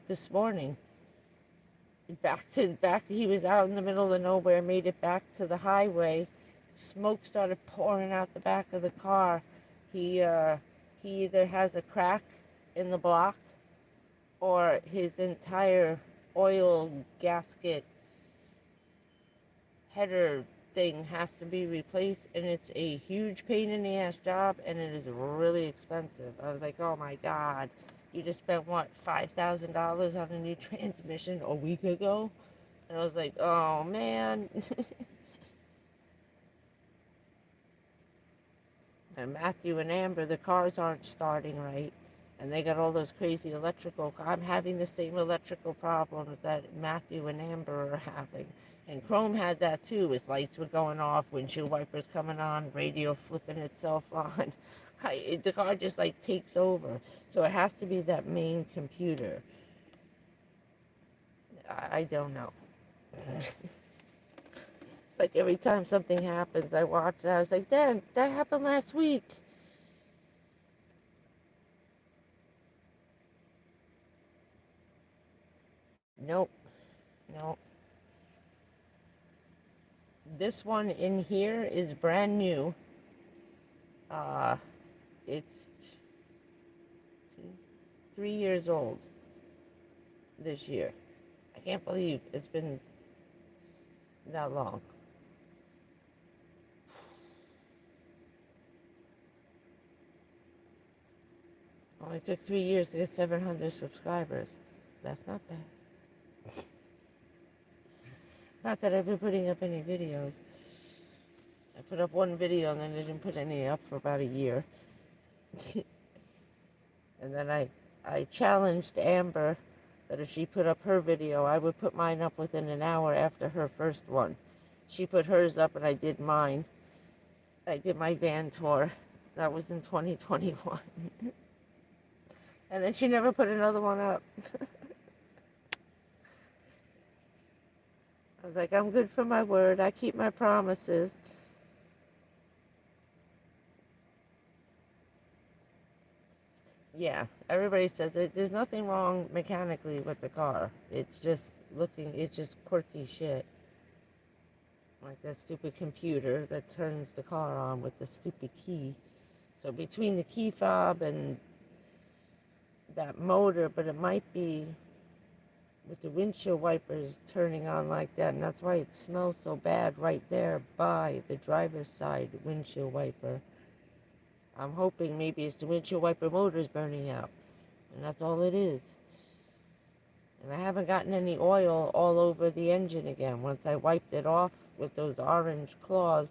this morning. He was out in the middle of nowhere, made it back to the highway. Smoke started pouring out the back of the car. He either has a crack in the block or his entire oil gasket header thing has to be replaced, and it's a huge pain in the ass job, and it is really expensive. I was like, oh my God, you just spent what, $5,000 on a new transmission a week ago? And I was like, oh man. And Matthew and Amber, the cars aren't starting right, and they got all those crazy electrical. I'm having the same electrical problems that Matthew and Amber are having. And Chrome had that too. His lights were going off, windshield wipers coming on, radio flipping itself on. The car just like takes over. So it has to be that main computer. I don't know. It's like every time something happens, I watch it. I was like, Dad, that happened last week. Nope. Nope. This one in here is brand new. It's 3 years old this year. I can't believe it's been that long. Only took 3 years to get 700 subscribers. That's not bad. Not that I've been putting up any videos. I put up one video and then I didn't put any up for about a year. And then I challenged Amber that if she put up her video, I would put mine up within an hour after her first one. She put hers up and I did mine. I did my van tour. That was in 2021. And then she never put another one up. I was like, I'm good for my word. I keep my promises. Yeah, everybody says it. There's nothing wrong mechanically with the car. It's just quirky shit. Like that stupid computer that turns the car on with the stupid key. So between the key fob and that motor, but it might be with the windshield wipers turning on like that, and that's why it smells so bad right there by the driver's side windshield wiper. I'm hoping maybe it's the windshield wiper motors burning out, and that's all it is. And I haven't gotten any oil all over the engine again. Once I wiped it off with those orange claws,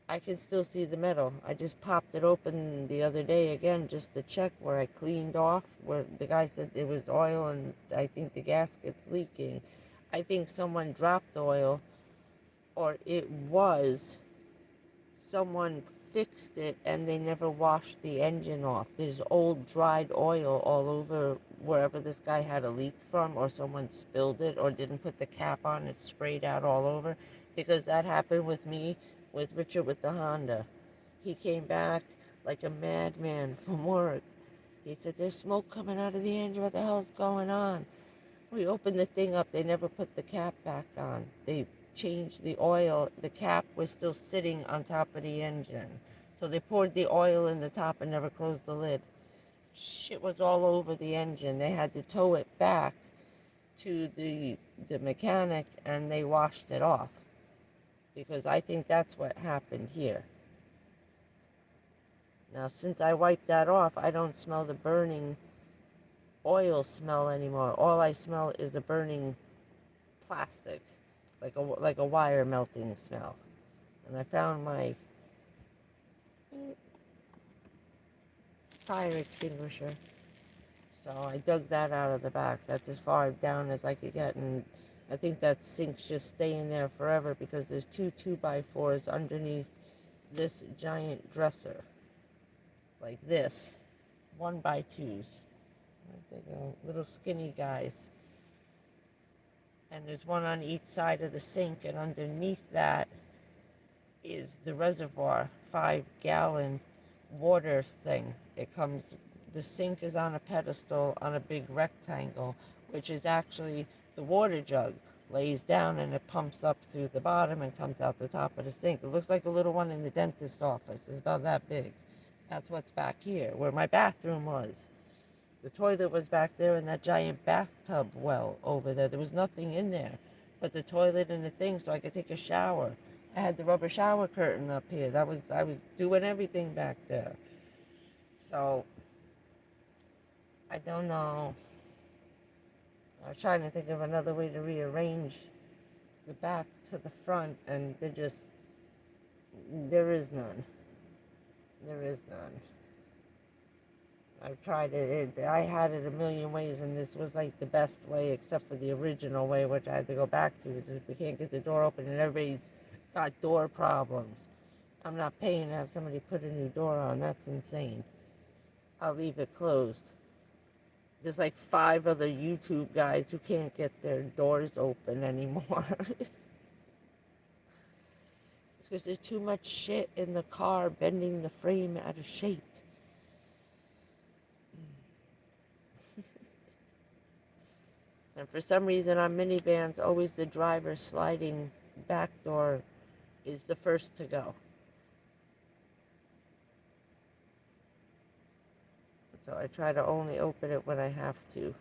I can still see the metal. I just popped it open the other day again just to check where I cleaned off, where the guy said there was oil and I think the gasket's leaking. I think someone dropped oil, or it was someone fixed it and they never washed the engine off. There's old dried oil all over wherever this guy had a leak from, or someone spilled it or didn't put the cap on. It sprayed out all over, because that happened with me with Richard with the Honda. He came back like a madman from work. He said, there's smoke coming out of the engine. What the hell's going on? We opened the thing up. They never put the cap back on. They changed the oil. The cap was still sitting on top of the engine. So they poured the oil in the top and never closed the lid. Shit was all over the engine. They had to tow it back to the mechanic and they washed it off. Because I think that's what happened here. Now, since I wiped that off, I don't smell the burning oil smell anymore. All I smell is a burning plastic, like a wire melting smell. And I fire extinguisher. So I dug that out of the back. That's as far down as I could get, and I think that sink's just staying there forever because there's two 2x4s underneath this giant dresser. Like this. 1x2s. They go, little skinny guys. And there's one on each side of the sink, and underneath that is the reservoir, 5-gallon water thing. The sink is on a pedestal on a big rectangle, which is actually the water jug. Lays down and it pumps up through the bottom and comes out the top of the sink. It looks like a little one in the dentist's office. It's about that big. That's what's back here, where my bathroom was. The toilet was back there in that giant bathtub well over there. There was nothing in there but the toilet and the thing so I could take a shower. I had the rubber shower curtain up here. I was doing everything back there. So, I don't know. I was trying to think of another way to rearrange the back to the front, and there is none. There is none. I've tried it. I had it a million ways, and this was like the best way, except for the original way, which I had to go back to, because we can't get the door open, and everybody's got door problems. I'm not paying to have somebody put a new door on. That's insane. I'll leave it closed. There's like 5 other YouTube guys who can't get their doors open anymore. It's because there's too much shit in the car bending the frame out of shape. And for some reason on minivans, always the driver's sliding back door is the first to go. So I try to only open it when I have to.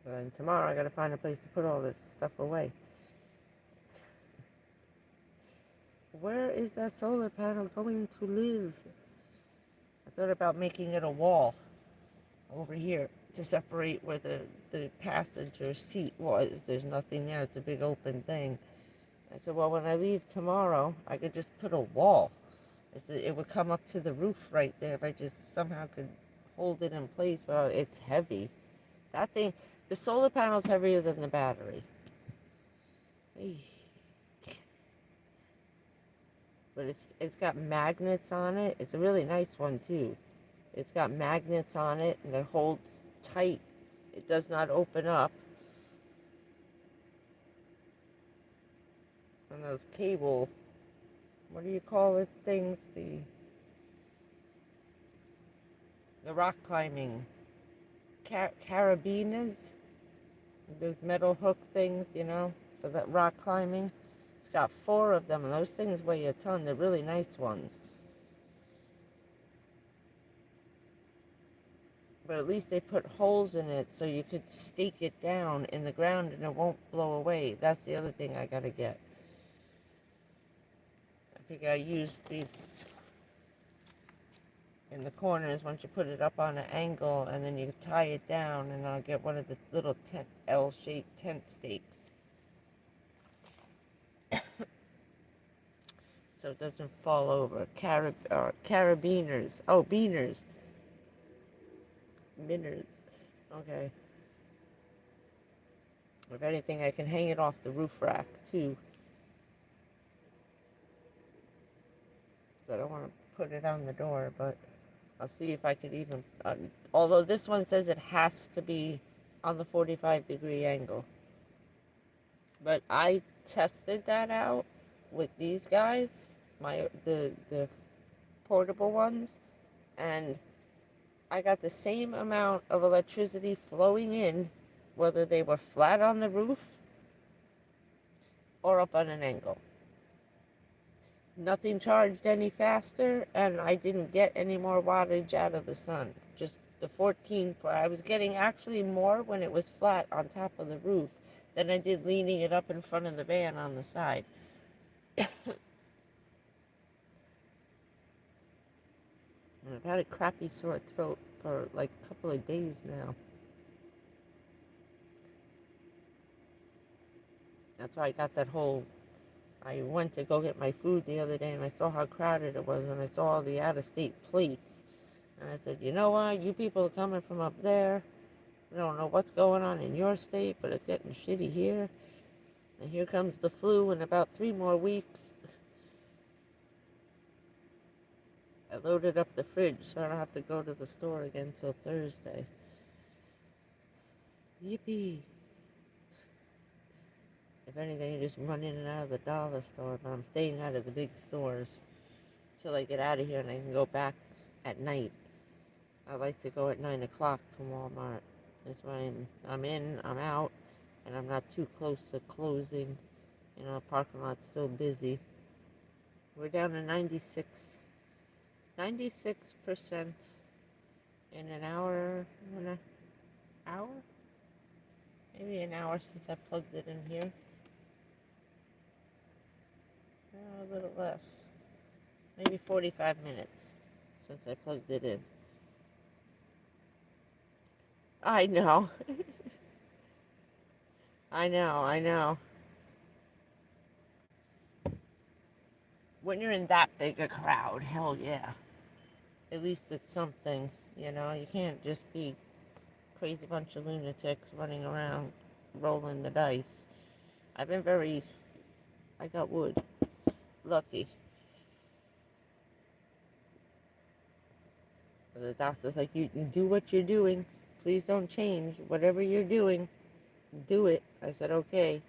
And tomorrow I gotta find a place to put all this stuff away. Where is that solar panel going to live? I thought about making it a wall over here to separate where the passenger seat was. There's nothing there. It's a big open thing. I said, well, when I leave tomorrow, I could just put a wall. I said, it would come up to the roof right there if I just somehow could hold it in place. Well, it's heavy. That thing, the solar panel's heavier than the battery. But it's got magnets on it. It's a really nice one, too. It's got magnets on it, and it holds tight. It does not open up. And those cable, what do you call it, things? The rock climbing, carabiners? Those metal hook things, you know, for that rock climbing. It's got 4 of them, and those things weigh a ton. They're really nice ones. But at least they put holes in it so you could stake it down in the ground and it won't blow away. That's the other thing I gotta get. I figure I use these in the corners once you put it up on an angle, and then you tie it down, and I'll get one of the little L-shaped tent stakes. So it doesn't fall over. Carabiners. Oh, beaners. Minners. Okay. If anything, I can hang it off the roof rack, too. So I don't want to put it on the door, but I'll see if I could even... although this one says it has to be on the 45-degree angle. But I tested that out with these guys, the portable ones, and I got the same amount of electricity flowing in, whether they were flat on the roof or up on an angle. Nothing charged any faster, and I didn't get any more wattage out of the sun. Just the 14, I was getting actually more when it was flat on top of the roof than I did leaning it up in front of the van on the side. I've had a crappy sore throat for like a couple of days now. That's why I got that whole I went to go get my food the other day and I saw how crowded it was and I saw all the out-of-state plates. And I said, you know what? You people are coming from up there. I don't know what's going on in your state, but it's getting shitty here. And here comes the flu in about 3 more weeks. I loaded up the fridge so I don't have to go to the store again till Thursday. Yippee. If anything, you just run in and out of the dollar store, but I'm staying out of the big stores till I get out of here and I can go back at night. I like to go at 9 o'clock to Walmart. That's why I'm in, I'm out, and I'm not too close to closing. You know, the parking lot's still busy. We're down to 96% in an hour, maybe an hour since I plugged it in here. A little less, maybe 45 minutes since I plugged it in. I know. I know. When you're in that big a crowd, hell yeah. At least it's something, you know. You can't just be crazy bunch of lunatics running around rolling the dice. I got wood. Lucky. The doctor's like, you do what you're doing. Please don't change. Whatever you're doing, do it. I said, okay.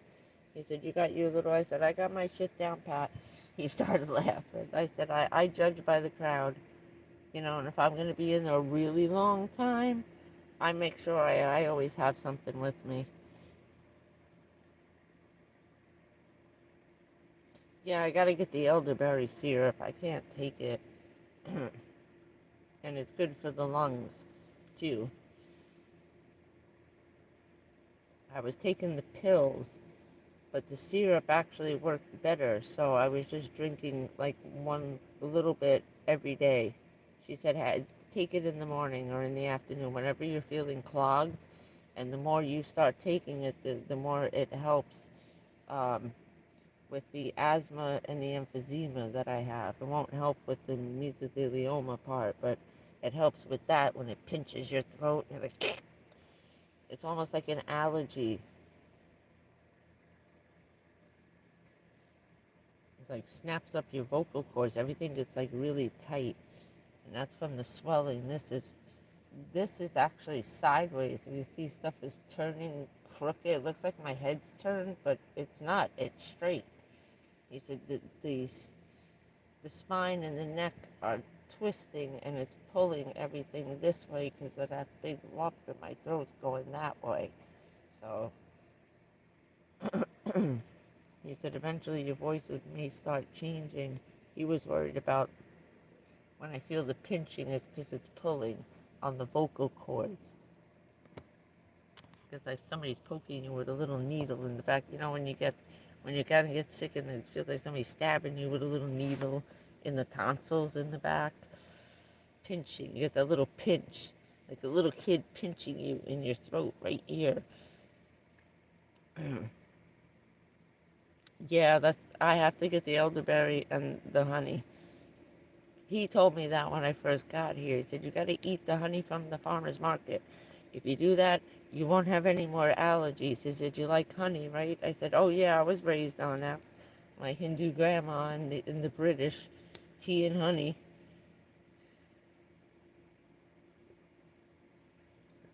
He said, you got your little... I said, I got my shit down, Pat. He started laughing. I said, I judge by the crowd. You know, and if I'm going to be in there a really long time, I make sure I always have something with me. Yeah, I got to get the elderberry syrup. I can't take it. And it's good for the lungs, too. I was taking the pills, but the syrup actually worked better, so I was just drinking like a little bit every day. She said, take it in the morning or in the afternoon, whenever you're feeling clogged, and the more you start taking it, the more it helps with the asthma and the emphysema that I have. It won't help with the mesothelioma part, but it helps with that when it pinches your throat. And you're like, it's almost like an allergy. It's like snaps up your vocal cords. Everything gets like really tight, and that's from the swelling. This is actually sideways. If you see stuff is turning crooked, it looks like my head's turned, but it's not. It's straight. He said the spine and the neck are twisting, and it's pulling everything this way because of that big lump in my throat going that way. So he said eventually your voice may start changing. He was worried about when I feel the pinching, it's because it's pulling on the vocal cords. Because like somebody's poking you with a little needle in the back. You know, when you kind of get sick and it feels like somebody's stabbing you with a little needle in the tonsils in the back. Pinching. You get that little pinch. Like a little kid pinching you in your throat right here. Yeah, I have to get the elderberry and the honey. He told me that when I first got here. He said, you got to eat the honey from the farmer's market. If you do that, you won't have any more allergies. He said, you like honey, right? I said, oh, yeah, I was raised on that. My Hindu grandma and the British, tea and honey.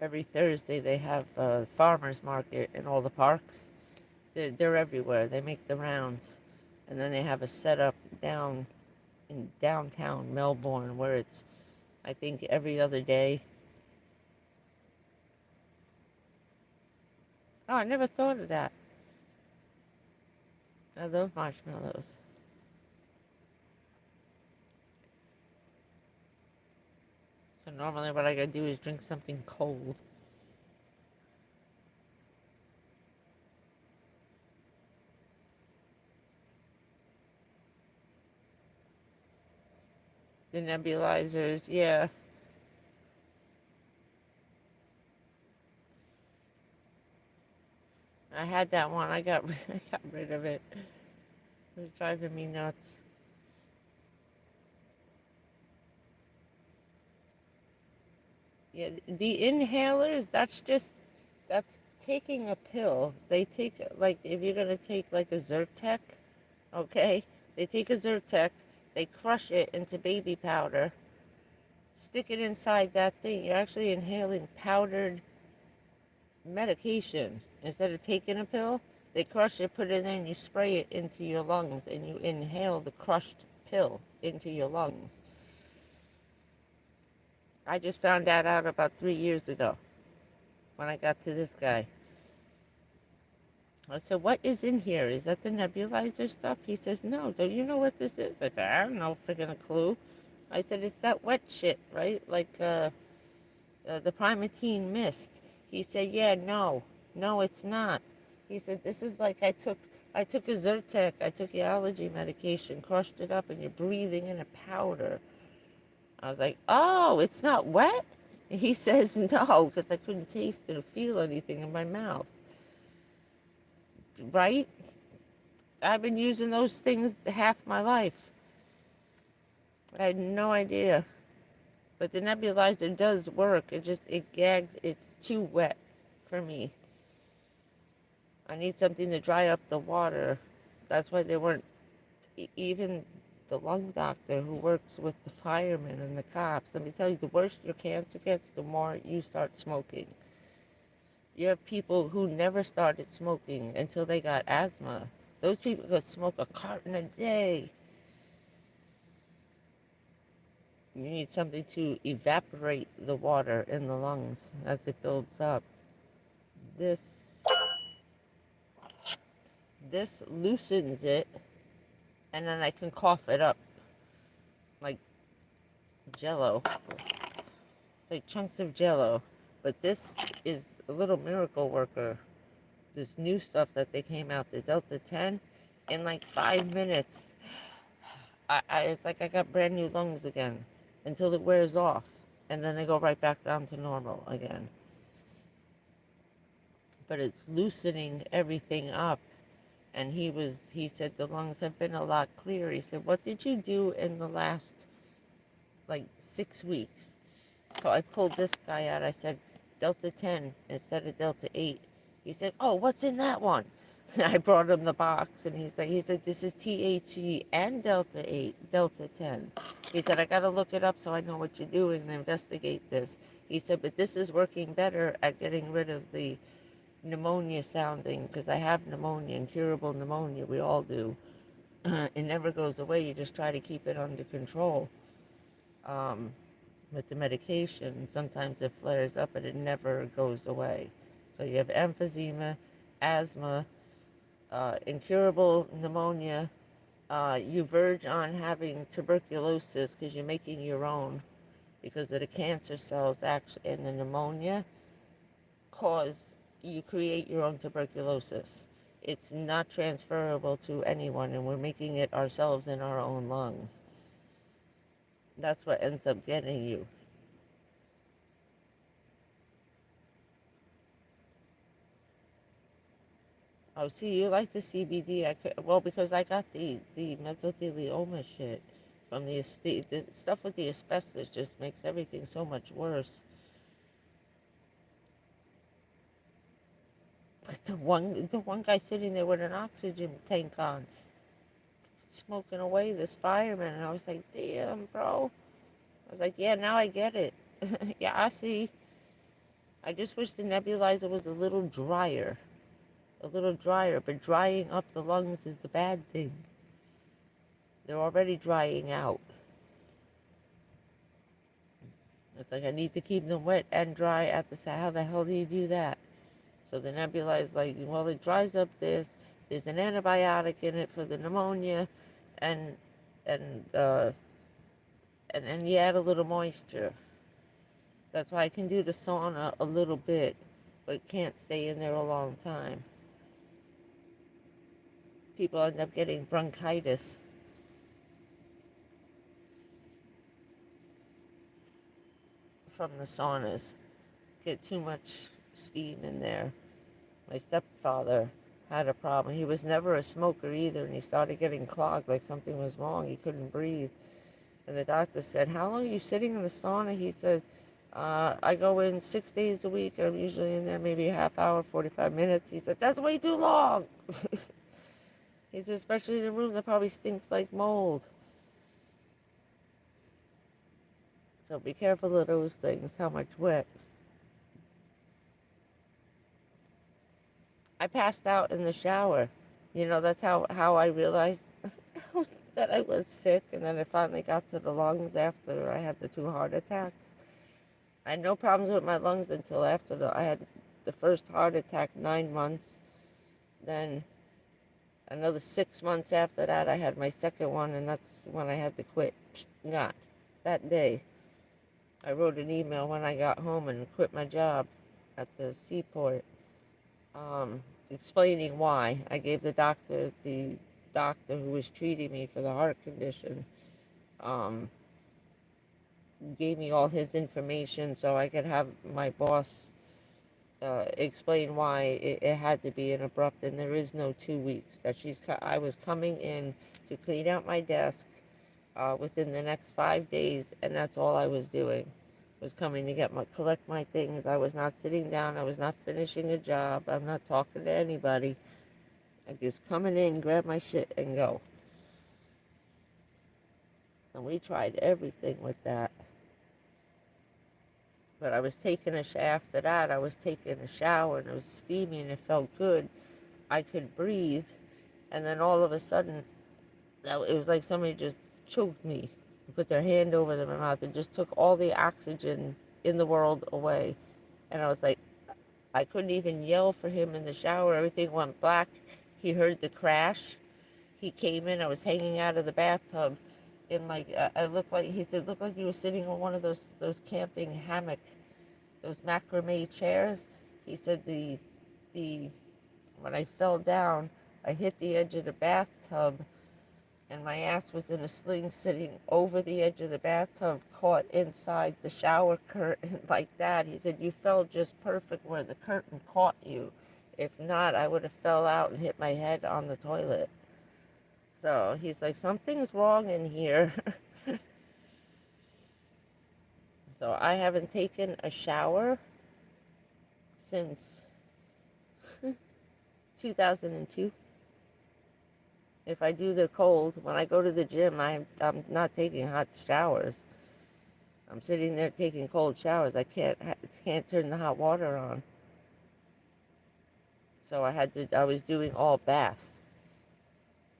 Every Thursday they have a farmer's market in all the parks. They're everywhere. They make the rounds. And then they have a setup down in downtown Melbourne where it's, I think, every other day. Oh, I never thought of that. I love marshmallows. So normally what I gotta do is drink something cold. The nebulizers, yeah. I had that one. I got rid of it. It's driving me nuts. Yeah, the inhalers, that's taking a pill. They take, like, if you're gonna take, like, a Zyrtec, okay? They take a Zyrtec, they crush it into baby powder, stick it inside that thing. You're actually inhaling powdered medication. Instead of taking a pill, they crush it, put it in there, and you spray it into your lungs, and you inhale the crushed pill into your lungs. I just found that out about 3 years ago when I got to this guy. I said, what is in here? Is that the nebulizer stuff? He says, no. Don't you know what this is? I said, I don't know, freaking a clue. I said, it's that wet shit, right? Like the Primatene mist. He said, yeah, no, it's not. He said, this is like I took a Zyrtec, I took the allergy medication, crushed it up, and you're breathing in a powder. I was like, oh, it's not wet? And he says, no, because I couldn't taste it or feel anything in my mouth. Right? I've been using those things half my life. I had no idea. But the nebulizer does work. It gags. It's too wet for me. I need something to dry up the water. That's why they weren't, even the lung doctor who works with the firemen and the cops. Let me tell you, the worse your cancer gets, the more you start smoking. You have people who never started smoking until they got asthma. Those people could smoke a carton a day. You need something to evaporate the water in the lungs as it builds up. This this loosens it, and then I can cough it up like jello. It's like chunks of jello. But this is a little miracle worker. This new stuff that they came out, the Delta 10, in like 5 minutes, it's like I got brand new lungs again until it wears off. And then they go right back down to normal again. But it's loosening everything up. And he said the lungs have been a lot clearer. He said, what did you do in the last, like, 6 weeks? So I pulled this guy out. I said, Delta 10 instead of Delta 8. He said, oh, what's in that one? I brought him the box, and he said, this is THC and Delta 8, Delta 10. He said, I got to look it up so I know what you're doing and investigate this. He said, but this is working better at getting rid of the pneumonia sounding, because I have pneumonia, incurable pneumonia. We all do. It never goes away. You just try to keep it under control with the medication. Sometimes it flares up, but it never goes away. So you have emphysema, asthma, incurable pneumonia. You verge on having tuberculosis because you're making your own, because of the cancer cells actually and the pneumonia cause you create your own tuberculosis. It's not transferable to anyone, and we're making it ourselves in our own lungs. That's what ends up getting you. Oh, see, you like the CBD. Well, because I got the mesothelioma shit from the stuff with the asbestos just makes everything so much worse. But the one guy sitting there with an oxygen tank on, smoking away, this fireman, and I was like, damn, bro. I was like, yeah, now I get it. Yeah, I see. I just wish the nebulizer was a little drier. A little drier, but drying up the lungs is a bad thing. They're already drying out. It's like I need to keep them wet and dry at the same. How the hell do you do that? So the nebulizer is like, well, it dries up this. There's an antibiotic in it for the pneumonia, and and uh, and then you add a little moisture. That's why I can do the sauna a little bit, but can't stay in there a long time. People end up getting bronchitis from the saunas. Get too much steam in there. My stepfather had a problem. He was never a smoker either, and he started getting clogged, like something was wrong. He couldn't breathe. And the doctor said, "How long are you sitting in the sauna?" He said, "I go in 6 days a week. I'm usually in there maybe a half hour, 45 minutes." He said, "That's way too long." He said, "Especially in a room that probably stinks like mold." So be careful of those things, how much wet. I passed out in the shower. That's how I realized that I was sick. And then I finally got to the lungs after I had the 2 heart attacks. I had no problems with my lungs until after I had the first heart attack, 9 months. Then another 6 months after that, I had my second one, and that's when I had to quit. Not that day. I wrote an email when I got home and quit my job at the seaport, explaining why. I gave the doctor who was treating me for the heart condition, um, gave me all his information so I could have my boss explain why it had to be an abrupt, and there is no 2 weeks. I was coming in to clean out my desk within the next 5 days, and that's all I was doing. Was coming to collect my things. I was not sitting down. I was not finishing a job. I'm not talking to anybody. I just coming in, grab my shit, and go. And we tried everything with that. But I was after that, I was taking a shower, and it was steamy, and it felt good. I could breathe, and then all of a sudden, it was like somebody just choked me, put their hand over my mouth, and just took all the oxygen in the world away. And I was like, I couldn't even yell for him in the shower. Everything went black. He heard the crash. He came in. I was hanging out of the bathtub, in I looked like, he said, looked like you were sitting on one of those camping hammock, those macrame chairs. He said the when I fell down, I hit the edge of the bathtub, and my ass was in a sling sitting over the edge of the bathtub, caught inside the shower curtain like that. He said, you fell just perfect where the curtain caught you. If not, I would have fell out and hit my head on the toilet. So he's like, something's wrong in here. So I haven't taken a shower since 2002. If I do the cold, when I go to the gym, I'm not taking hot showers. I'm sitting there taking cold showers. I can't turn the hot water on. So I was doing all baths.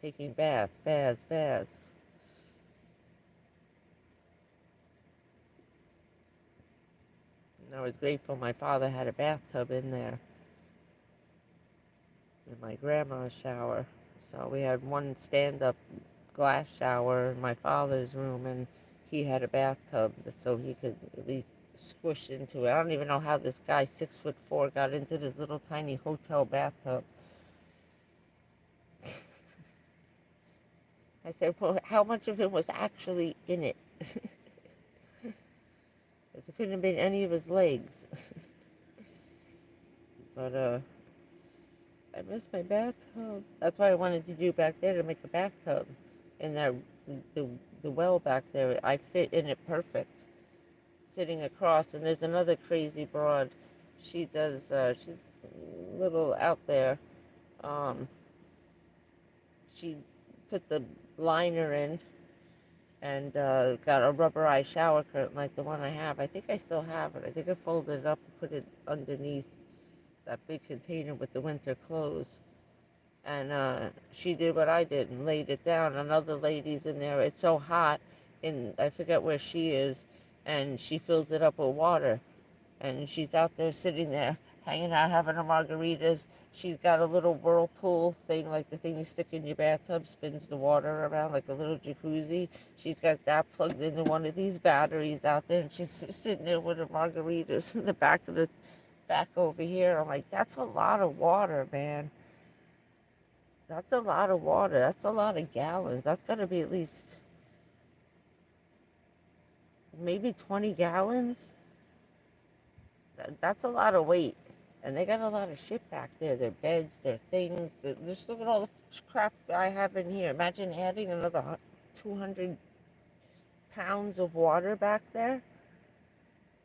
Taking baths. And I was grateful my father had a bathtub in there, in my grandma's shower. So we had one stand-up glass shower in my father's room, and he had a bathtub so he could at least squish into it. I don't even know how this guy, 6'4", got into this little tiny hotel bathtub. I said, well, how much of it was actually in it? Because it couldn't have been any of his legs. But I miss my bathtub. That's why I wanted to do back there, to make a bathtub in there. The well back there, I fit in it perfect, sitting across. And there's another crazy broad. She's a little out there. She put the liner in and got a rubberized shower curtain like the one I have. I think I still have it. I think I folded it up and put it underneath that big container with the winter clothes. And she did what I did and laid it down. Another lady's in there. It's so hot, I forget where she is, and she fills it up with water. And she's out there sitting there, hanging out, having her margaritas. She's got a little whirlpool thing, like the thing you stick in your bathtub, spins the water around like a little jacuzzi. She's got that plugged into one of these batteries out there, and she's sitting there with her margaritas in the back over here. I'm like, that's a lot of water, man. That's a lot of water. That's a lot of gallons. That's got to be at least maybe 20 gallons. That's a lot of weight. And they got a lot of shit back there. Their beds, their things. Just look at all the crap I have in here. Imagine adding another 200 pounds of water back there.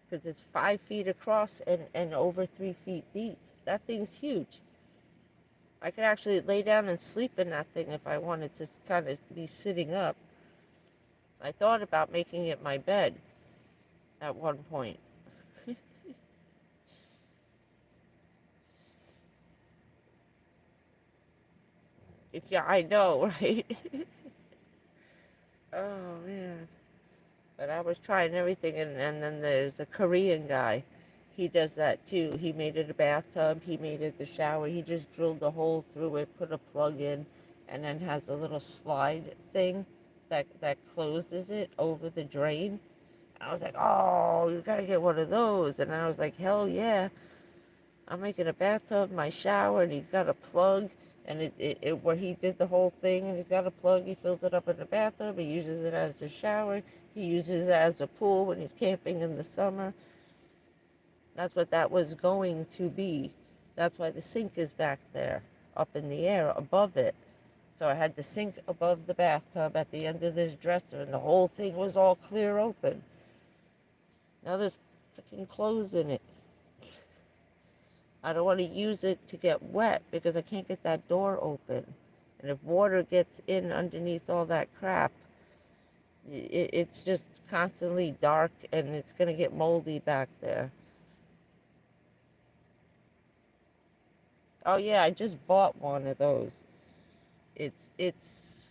Because it's 5 feet across and over 3 feet deep. That thing's huge. I could actually lay down and sleep in that thing if I wanted to kind of be sitting up. I thought about making it my bed at one point. Yeah, I know, right? Oh, man. But I was trying everything, and then there's a Korean guy. He does that too. He made it a bathtub. He made it the shower. He just drilled a hole through it, put a plug in, and then has a little slide thing that closes it over the drain. I was like, oh, you gotta get one of those. And I was like, hell yeah. I'm making a bathtub, my shower, and he's got a plug. And where he did the whole thing, and he's got a plug, he fills it up in the bathtub, he uses it as a shower, he uses it as a pool when he's camping in the summer. That's what that was going to be. That's why the sink is back there, up in the air, above it. So I had the sink above the bathtub at the end of this dresser, and the whole thing was all clear open. Now there's freaking clothes in it. I don't want to use it to get wet because I can't get that door open. And if water gets in underneath all that crap, it's just constantly dark and it's going to get moldy back there. Oh yeah, I just bought one of those. It's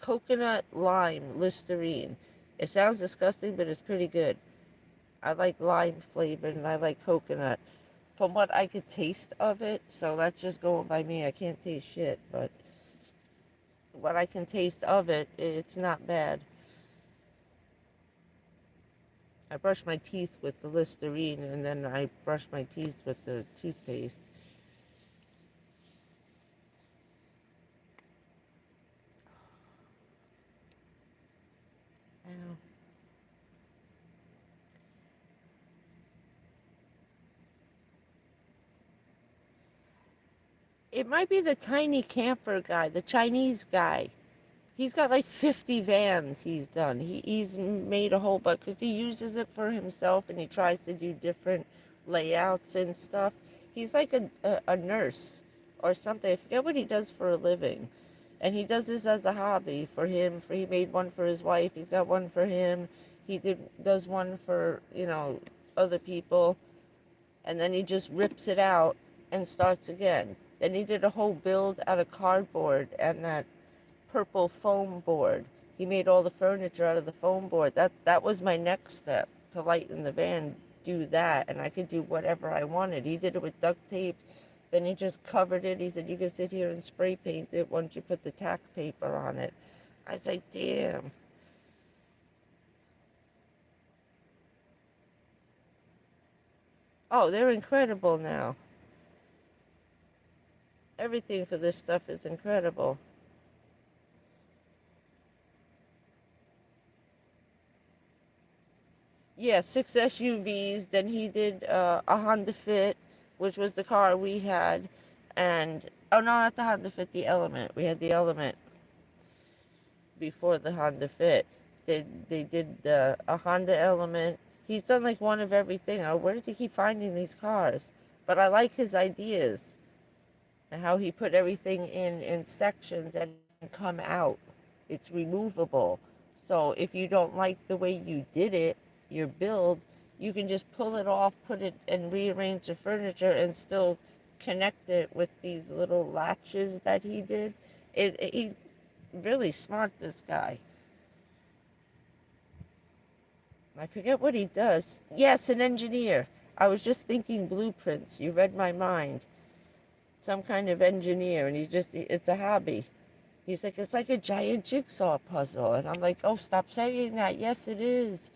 coconut lime Listerine. It sounds disgusting, but it's pretty good. I like lime flavor and I like coconut. From what I could taste of it, so that's just going by me. I can't taste shit, but what I can taste of it, it's not bad. I brush my teeth with the Listerine, and then I brush my teeth with the toothpaste. Ow. It might be the tiny camper guy, the Chinese guy. He's got like 50 vans he's done. He's made a whole bunch because he uses it for himself and he tries to do different layouts and stuff. He's like a nurse or something. I forget what he does for a living. And he does this as a hobby for him. He made one for his wife. He's got one for him. Does one for, other people. And then he just rips it out and starts again. Then he did a whole build out of cardboard and that purple foam board. He made all the furniture out of the foam board. That was my next step, to lighten the van, do that, and I could do whatever I wanted. He did it with duct tape. Then he just covered it. He said, you can sit here and spray paint it once you put the tack paper on it. I was like, damn. Oh, they're incredible now. Everything for this stuff is incredible. Yeah, 6 SUVs. Then he did a Honda Fit, which was the car we had. And, oh no, not the Honda Fit, the Element. We had the Element before the Honda Fit. They did a Honda Element. He's done like one of everything. Oh, where does he keep finding these cars? But I like his ideas and how he put everything in sections and come out. It's removable. So if you don't like the way you did it, your build, you can just pull it off, put it and rearrange the furniture and still connect it with these little latches that he did. He really smart, this guy. I forget what he does. Yes, an engineer. I was just thinking blueprints. You read my mind. Some kind of engineer, and it's a hobby. He's like, it's like a giant jigsaw puzzle. And I'm like, oh, stop saying that. Yes, it is.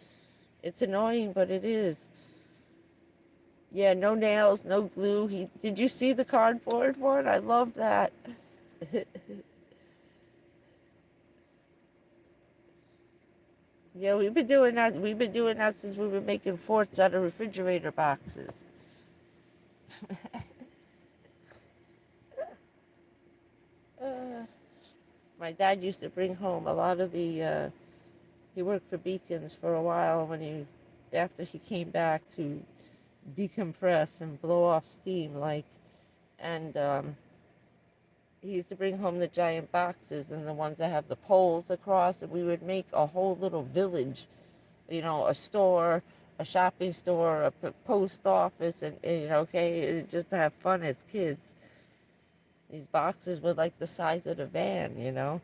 It's annoying, but it is. Yeah, no nails, no glue. Did you see the cardboard one? I love that. Yeah, we've been doing that. We've been doing that since we were making forts out of refrigerator boxes. My dad used to bring home a lot of the, he worked for Beacons for a while after he came back to decompress and blow off steam, and he used to bring home the giant boxes and the ones that have the poles across, and we would make a whole little village, a store, a shopping store, a post office, and okay, just to have fun as kids. These boxes were like the size of the van.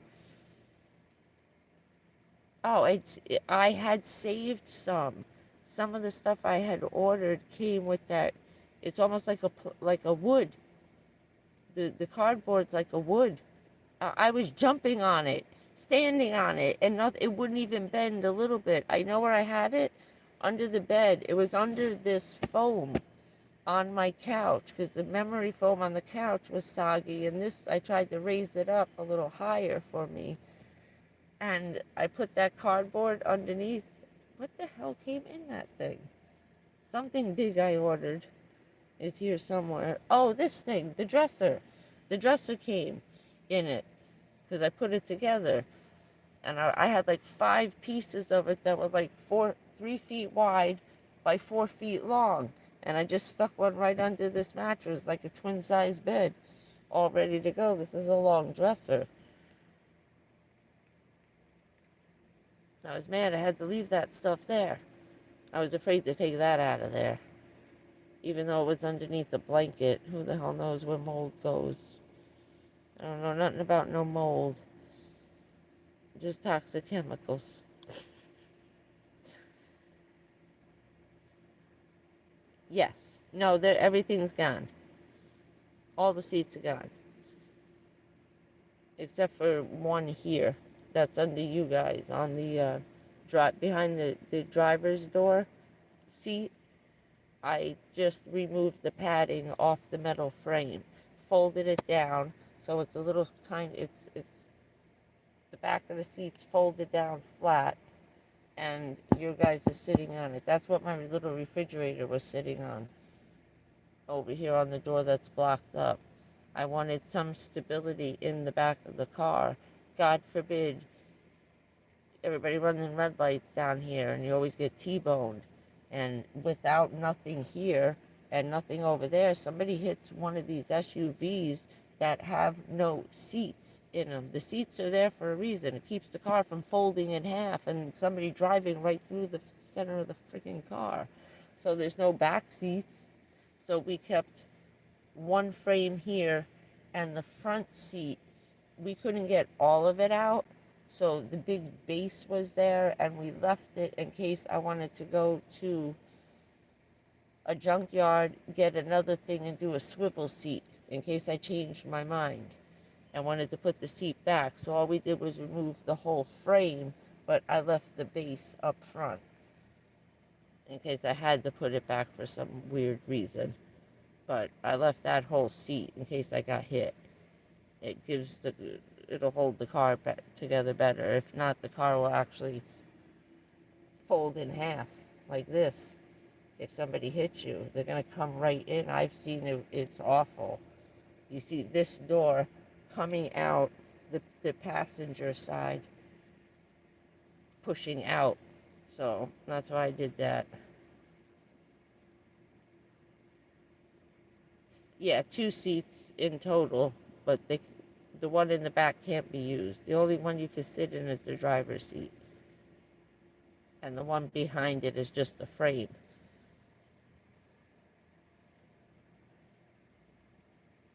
Oh, I had saved some. Some of the stuff I had ordered came with that. It's almost like a wood. The cardboard's like a wood. I was jumping on it, standing on it, and nothing. It wouldn't even bend a little bit. I know where I had it, under the bed. It was under this foam on my couch because the memory foam on the couch was soggy, and this I tried to raise it up a little higher for me, and I put that cardboard underneath. What the hell came in that thing? Something big I ordered is here somewhere. Oh, this thing, the dresser. The dresser came in it because I put it together. And I had like 5 pieces of it that were like 3 feet wide by 4 feet long. And I just stuck one right under this mattress like a twin-size bed, all ready to go. This is a long dresser. I was mad I had to leave that stuff there. I was afraid to take that out of there. Even though it was underneath a blanket. Who the hell knows where mold goes? I don't know nothing about no mold. Just toxic chemicals. Yes. No, everything's gone. All the seats are gone. Except for one here. That's under you guys. On the behind the driver's door seat. I just removed the padding off the metal frame. Folded it down. So it's a little tiny. It's the back of the seat's folded down flat. And your guys are sitting on it. That's what my little refrigerator was sitting on. Over here on the door that's blocked up. I wanted some stability in the back of the car. God forbid everybody running red lights down here and you always get T-boned. And without nothing here and nothing over there, somebody hits one of these SUVs that have no seats in them. The seats are there for a reason. It keeps the car from folding in half and somebody driving right through the center of the freaking car. So there's no back seats. So we kept one frame here, and the front seat, we couldn't get all of it out. So the big base was there, and we left it in case I wanted to go to a junkyard, get another thing, and do a swivel seat in case I changed my mind and wanted to put the seat back. So all we did was remove the whole frame, but I left the base up front in case I had to put it back for some weird reason. But I left that whole seat in case I got hit. It'll hold the car together better. If not, the car will actually fold in half like this. If somebody hits you, they're going to come right in. I've seen it. It's awful. You see this door coming out, the passenger side pushing out. So that's why I did that. Yeah, 2 seats in total, but the one in the back can't be used. The only one you can sit in is the driver's seat. And the one behind it is just the frame.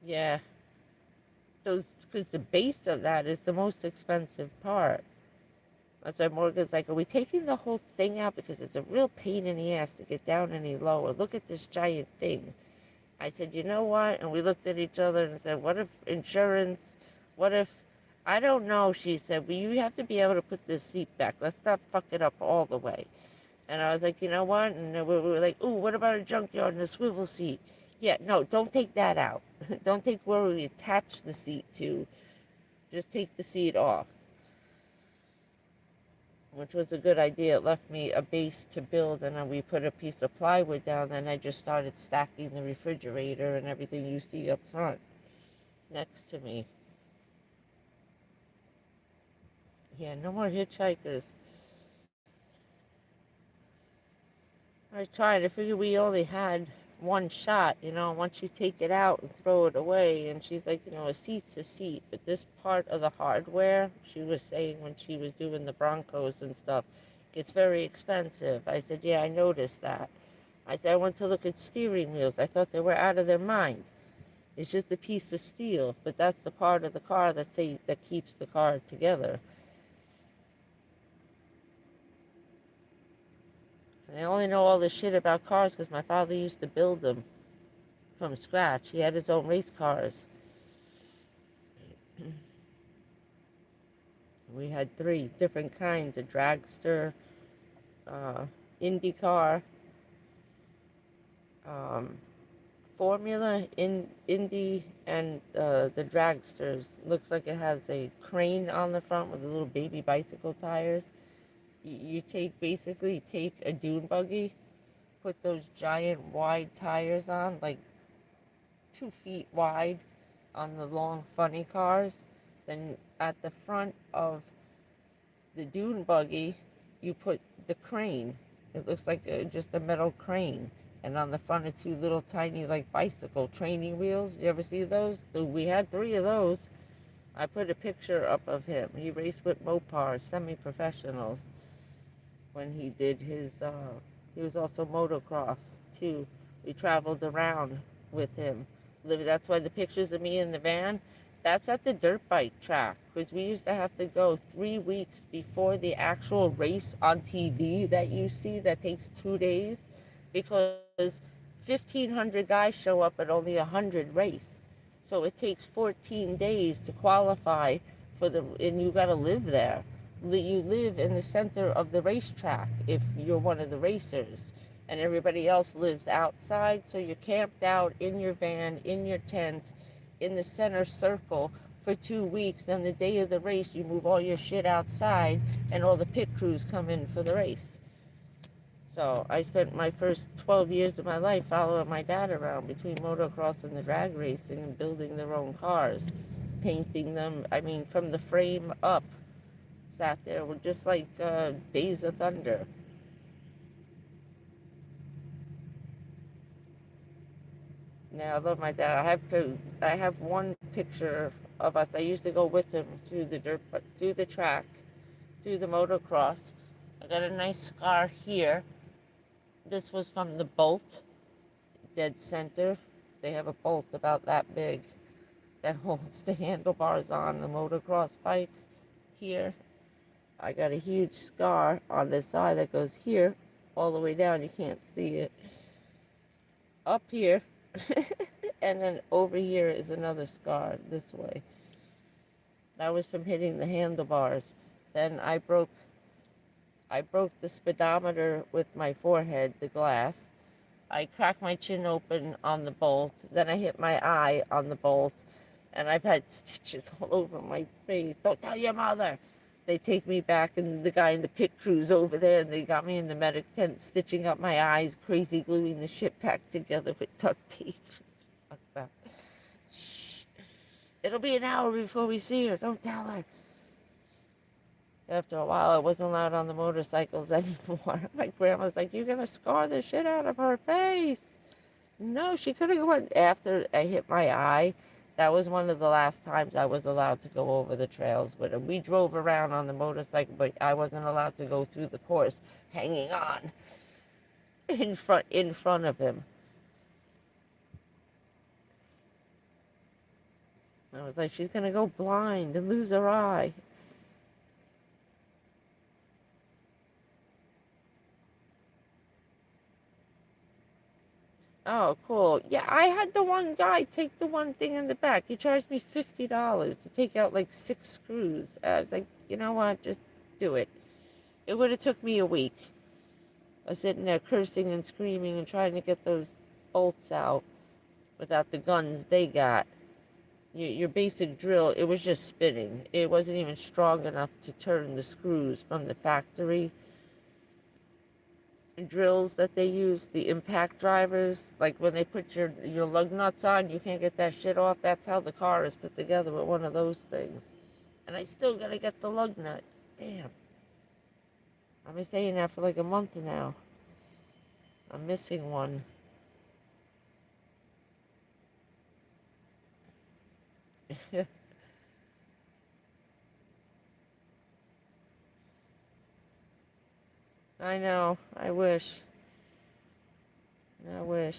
Yeah. So, because the base of that is the most expensive part. That's why Morgan's like, are we taking the whole thing out? Because it's a real pain in the ass to get down any lower. Look at this giant thing. I said, you know what? And we looked at each other and said, what if insurance? What if, I don't know, she said, well, you have to be able to put this seat back. Let's not fuck it up all the way. And I was like, you know what? And we were like, ooh, what about a junkyard and a swivel seat? Yeah, no, don't take that out. Don't take where we attach the seat to. Just take the seat off. Which was a good idea. It left me a base to build, and then we put a piece of plywood down, and I just started stacking the refrigerator and everything you see up front next to me. Yeah, no more hitchhikers. I was trying to figure we only had one shot, once you take it out and throw it away. And she's like, a seat's a seat. But this part of the hardware, she was saying when she was doing the Broncos and stuff, gets very expensive. I said, yeah, I noticed that. I said, I went to look at steering wheels. I thought they were out of their mind. It's just a piece of steel, but that's the part of the car that keeps the car together. And I only know all this shit about cars because my father used to build them from scratch. He had his own race cars. We had 3 different kinds: a dragster, Indy car, um, Formula, Indy, and the dragsters. Looks like it has a crane on the front with the little baby bicycle tires. You basically take a dune buggy, put those giant wide tires on, like 2 feet wide, on the long funny cars. Then at the front of the dune buggy, you put the crane. It looks like just a metal crane. And on the front are 2 little tiny, like, bicycle training wheels. You ever see those? We had 3 of those. I put a picture up of him. He raced with Mopar, semi-professionals, when he did he was also motocross, too. We traveled around with him. That's why the pictures of me in the van, that's at the dirt bike track, because we used to have to go 3 weeks before the actual race on TV that you see that takes 2 days, because 1,500 guys show up at only 100 race. So it takes 14 days to qualify and you got to live there. You live in the center of the racetrack if you're one of the racers, and everybody else lives outside. So you're camped out in your van, in your tent, in the center circle for 2 weeks. Then the day of the race, you move all your shit outside, and all the pit crews come in for the race. So I spent my first 12 years of my life following my dad around between motocross and the drag racing and building their own cars, painting them. I mean, from the frame up, sat there with just like Days of Thunder. Now I love my dad. I have one picture of us. I used to go with him through the track, through the motocross. I got a nice scar here. This was from the bolt, dead center. They have a bolt about that big that holds the handlebars on the motocross bikes. Here, I got a huge scar on this side that goes here all the way down. You can't see it. Up here, and then over here is another scar this way. That was from hitting the handlebars. Then I broke the speedometer with my forehead, the glass. I cracked my chin open on the bolt. Then I hit my eye on the bolt. And I've had stitches all over my face. Don't tell your mother. They take me back, and the guy in the pit crew's over there, and they got me in the medic tent, stitching up my eyes, crazy gluing the shit back together with duct tape. Fuck that. Shh. It'll be an hour before we see her. Don't tell her. After a while, I wasn't allowed on the motorcycles anymore. My grandma's like, you're going to scar the shit out of her face. No, she could have gone. After I hit my eye, that was one of the last times I was allowed to go over the trails with him. We drove around on the motorcycle, but I wasn't allowed to go through the course hanging on in front of him. I was like, she's going to go blind and lose her eye. Oh, cool. Yeah, I had the one guy take the one thing in the back. He charged me $50 to take out like 6 screws. I was like, you know what? Just do it. It would have took me a week. I was sitting there cursing and screaming and trying to get those bolts out without the guns they got. Your basic drill, it was just spinning. It wasn't even strong enough to turn the screws from the factory drills that they use, the impact drivers. Like when they put your lug nuts on, you can't get that shit off. That's how the car is put together with one of those things. And I still gotta get the lug nut Damn. I've been saying that for like a month now. I'm missing one. I know. I wish. I wish.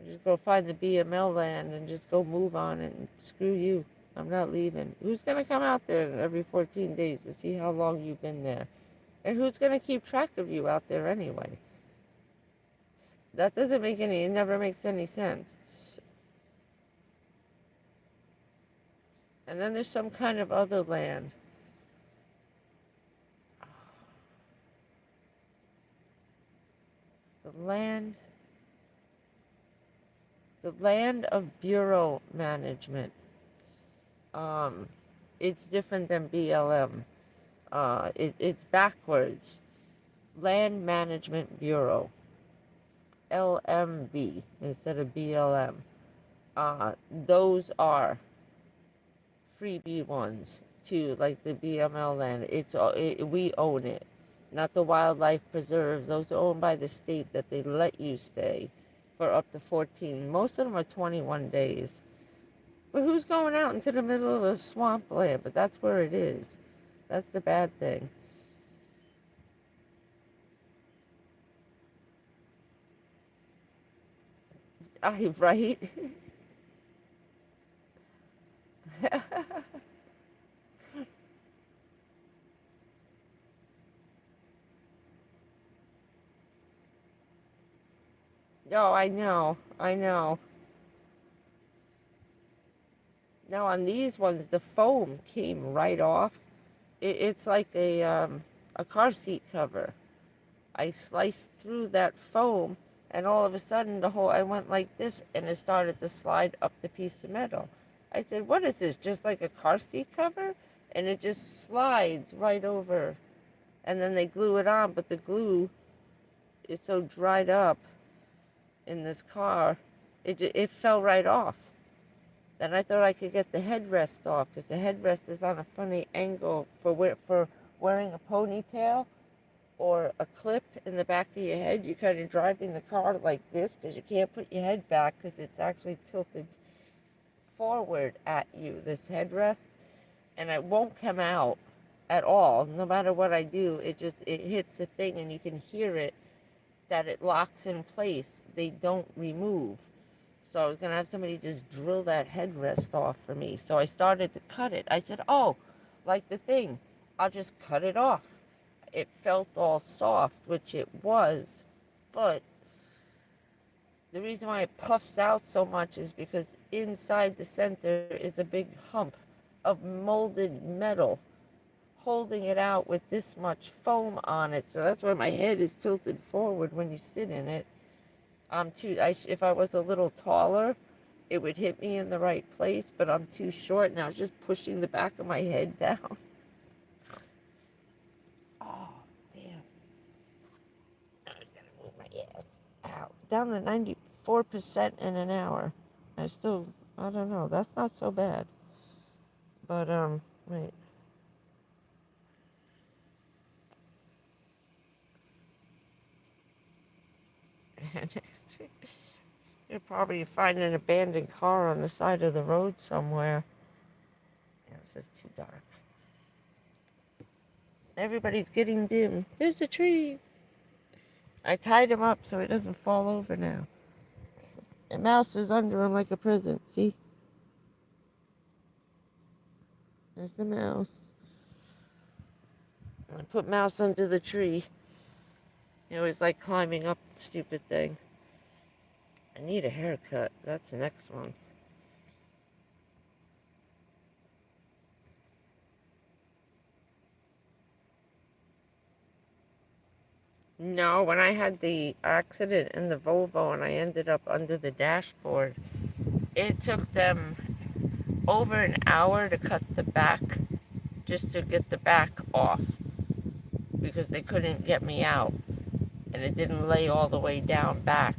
Just go find the BML land and just go move on it and screw you. I'm not leaving. Who's going to come out there every 14 days to see how long you've been there? And who's going to keep track of you out there anyway? That doesn't make any, it never makes any sense. And then there's some kind of other land. The land of Bureau Management. It's different than BLM. It's backwards. Land Management Bureau. LMB instead of BLM. Those are freebie ones too, like the BML land. We own it, not the wildlife preserves. Those are owned by the state that they let you stay for up to 14. Most of them are 21 days. But who's going out into the middle of the swampland? But that's where it is. That's the bad thing. Right? Oh, I know. I know. Now on these ones, the foam came right off. It's like a car seat cover. I sliced through that foam, and all of a sudden I went like this, and it started to slide up the piece of metal. I said, "What is this? Just like a car seat cover?" And it just slides right over. And then they glue it on, but the glue is so dried up in this car, it fell right off. Then I thought I could get the headrest off, because the headrest is on a funny angle for wearing a ponytail or a clip in the back of your head. You're kind of driving the car like this because you can't put your head back because it's actually tilted forward at you, this headrest, and it won't come out at all. No matter what I do, it hits a thing and you can hear it, that it locks in place. They don't remove. So I was going to have somebody just drill that headrest off for me. So I started to cut it. I said, oh, like the thing, I'll just cut it off. It felt all soft, which it was, but the reason why it puffs out so much is because inside the center is a big hump of molded metal holding it out with this much foam on it. So that's why my head is tilted forward when you sit in it. If I was a little taller, it would hit me in the right place, but I'm too short and I was just pushing the back of my head down. Oh, damn. I gotta move my ass out. Down to 94% in an hour. I don't know. That's not so bad. But, wait. Next week, you'll probably find an abandoned car on the side of the road somewhere. Yeah, this is too dark. Everybody's getting dim. There's a tree. I tied him up so he doesn't fall over now. The mouse is under him like a prison. See? There's the mouse. I put mouse under the tree. He always like climbing up the stupid thing. I need a haircut. That's next month. No, when I had the accident in the Volvo and I ended up under the dashboard, it took them over an hour to cut the back, just to get the back off, because they couldn't get me out, and it didn't lay all the way down back.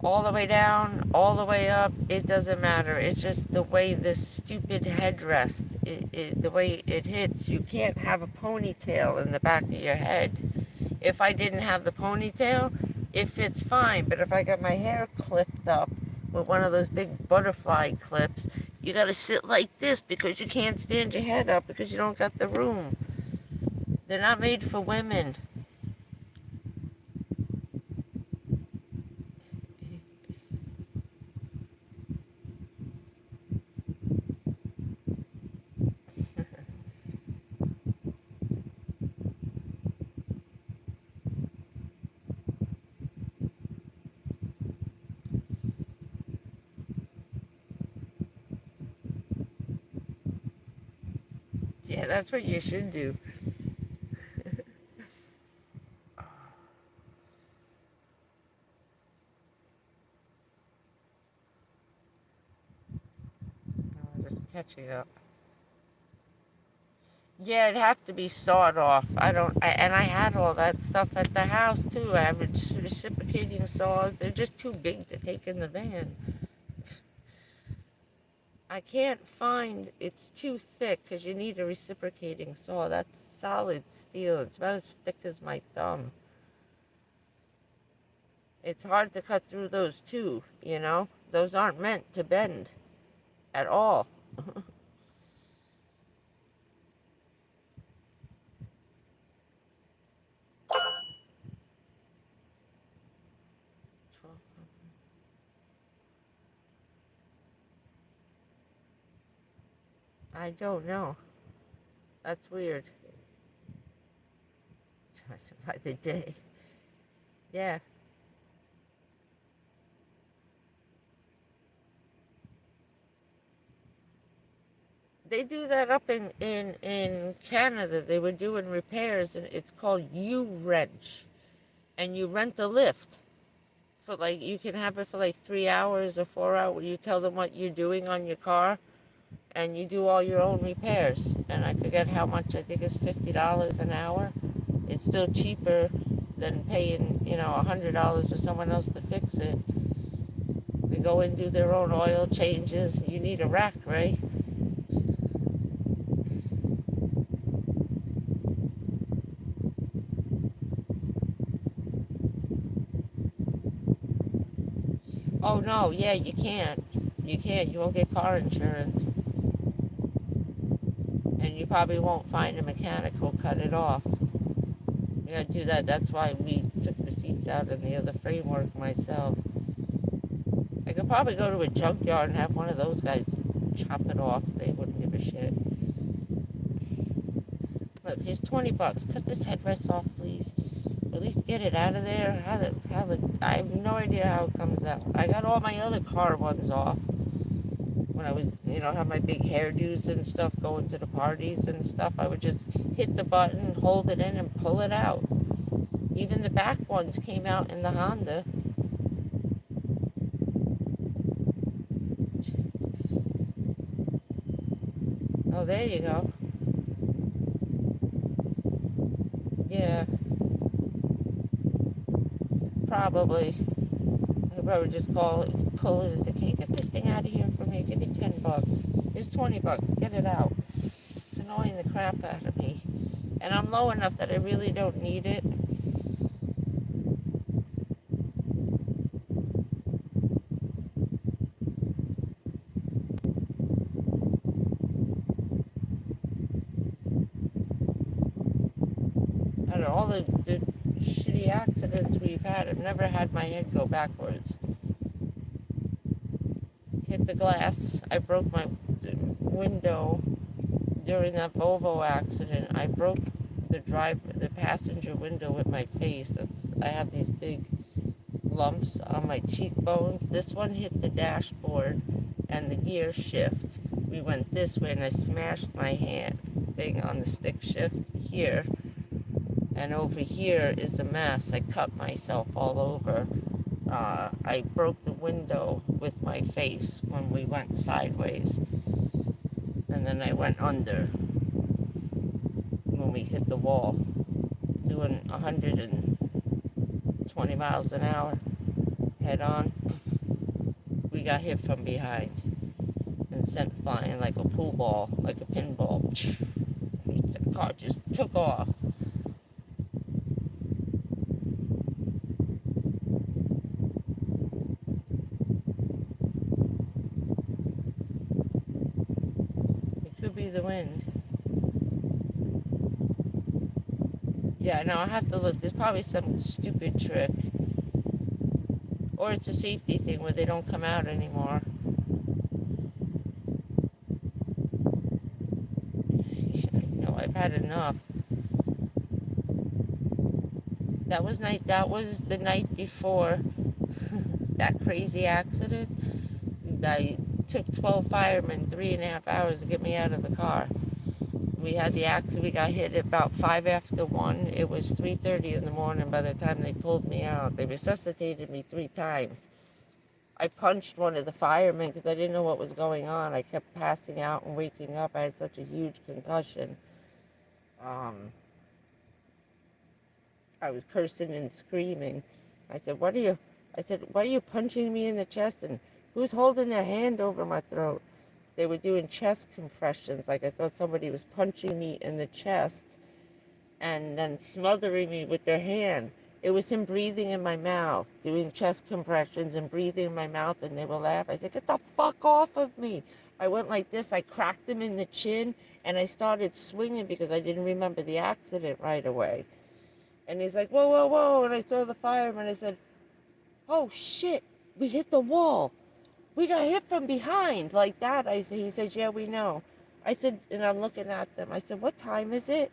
all the way down, all the way up, it doesn't matter. It's just the way this stupid headrest, the way it hits. You can't have a ponytail in the back of your head. If I didn't have the ponytail, it fits fine. But if I got my hair clipped up with one of those big butterfly clips, you gotta sit like this because you can't stand your head up because you don't got the room. They're not made for women. Yeah, that's what you should do. I'm just catching up. Yeah, it'd have to be sawed off. And I had all that stuff at the house too. I have reciprocating saws. They're just too big to take in the van. I can't find, it's too thick because you need a reciprocating saw. That's solid steel. It's about as thick as my thumb. It's hard to cut through those too, you know? Those aren't meant to bend at all. I don't know. That's weird. By the day. Yeah. They do that up in Canada. They were doing repairs, and it's called U-wrench. And you rent a lift for like, you can have it for like 3 hours or 4 hours. You tell them what you're doing on your car, and you do all your own repairs. And I forget how much, I think it's $50 an hour. It's still cheaper than paying, $100 for someone else to fix it. They go and do their own oil changes. You need a rack, right? Oh no, yeah, you can't. You can't. You won't get car insurance. And you probably won't find a mechanic who'll cut it off. You gotta do that. That's why we took the seats out in the other framework myself. I could probably go to a junkyard and have one of those guys chop it off. They wouldn't give a shit. Look, here's 20 bucks. Cut this headrest off, please. Or at least get it out of there. I have no idea how it comes out. I got all my other car ones off. When I was, have my big hairdos and stuff going to the parties and stuff, I would just hit the button, hold it in, and pull it out. Even the back ones came out in the Honda. Oh, there you go. Yeah, probably. I could probably just pull it and say, can you get this thing out of here for me? Give me 10 bucks. Here's 20 bucks. Get it out. It's annoying the crap out of me. And I'm low enough that I really don't need it. Out of all the shitty accidents we've had, I've never had my head go backwards. Hit the glass. I broke my window during that Volvo accident. I broke the passenger window with my face. I have these big lumps on my cheekbones. This one hit the dashboard and the gear shift. We went this way and I smashed my hand thing on the stick shift here. And over here is a mess. I cut myself all over. I broke the window with my face when we went sideways. And then I went under when we hit the wall, doing 120 miles an hour. head on. We got hit from behind and sent flying like a pool ball, like a pinball. The car just took off. It could be the wind. Yeah, no, I have to look. There's probably some stupid trick. Or it's a safety thing where they don't come out anymore. No, I've had enough. That was the night before that crazy accident. I took 12 firemen 3.5 hours to get me out of the car. We had the accident. We got hit at about 5 after 1. It was 3:30 in the morning by the time they pulled me out. They resuscitated me 3 times. I punched one of the firemen because I didn't know what was going on. I kept passing out and waking up. I had such a huge concussion. I was cursing and screaming. I said, why are you punching me in the chest? And who's holding their hand over my throat? They were doing chest compressions. Like I thought somebody was punching me in the chest and then smothering me with their hand. It was him breathing in my mouth, doing chest compressions and breathing in my mouth, and they were laughing. I said, get the fuck off of me. I went like this. I cracked him in the chin, and I started swinging because I didn't remember the accident right away. And he's like, whoa, whoa, whoa. And I saw the fireman. I said, oh, shit, we hit the wall. We got hit from behind like that. He says, yeah, we know. I said, and I'm looking at them. I said, what time is it?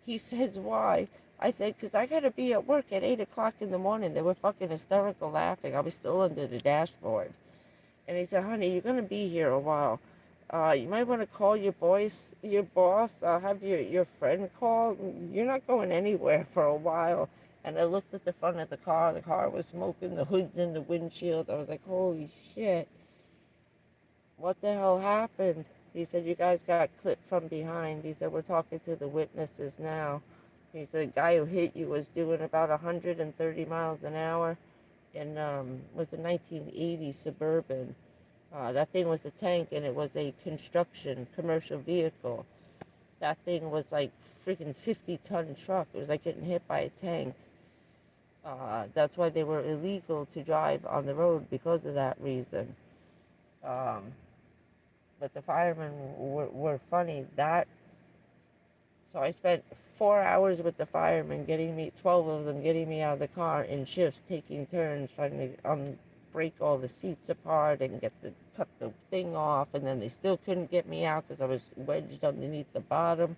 He says, why? I said, because I got to be at work at 8 o'clock in the morning. They were fucking hysterical laughing. I was still under the dashboard. And he said, honey, you're going to be here a while. You might want to call your boss. Have your friend call. You're not going anywhere for a while. And I looked at the front of the car. The car was smoking. The hood's in the windshield. I was like, holy shit. What the hell happened? He said, you guys got clipped from behind. He said, we're talking to the witnesses now. He said, the guy who hit you was doing about 130 miles an hour in, was a 1980 Suburban. That thing was a tank, and it was a construction commercial vehicle. That thing was like freaking 50-ton truck. It was like getting hit by a tank. That's why they were illegal to drive on the road because of that reason. But the firemen were funny. So I spent 4 hours with the firemen 12 of them getting me out of the car in shifts, taking turns, trying to break all the seats apart and cut the thing off, and then they still couldn't get me out because I was wedged underneath the bottom.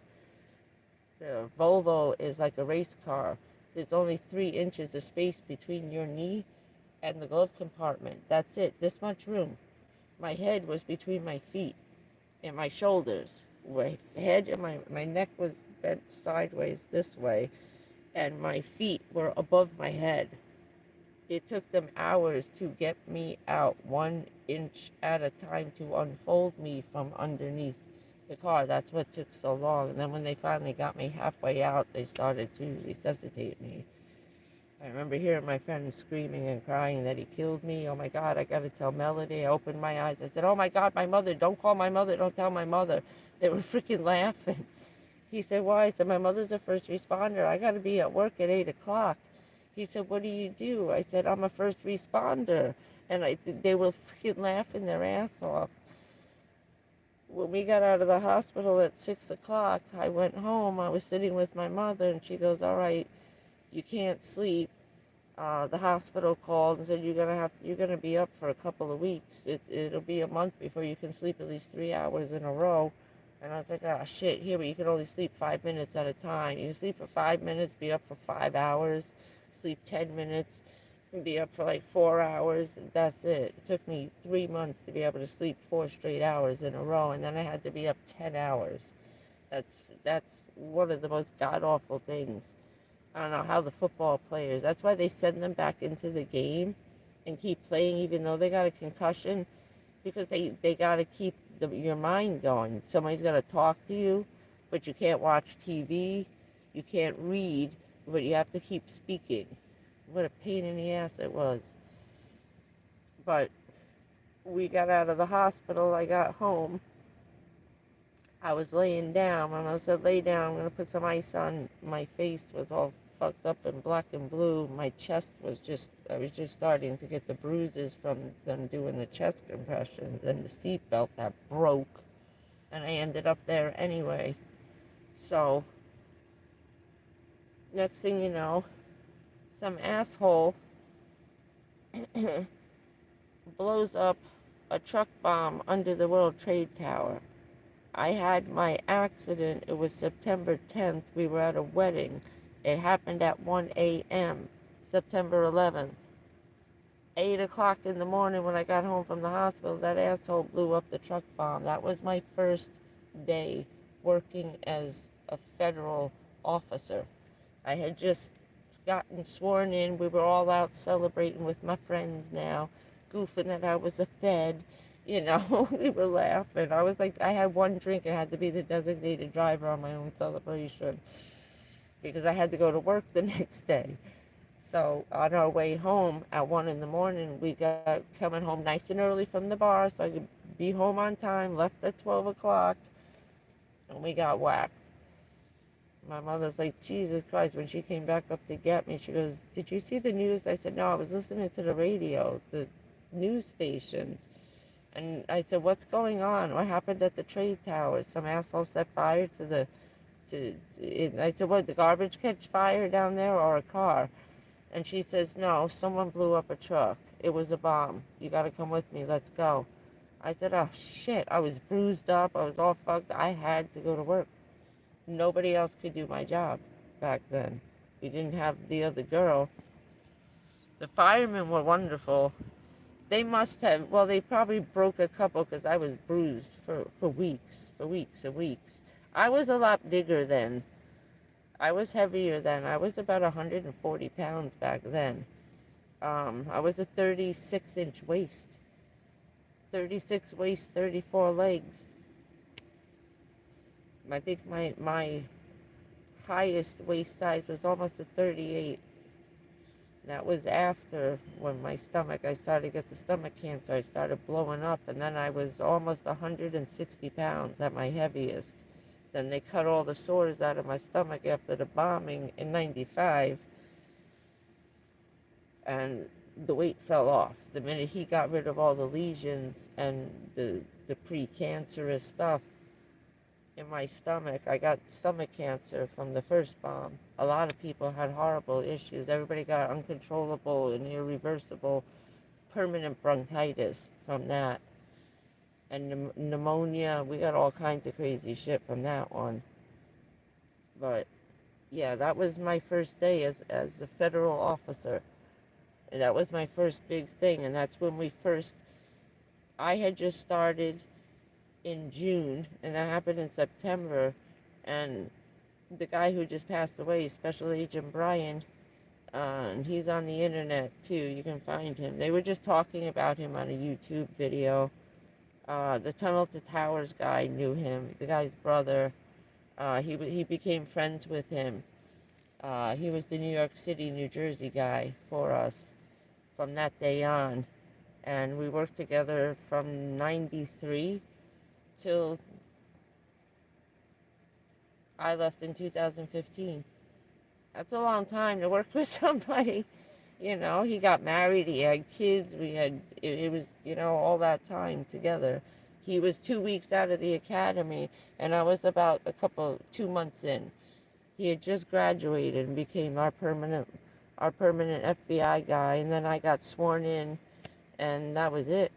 The Volvo is like a race car. There's only 3 inches of space between your knee and the glove compartment. That's it, this much room. My head was between my feet and my shoulders. My head and my neck was bent sideways this way, and my feet were above my head. It took them hours to get me out, 1 inch at a time, to unfold me from underneath the car. That's what took so long. And then when they finally got me halfway out, they started to resuscitate me. I remember hearing my friend screaming and crying that he killed me. Oh my God, I got to tell Melody. I opened my eyes. I said, oh my God, my mother. Don't call my mother. Don't tell my mother. They were freaking laughing. He said, why? I said, my mother's a first responder. I got to be at work at 8 o'clock. He said, what do you do? I said, I'm a first responder. And they were freaking laughing their ass off. When we got out of the hospital at 6 o'clock, I went home. I was sitting with my mother, and she goes, all right, you can't sleep. The hospital called and said, you're gonna be up for a couple of weeks. It'll be a month before you can sleep at least 3 hours in a row. And I was like, oh shit, here, but you can only sleep 5 minutes at a time. You can sleep for 5 minutes, be up for 5 hours, sleep 10 minutes, and be up for like 4 hours. That's it. It took me 3 months to be able to sleep 4 straight hours in a row, and then I had to be up 10 hours. That's one of the most god-awful things. I don't know how the football players, that's why they send them back into the game and keep playing even though they got a concussion, because they got to keep your mind going. Somebody's got to talk to you, but you can't watch TV, you can't read, but you have to keep speaking. What a pain in the ass it was. But we got out of the hospital. I got home. I was laying down, and I said, lay down, I'm going to put some ice on. My face was all fucked up in black and blue. My chest was I was just starting to get the bruises from them doing the chest compressions, and the seatbelt that broke, and I ended up there anyway. So, next thing you know, some asshole blows up a truck bomb under the World Trade Tower. I had my accident. It was September 10th. We were at a wedding. It happened at 1 a.m., September 11th. 8 o'clock in the morning when I got home from the hospital, that asshole blew up the truck bomb. That was my first day working as a federal officer. I had just gotten sworn in. We were all out celebrating with my friends now, goofing that I was a Fed. We were laughing. I was like, I had one drink and had to be the designated driver on my own celebration because I had to go to work the next day. So on our way home at 1 in the morning, we got coming home nice and early from the bar so I could be home on time, left at 12 o'clock, and we got whacked. My mother's like, Jesus Christ, when she came back up to get me, she goes, did you see the news? I said, no, I was listening to the radio, the news stations. And I said, what's going on? What happened at the trade tower? Some asshole set fire I said, what, the garbage catch fire down there or a car? And she says, no, someone blew up a truck. It was a bomb. You got to come with me. Let's go. I said, oh, shit. I was bruised up. I was all fucked. I had to go to work. Nobody else could do my job back then. We didn't have the other girl. The firemen were wonderful. They must have, well, they probably broke a couple because I was bruised for weeks and weeks. I was a lot bigger then. I was heavier then. I was about 140 pounds back then. I was a 36-inch waist. 36 waist, 34 legs. I think my highest waist size was almost a 38. That was after when I started to get the stomach cancer. I started blowing up, and then I was almost 160 pounds at my heaviest. Then they cut all the sores out of my stomach after the bombing in 95, and the weight fell off. The minute he got rid of all the lesions and the precancerous stuff in my stomach, I got stomach cancer from the first bomb. A lot of people had horrible issues. Everybody got uncontrollable and irreversible permanent bronchitis from that. And pneumonia, we got all kinds of crazy shit from that one. But yeah, that was my first day as a federal officer. And that was my first big thing. And that's when I had just started in June, and that happened in September. And the guy who just passed away, Special Agent Brian, and he's on the internet too. You can find him. They were just talking about him on a YouTube video. The Tunnel to Towers guy knew him. The guy's brother. He became friends with him. He was the New York City, New Jersey guy for us from that day on. And we worked together from 93 till I left in 2015. That's a long time to work with somebody. He got married, he had kids, it was, all that time together. He was 2 weeks out of the academy, and I was about 2 months in. He had just graduated and became our permanent FBI guy, and then I got sworn in, and that was it.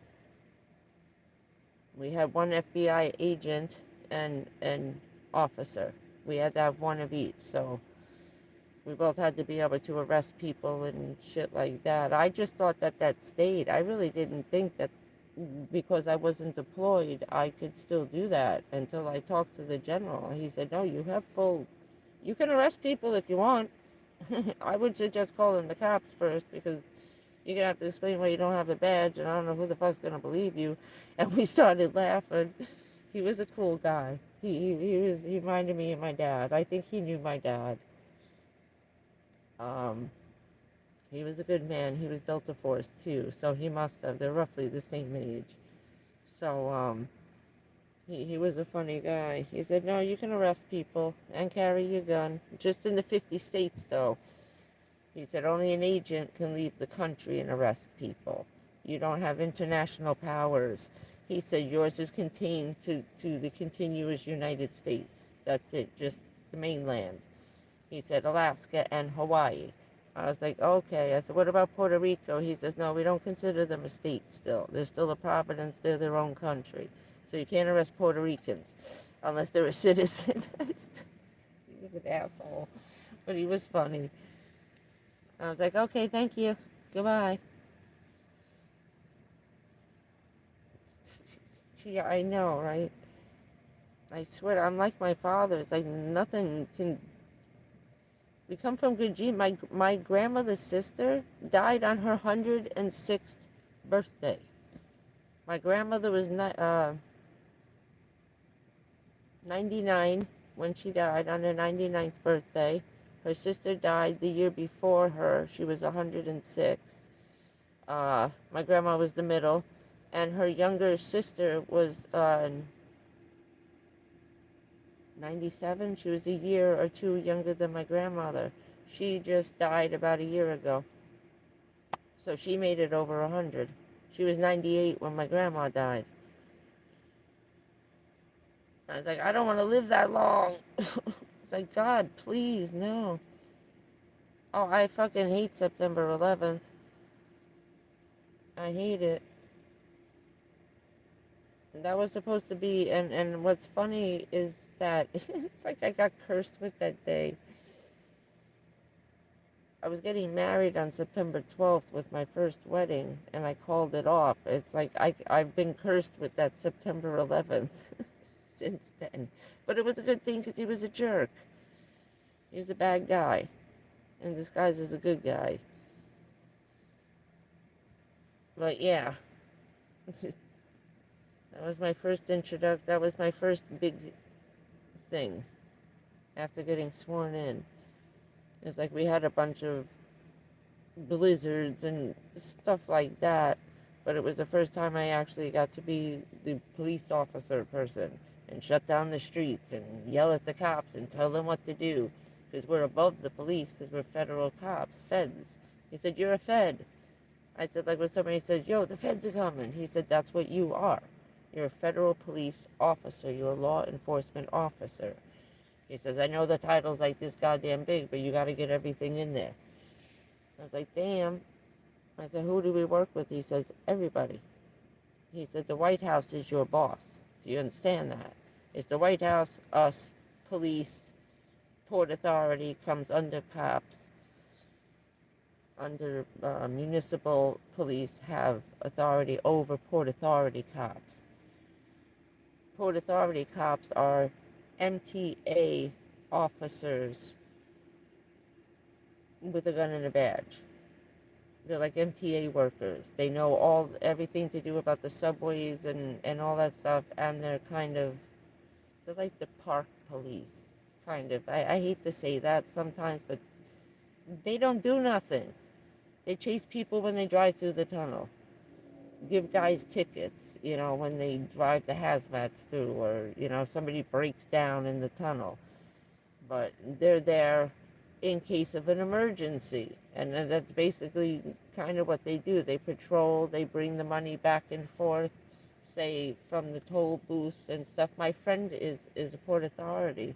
We had one FBI agent and an officer. We had to have one of each, so we both had to be able to arrest people and shit like that. I just thought that stayed. I really didn't think that because I wasn't deployed, I could still do that until I talked to the general. He said, no, you can arrest people if you want. I would suggest calling the cops first because you're going to have to explain why you don't have a badge, and I don't know who the fuck's going to believe you. And we started laughing. He was a cool guy. He reminded me of my dad. I think he knew my dad. He was a good man. He was Delta Force too, so he must have. They're roughly the same age. So, he was a funny guy. He said, no, you can arrest people and carry your gun. Just in the 50 states, though. He said, only an agent can leave the country and arrest people. You don't have international powers. He said, yours is contained to the continuous United States. That's it, just the mainland. He said, Alaska and Hawaii. I was like, okay. I said, what about Puerto Rico? He says, no, we don't consider them a state still. They're still a province. They're their own country. So you can't arrest Puerto Ricans unless they're a citizen. He was an asshole, but he was funny. I was like, okay, thank you. Goodbye. Yeah, I know, right? I swear, I'm like my father. It's like nothing can. We come from good genes. My grandmother's sister died on her 106th birthday. My grandmother was 99 when she died on her 99th birthday. Her sister died the year before her. She was 106. My grandma was the middle, and her younger sister was 97. She was a year or two younger than my grandmother. She just died about a year ago. So she made it over 100. She was 98 when my grandma died. I was like, I don't want to live that long. It's like, God, please, no. Oh, I fucking hate September 11th. I hate it. That was supposed to be, and what's funny is that it's like I got cursed with that day. I was getting married on September 12th with my first wedding, and I called it off. It's like I've been cursed with that September 11th since then. But it was a good thing because he was a jerk. He was a bad guy in disguise as a good guy. But yeah. That was my first introduction. That was my first big thing after getting sworn in. It's like we had a bunch of blizzards and stuff like that, but it was the first time I actually got to be the police officer person and shut down the streets and yell at the cops and tell them what to do because we're above the police because we're federal cops, feds. He said, you're a fed. I said, like when somebody says, yo, the feds are coming. He said, that's what you are. You're a federal police officer. You're a law enforcement officer. He says, I know the title's like this goddamn big, but you got to get everything in there. I was like, damn. I said, who do we work with? He says, everybody. He said, the White House is your boss. Do you understand that? It's the White House, us, police, Port Authority comes under cops. Under municipal police have authority over Port Authority cops. Port Authority cops are MTA officers with a gun and a badge. They're like MTA workers. They know everything to do about the subways and all that stuff, and they're like the park police, kind of. I hate to say that sometimes, but they don't do nothing. They chase people when they drive through the tunnel. Give guys tickets, when they drive the hazmats through, or, somebody breaks down in the tunnel. But they're there in case of an emergency. And that's basically kind of what they do. They patrol, they bring the money back and forth, say, from the toll booths and stuff. My friend is a Port Authority.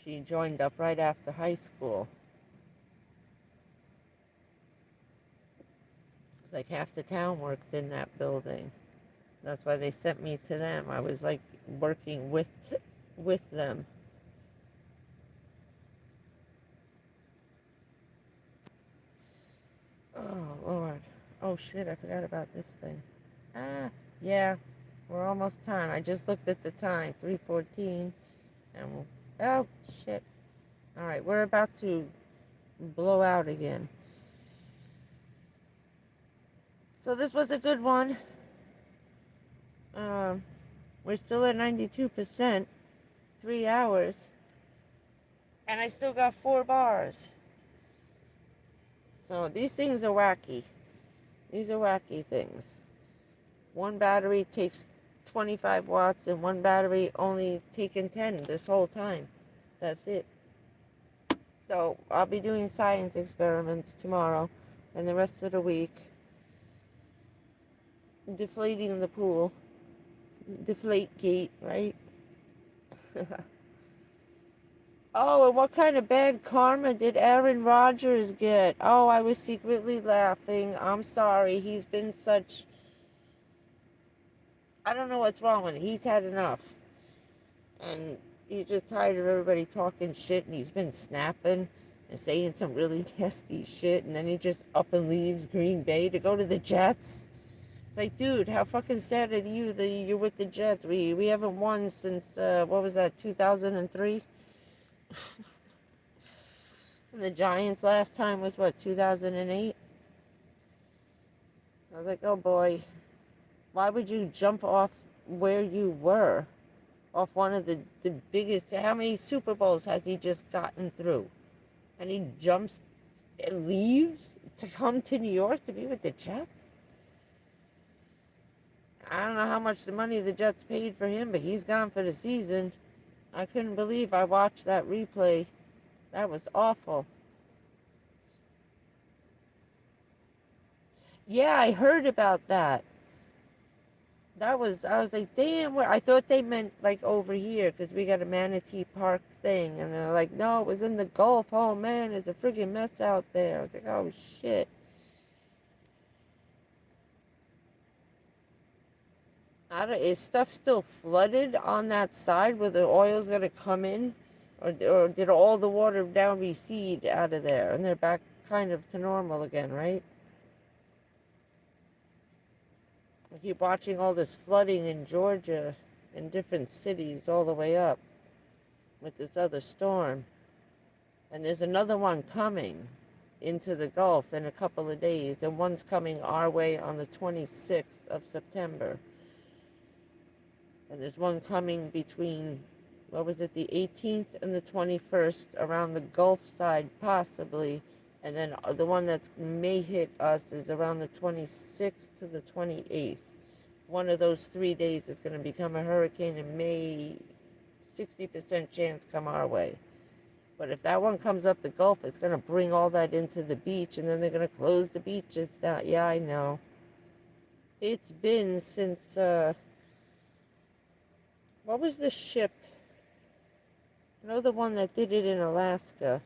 She joined up right after high school. Like half the town worked in that building. That's why they sent me to them. I was like working with them. Oh Lord. Oh shit, I forgot about this thing. Yeah. We're almost time. I just looked at the time, 3:14, and oh shit. All right, we're about to blow out again. So this was a good one. We're still at 92%, 3 hours. And I still got 4 bars. So these things are wacky. These are wacky things. One battery takes 25 watts and one battery only taking 10 this whole time. That's it. So I'll be doing science experiments tomorrow and the rest of the week. Deflating the pool. Deflate gate, right? Oh, and what kind of bad karma did Aaron Rodgers get? Oh, I was secretly laughing. I'm sorry. He's been such... I don't know what's wrong with him. He's had enough. And he's just tired of everybody talking shit, and he's been snapping and saying some really nasty shit, and then he just up and leaves Green Bay to go to the Jets. It's like, dude, how fucking sad are you that you're with the Jets? We haven't won since, what was that, 2003? And the Giants last time was, what, 2008? I was like, oh boy, why would you jump off where you were? Off one of the biggest, how many Super Bowls has he just gotten through? And he jumps and leaves to come to New York to be with the Jets? I don't know how much the money the Jets paid for him, but he's gone for the season. I couldn't believe I watched that replay. That was awful. Yeah, I heard about that. I was like, damn, where? I thought they meant like over here because we got a Manatee Park thing. And they're like, no, it was in the Gulf. Oh man, it's a friggin' mess out there. I was like, oh shit. Is stuff still flooded on that side where the oil's gonna come in? Or did all the water down recede out of there? And they're back kind of to normal again, right? I keep watching all this flooding in Georgia in different cities all the way up with this other storm. And there's another one coming into the Gulf in a couple of days, and one's coming our way on the 26th of September. And there's one coming between, what was it, the 18th and the 21st around the Gulf side, possibly. And then the one that may hit us is around the 26th to the 28th. One of those 3 days is going to become a hurricane and may 60% chance come our way. But if that one comes up the Gulf, it's going to bring all that into the beach, and then they're going to close the beaches down. Yeah, I know. It's been since, what was the ship? I know the one that did it in Alaska.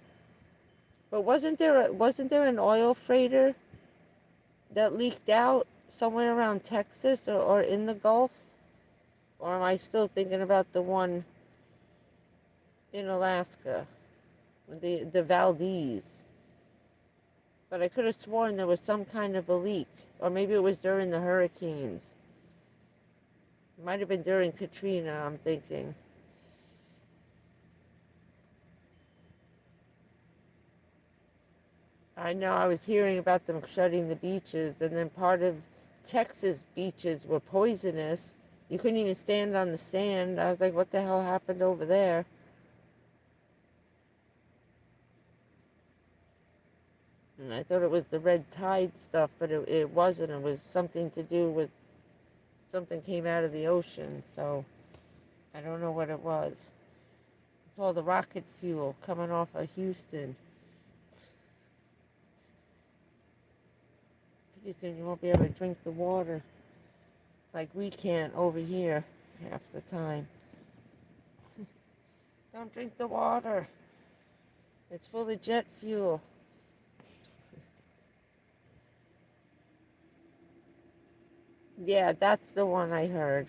But wasn't there an oil freighter that leaked out somewhere around Texas or in the Gulf? Or am I still thinking about the one in Alaska? The Valdez. But I could have sworn there was some kind of a leak. Or maybe it was during the hurricanes. It might have been during Katrina, I'm thinking. I know I was hearing about them shutting the beaches, and then part of Texas beaches were poisonous. You couldn't even stand on the sand. I was like, what the hell happened over there? And I thought it was the red tide stuff, but it wasn't. It was something to do with something came out of the ocean, so I don't know what it was. It's all the rocket fuel coming off of Houston. Pretty soon you won't be able to drink the water like we can't over here half the time. Don't drink the water. It's full of jet fuel. Yeah, that's the one I heard.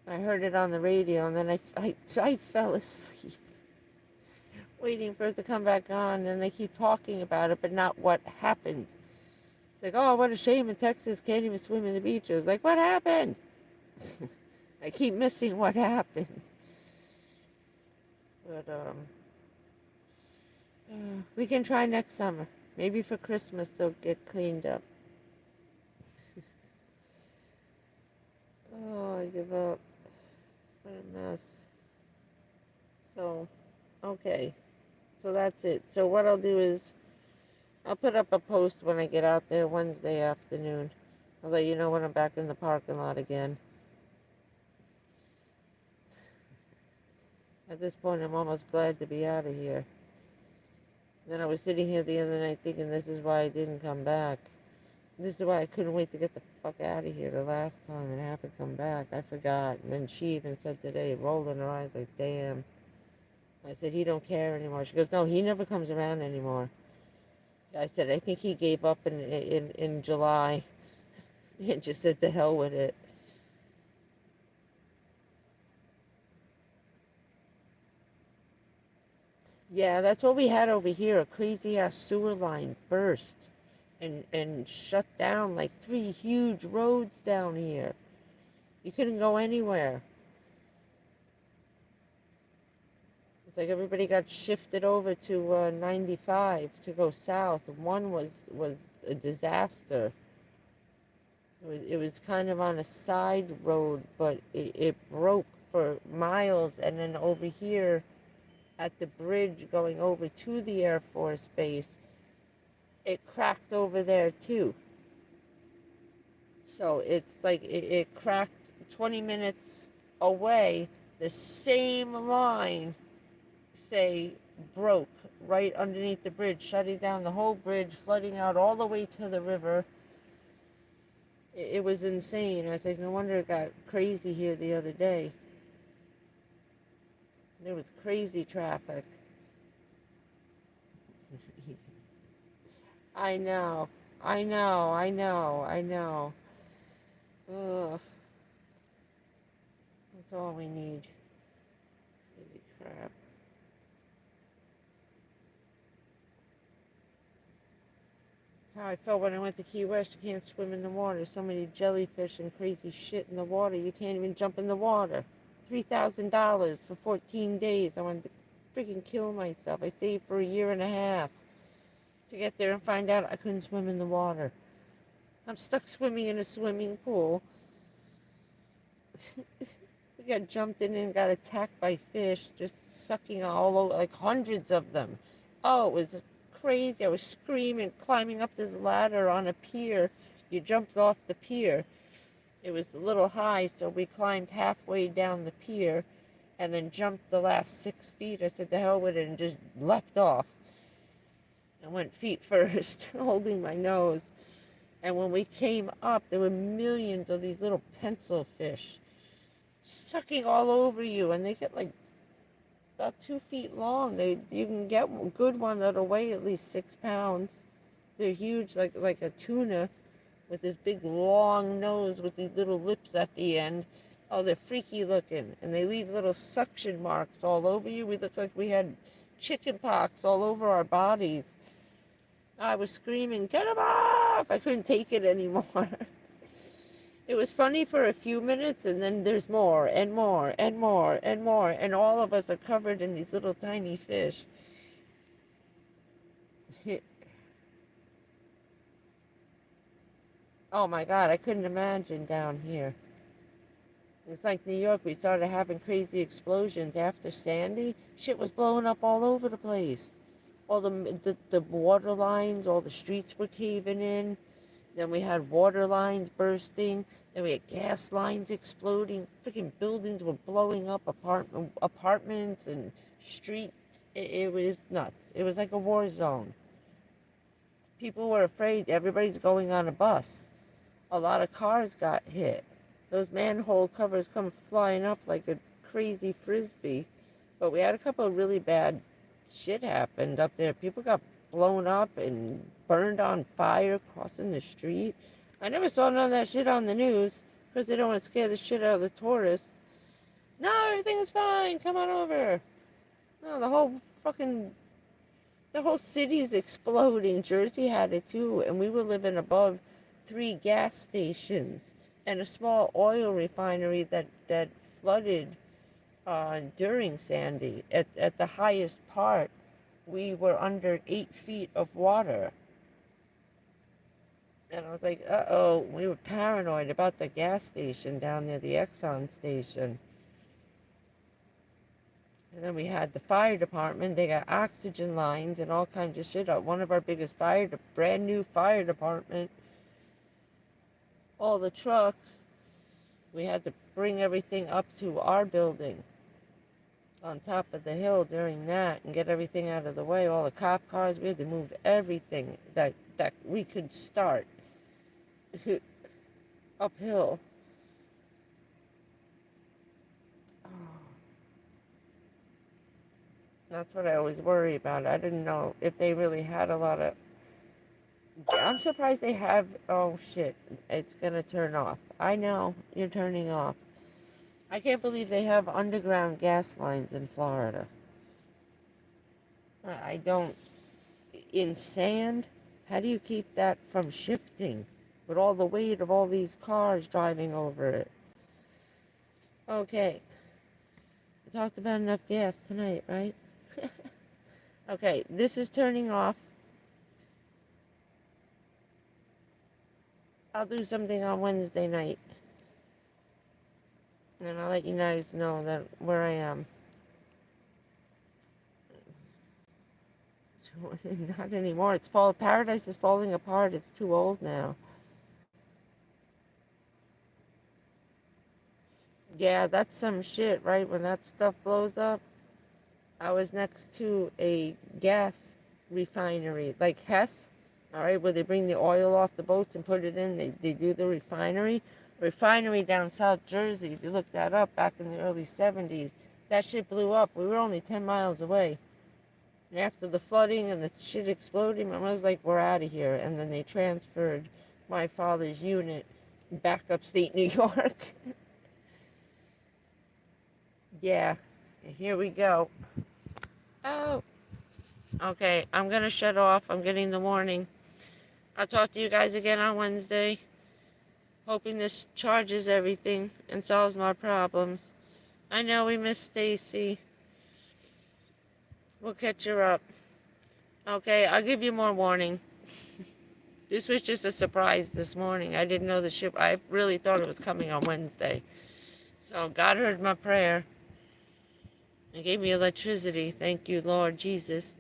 I heard it on the radio, and then I fell asleep waiting for it to come back on, and they keep talking about it, but not what happened. It's like, oh, what a shame in Texas, can't even swim in the beaches. Like, what happened? I keep missing what happened. But, we can try next summer. Maybe for Christmas they'll get cleaned up. Oh, I give up. What a mess. So, So that's it. So what I'll do is I'll put up a post when I get out there Wednesday afternoon. I'll let you know when I'm back in the parking lot again. At this point, I'm almost glad to be out of here. Then I was sitting here the other night thinking this is why I didn't come back. This is why I couldn't wait to get the fuck out of here the last time and have to come back. I forgot. And then she even said today, rolling her eyes like, damn. I said, he don't care anymore. She goes, no, he never comes around anymore. I said, I think he gave up in July and just said, the hell with it. Yeah, that's what we had over here. A crazy ass sewer line burst and shut down like 3 huge roads down here. You couldn't go anywhere. It's like everybody got shifted over to 95 to go south. One was a disaster. It was kind of on a side road, but it broke for miles. And then over here at the bridge going over to the Air Force Base, it cracked over there too. So it's like it cracked 20 minutes away. The same line, say, broke right underneath the bridge, shutting down the whole bridge, flooding out all the way to the river. It was insane. I was like, no wonder it got crazy here the other day. There was crazy traffic. I know. I know. I know. I know. Ugh. That's all we need. Crazy crap. That's how I felt when I went to Key West. You can't swim in the water. So many jellyfish and crazy shit in the water. You can't even jump in the water. $3,000 for 14 days. I wanted to freaking kill myself. I saved for a year and a half to get there and find out I couldn't swim in the water. I'm stuck swimming in a swimming pool. We got jumped in and got attacked by fish, just sucking all over, like hundreds of them. Oh, it was crazy. I was screaming, climbing up this ladder on a pier. You jumped off the pier. It was a little high, so we climbed halfway down the pier and then jumped the last 6 feet. I said, the hell with it, and just leapt off. I went feet first, holding my nose. And when we came up, there were millions of these little pencil fish sucking all over you, and they get like about 2 feet long. You can get a good one that'll weigh at least 6 pounds. They're huge, like a tuna, with this big long nose with these little lips at the end. Oh, they're freaky looking, and they leave little suction marks all over you. We look like we had chicken pox all over our bodies. I was screaming, get them off! I couldn't take it anymore. It was funny for a few minutes, and then there's more and more and more and more, and all of us are covered in these little tiny fish. Oh my God, I couldn't imagine down here. It's like New York. We started having crazy explosions after Sandy. Shit was blowing up all over the place. All the water lines, all the streets were caving in. Then we had water lines bursting. Then we had gas lines exploding. Freaking buildings were blowing up, apartments and streets. It was nuts. It was like a war zone. People were afraid. Everybody's going on a bus. A lot of cars got hit. Those manhole covers come flying up like a crazy frisbee. But we had a couple of really bad shit happened up there. People got blown up and burned on fire crossing the street. I never saw none of that shit on the news because they don't want to scare the shit out of the tourists. No, everything is fine. Come on over. No, the whole city's exploding. Jersey had it too, and we were living above 3 gas stations and a small oil refinery that flooded during Sandy. At the highest part, we were under 8 feet of water. And I was like, uh-oh, we were paranoid about the gas station down there, the Exxon station. And then we had the fire department. They got oxygen lines and all kinds of shit. One of our biggest brand new fire department. All the trucks. We had to bring everything up to our building on top of the hill during that and get everything out of the way. All the cop cars. We had to move everything that we could start uphill. That's what I always worry about. I didn't know if they really had a lot of... I'm surprised they have... Oh, shit. It's going to turn off. I know. You're turning off. I can't believe they have underground gas lines in Florida. I don't... In sand? How do you keep that from shifting with all the weight of all these cars driving over it? Okay. We talked about enough gas tonight, right? Okay, this is turning off. I'll do something on Wednesday night. And I'll let you guys know that where I am. Not anymore. Paradise is falling apart. It's too old now. Yeah, that's some shit, right? When that stuff blows up. I was next to a gas refinery, like Hess, all right, where they bring the oil off the boats and put it in. They do the refinery down South Jersey. If you look that up, back in the early 70s, that shit blew up. We were only 10 miles away. And after the flooding and the shit exploding, my mother's like, we're out of here. And then they transferred my father's unit back upstate New York. Yeah, here we go. Oh, okay, I'm going to shut off. I'm getting the warning. I'll talk to you guys again on Wednesday. Hoping this charges everything and solves my problems. I know we miss Stacy. We'll catch her up. Okay, I'll give you more warning. This was just a surprise this morning. I didn't know the ship. I really thought it was coming on Wednesday. So God heard my prayer. And gave me electricity. Thank you, Lord Jesus.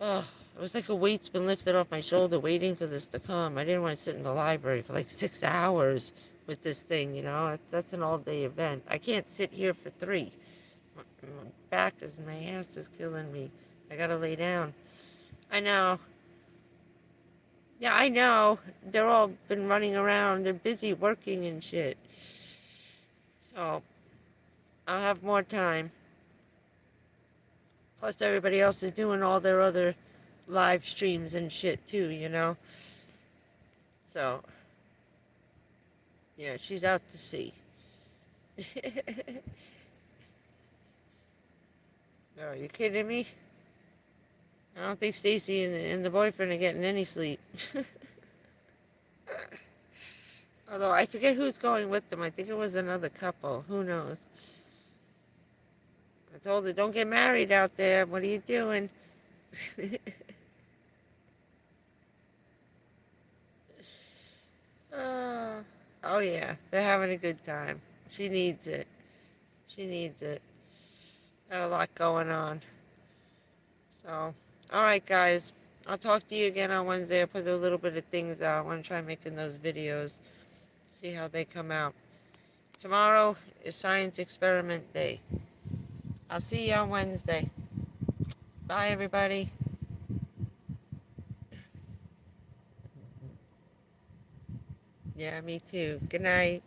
Oh, it was like a weight's been lifted off my shoulder waiting for this to come. I didn't want to sit in the library for like 6 hours with this thing, you know. That's an all-day event. I can't sit here for 3. My back my ass is killing me. I gotta lay down. I know. Yeah, I know. They're all been running around. They're busy working and shit. So, I'll have more time. Plus, everybody else is doing all their other live streams and shit too, you know? So, yeah, she's out to sea. Are you kidding me? I don't think Stacy and the boyfriend are getting any sleep. Although, I forget who's going with them. I think it was another couple. Who knows? I told her, don't get married out there. What are you doing? Oh, yeah. They're having a good time. She needs it. She needs it. Got a lot going on. So, alright, guys. I'll talk to you again on Wednesday. I'll put a little bit of things out. I want to try making those videos. See how they come out. Tomorrow is Science Experiment Day. I'll see you on Wednesday. Bye, everybody. Yeah, me too. Good night.